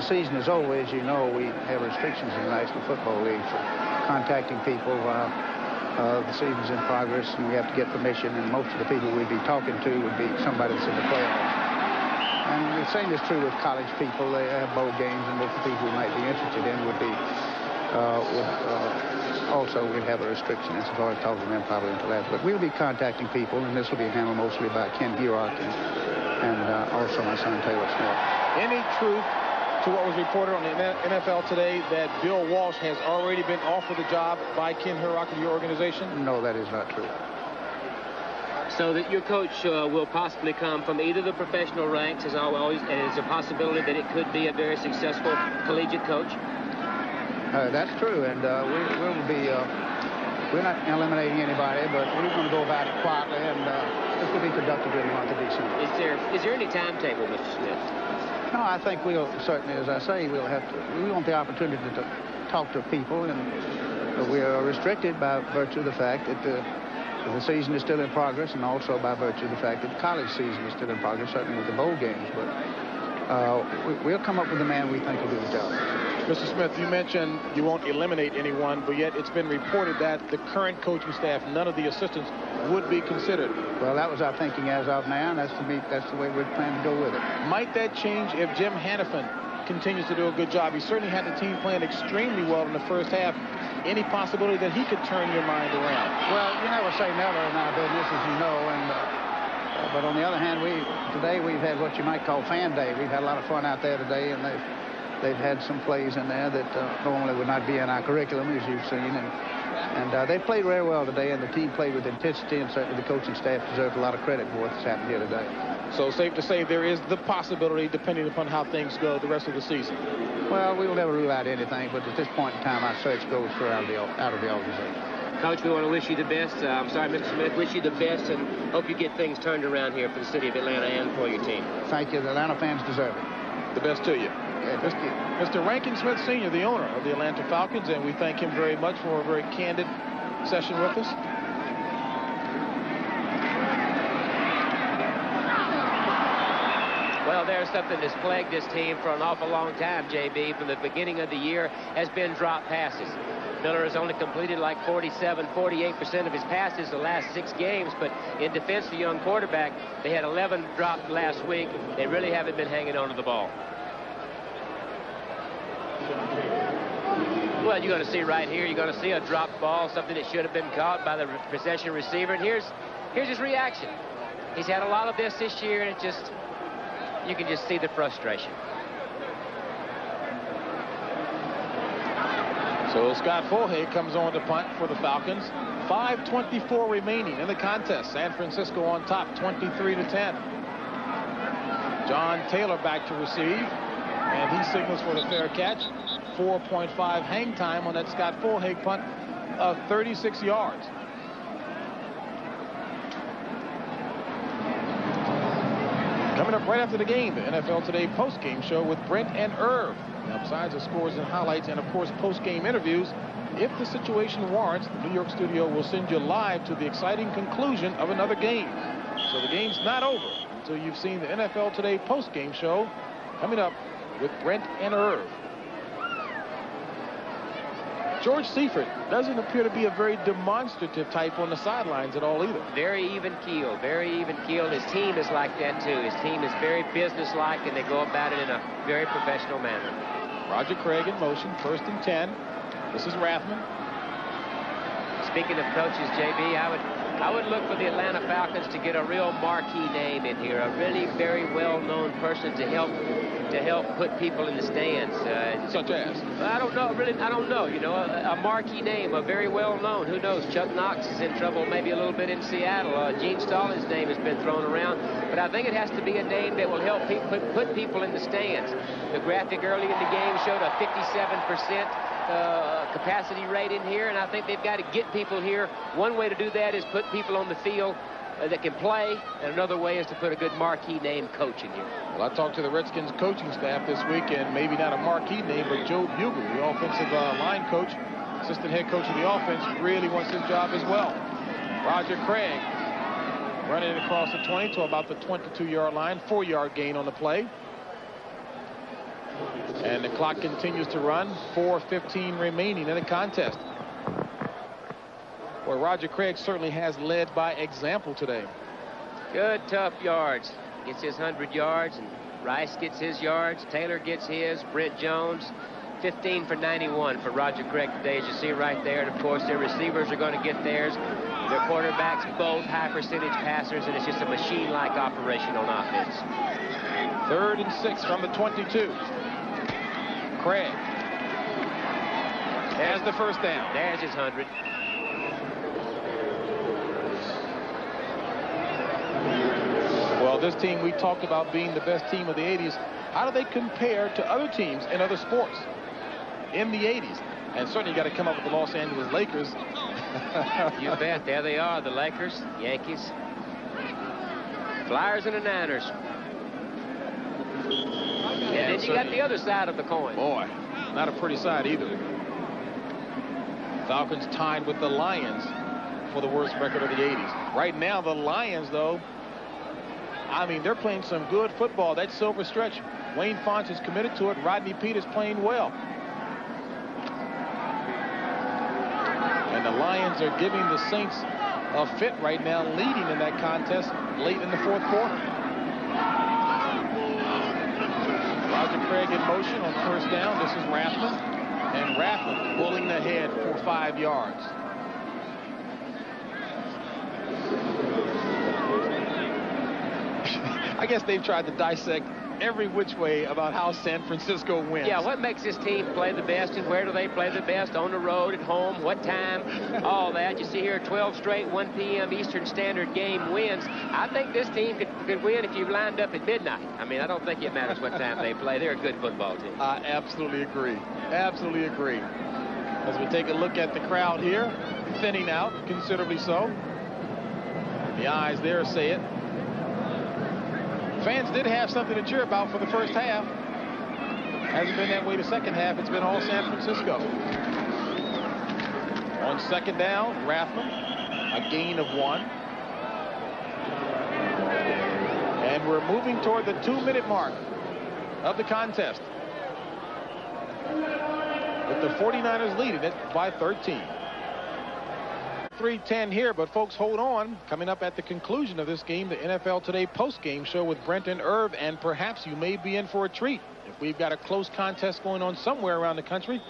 season is over. As you know, we have restrictions in the National Football League for contacting people while the season's in progress, and we have to get permission, and most of the people we'd be talking to would be somebody that's in the playoffs. And the same is true with college people. They have bowl games, and most of the people we might be interested in would be also we'd have a restriction as far as talking to them probably until after. But we'll be contacting people, and this will be handled mostly by Ken Burock and also my son Taylor Smith. Any truth to what was reported on the NFL today that Bill Walsh has already been offered the job by Ken Burock of your organization? No, that is not true. So that your coach will possibly come from either the professional ranks, as always, and it's a possibility that it could be a very successful collegiate coach? That's true, and we'll be, we're not eliminating anybody, but we're going to go about it quietly, and this will be conducted in the month of December. Is there any timetable, Mr. Smith? No, I think we'll certainly, as I say, we want the opportunity to talk to people, and we are restricted by virtue of the fact that the season is still in progress, and also by virtue of the fact that the college season is still in progress, certainly with the bowl games, but we'll come up with a man we think will do the job. Mr. Smith, you mentioned you won't eliminate anyone, but yet it's been reported that the current coaching staff, none of the assistants, would be considered. Well, that was our thinking as of now, and that's the way we're planning to go with it. Might that change if Jim Hannafin continues to do a good job? He certainly had the team playing extremely well in the first half. Any possibility that he could turn your mind around? Well, you never say never in our business, as you know, and but on the other hand, today we've had what you might call fan day. We've had a lot of fun out there today, and they've had some plays in there that normally would not be in our curriculum, as you've seen, and they played very well today, and the team played with intensity, and certainly the coaching staff deserves a lot of credit for what's happened here today. So safe to say there is the possibility, depending upon how things go the rest of the season. Well, we will never rule out anything, but at this point in time, our search goes for out of the organization. Coach, we want to wish you the best. I'm sorry, Mr. Smith, wish you the best, and hope you get things turned around here for the city of Atlanta and for your team. Thank you. The Atlanta fans deserve it. The best to you. Yeah, Mr. Rankin Smith Sr., the owner of the Atlanta Falcons, and we thank him very much for a very candid session with us. Well, there's something that's plagued this team for an awful long time, JB. From the beginning of the year has been drop passes. Miller has only completed like 48% of his passes the last 6 games, but in defense of the young quarterback, they had 11 dropped last week. They really haven't been hanging on to the ball. Well, you're going to see right here, you're going to see a dropped ball, something that should have been caught by the possession receiver, and here's his reaction. He's had a lot of this year, and you can just see the frustration. So Scott Fulhay comes on to punt for the Falcons. 5:24 remaining in the contest. San Francisco on top, 23-10. John Taylor back to receive, and he signals for the fair catch. 4.5 hang time on that Scott Fulhay punt of 36 yards. Coming up right after the game, the NFL Today post-game show with Brent and Irv. Now, besides the scores and highlights and, of course, post-game interviews, if the situation warrants, the New York studio will send you live to the exciting conclusion of another game. So the game's not over until you've seen the NFL Today post-game show coming up with Brent and Irv. George Seifert doesn't appear to be a very demonstrative type on the sidelines at all either. Very even keel, very even keel. His team is like that too. His team is very businesslike, and they go about it in a very professional manner. Roger Craig in motion, 1st and 10. This is Rathman. Speaking of coaches, JB, I would look for the Atlanta Falcons to get a real marquee name in here, a really very well-known person to help put people in the stands. Such as? I don't know, really, I don't know. You know, a marquee name, a very well-known. Who knows? Chuck Knox is in trouble maybe a little bit in Seattle. Gene Stallings' name has been thrown around. But I think it has to be a name that will help put people in the stands. The graphic early in the game showed a 57% capacity rate in here, and I think they've got to get people here. One way to do that is put people on the field that can play, and another way is to put a good marquee name coach in here. Well, I talked to the Redskins coaching staff this week, and maybe not a marquee name, but Joe Bugel, the offensive line coach assistant head coach of the offense, really wants his job as well. Roger Craig running it across the 20 to about the 22-yard line. 4-yard gain on the play. And the clock continues to run. 4:15 remaining in the contest. Well, Roger Craig certainly has led by example today. Good, tough yards. Gets his 100 yards, and Rice gets his yards. Taylor gets his. Brent Jones, 15 for 91 for Roger Craig today, as you see right there. And, of course, their receivers are going to get theirs. Their quarterbacks, both high-percentage passers, and it's just a machine-like operation on offense. 3rd and 6 from the 22. Craig has the first down. There's his 100. Well, this team we talked about being the best team of the 80s. How do they compare to other teams in other sports in the 80s? And certainly you got to come up with the Los Angeles Lakers. You bet. There they are, the Lakers, Yankees, Flyers, and the Niners. And then you got the other side of the coin. Boy, not a pretty side either. Falcons tied with the Lions for the worst record of the 80s. Right now, the Lions, though, I mean, they're playing some good football. That silver stretch, Wayne Fontes is committed to it. Rodney Peete is playing well. And the Lions are giving the Saints a fit right now, leading in that contest late in the 4th quarter. Roger Craig in motion on 1st down. This is Rathman. And Rathman pulling ahead for 5 yards. I guess they've tried to dissect every which way about how San Francisco wins. Yeah, what makes this team play the best, and where do they play the best? On the road, at home, what time, all that. You see here, 12 straight 1 p.m. Eastern Standard game wins. I think this team could win if you lined up at midnight. I mean, I don't think it matters what time they play. They're a good football team. I absolutely agree. Absolutely agree. As we take a look at the crowd here, thinning out considerably so. The eyes there say it. Fans did have something to cheer about for the first half. Hasn't been that way the second half. It's been all San Francisco. On 2nd down, Rathman, a gain of 1. And we're moving toward the 2-minute mark of the contest, with the 49ers leading it by 13. 3:10 here, but folks, hold on. Coming up at the conclusion of this game, the NFL Today post-game show with Brent and Irv, and perhaps you may be in for a treat. If we've got a close contest going on somewhere around the country,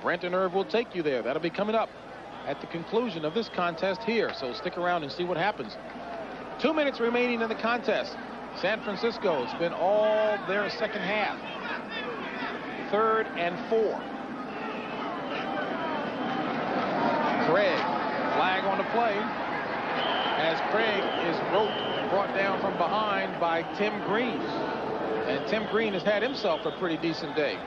Brent and Irv will take you there. That'll be coming up at the conclusion of this contest here, so stick around and see what happens. 2 minutes remaining in the contest. San Francisco, it's been all their second half. 3rd and 4. Craig. Flag on the play as Craig is brought down from behind by Tim Green. And Tim Green has had himself a pretty decent day.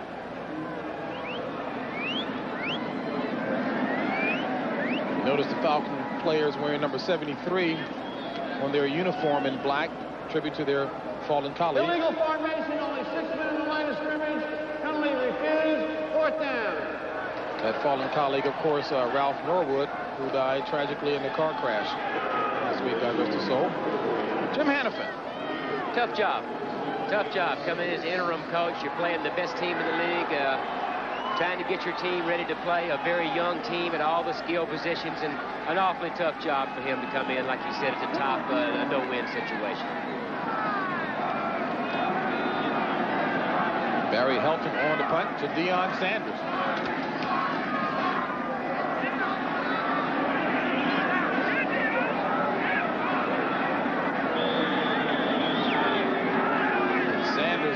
Notice the Falcon players wearing number 73 on their uniform in black, tribute to their fallen colleague. Illegal formation, only 6 men in the line of scrimmage. Penalty refused. 4th down. That fallen colleague, of course, Ralph Norwood, who died tragically in the car crash last week, God rest his soul. Jim Hannafin. Tough job. Tough job coming in as interim coach. You're playing the best team in the league, trying to get your team ready to play, a very young team at all the skill positions, and an awfully tough job for him to come in, like you said, at the top, a no-win situation. Barry Helton on the punt to Deion Sanders.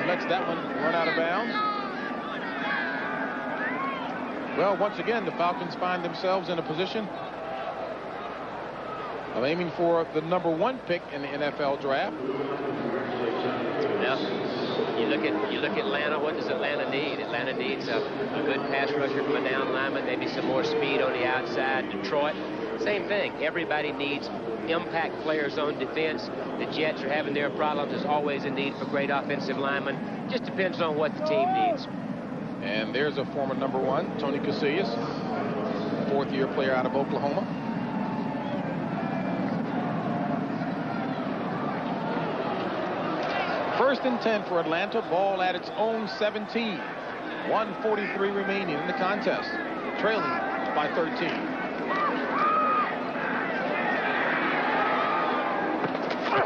Lets that one run out of bounds. Well, once again, the Falcons find themselves in a position of aiming for the number 1 pick in the NFL draft. Now, you look at Atlanta. What does Atlanta need? Atlanta needs a good pass rusher from a down lineman, maybe some more speed on the outside. Detroit, same thing. Everybody needs impact players on defense. The Jets are having their problems. There's always a need for great offensive linemen. Just depends on what the team needs. And there's a former number 1, Tony Casillas. fourth-year player out of Oklahoma. First and 10 for Atlanta. Ball at its own 17. 1:43 remaining in the contest. Trailing by 13.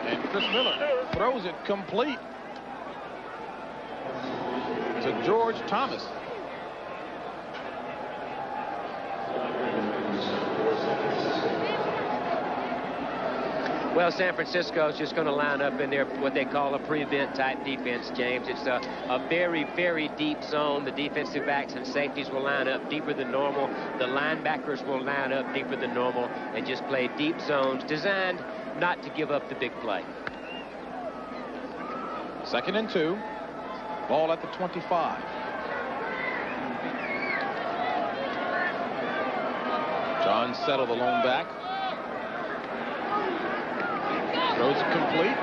And Chris Miller throws it complete to George Thomas. Well, San Francisco's just going to line up in there what they call a prevent type defense, James. It's a very, very deep zone. The defensive backs and safeties will line up deeper than normal. The linebackers will line up deeper than normal and just play deep zones designed not to give up the big play. 2nd and 2. Ball at the 25. John Settle, the lone back. Throws it complete.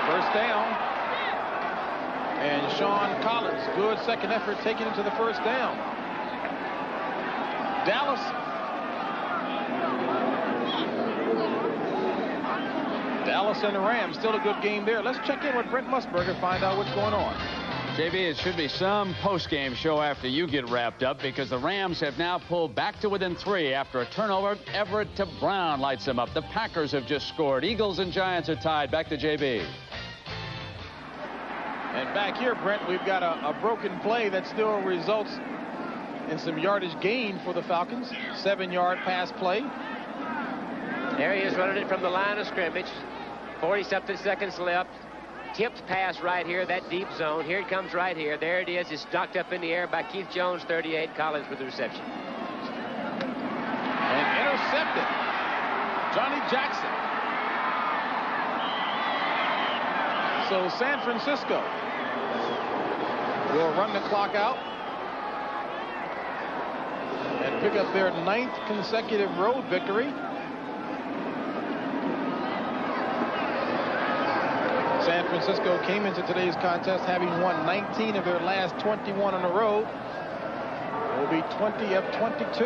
First down. And Sean Collins, good second effort, taking him to the first down. Dallas. Dallas and the Rams, still a good game there. Let's check in with Brent Musburger, find out what's going on. JB, it should be some post-game show after you get wrapped up, because the Rams have now pulled back to within 3 after a turnover. Everett to Brown lights them up. The Packers have just scored. Eagles and Giants are tied. Back to JB. And back here, Brent, we've got a broken play that still results in some yardage gain for the Falcons. 7-yard pass play. There he is running it from the line of scrimmage. 40-something seconds left. Tipped pass right here, that deep zone. Here it comes right here. There it is. It's knocked up in the air by Keith Jones, 38. Collins with the reception. And intercepted. Johnny Jackson. So San Francisco will run the clock out and pick up their 9th consecutive road victory. San Francisco came into today's contest having won 19 of their last 21 on the road. It will be 20 of 22.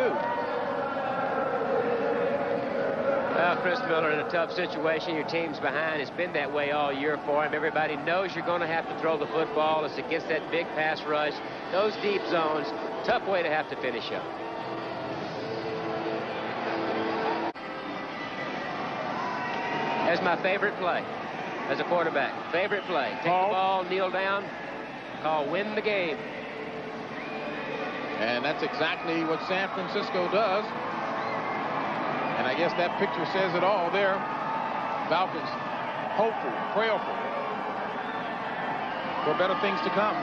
Well, Chris Miller in a tough situation. Your team's behind. It's been that way all year for him. Everybody knows you're going to have to throw the football. It's against that big pass rush. Those deep zones, tough way to have to finish up. That's my favorite play. As a quarterback, favorite play. Take the ball, kneel down, call win the game. And that's exactly what San Francisco does. And I guess that picture says it all there. Falcons hopeful, prayerful for better things to come.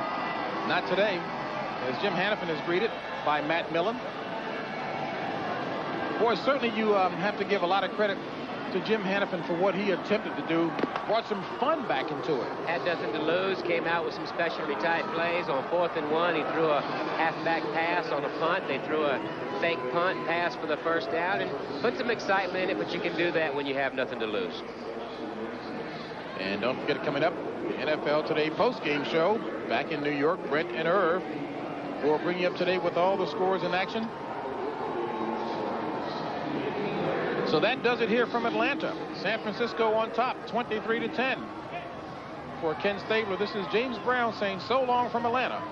Not today, as Jim Hannafin is greeted by Matt Millen. Boy, certainly you have to give a lot of credit to Jim Hannafin for what he attempted to do. Brought some fun back into it. Had nothing to lose. Came out with some specialty type plays. On 4th and 1, he threw a halfback pass on a punt. They threw a fake punt pass for the first down and put some excitement in it, but you can do that when you have nothing to lose. And don't forget, coming up, the NFL Today post-game show back in New York. Brent and Irv will bring you up today with all the scores in action. So that does it here from Atlanta. San Francisco on top, 23-10. For Ken Stabler, this is James Brown saying so long from Atlanta.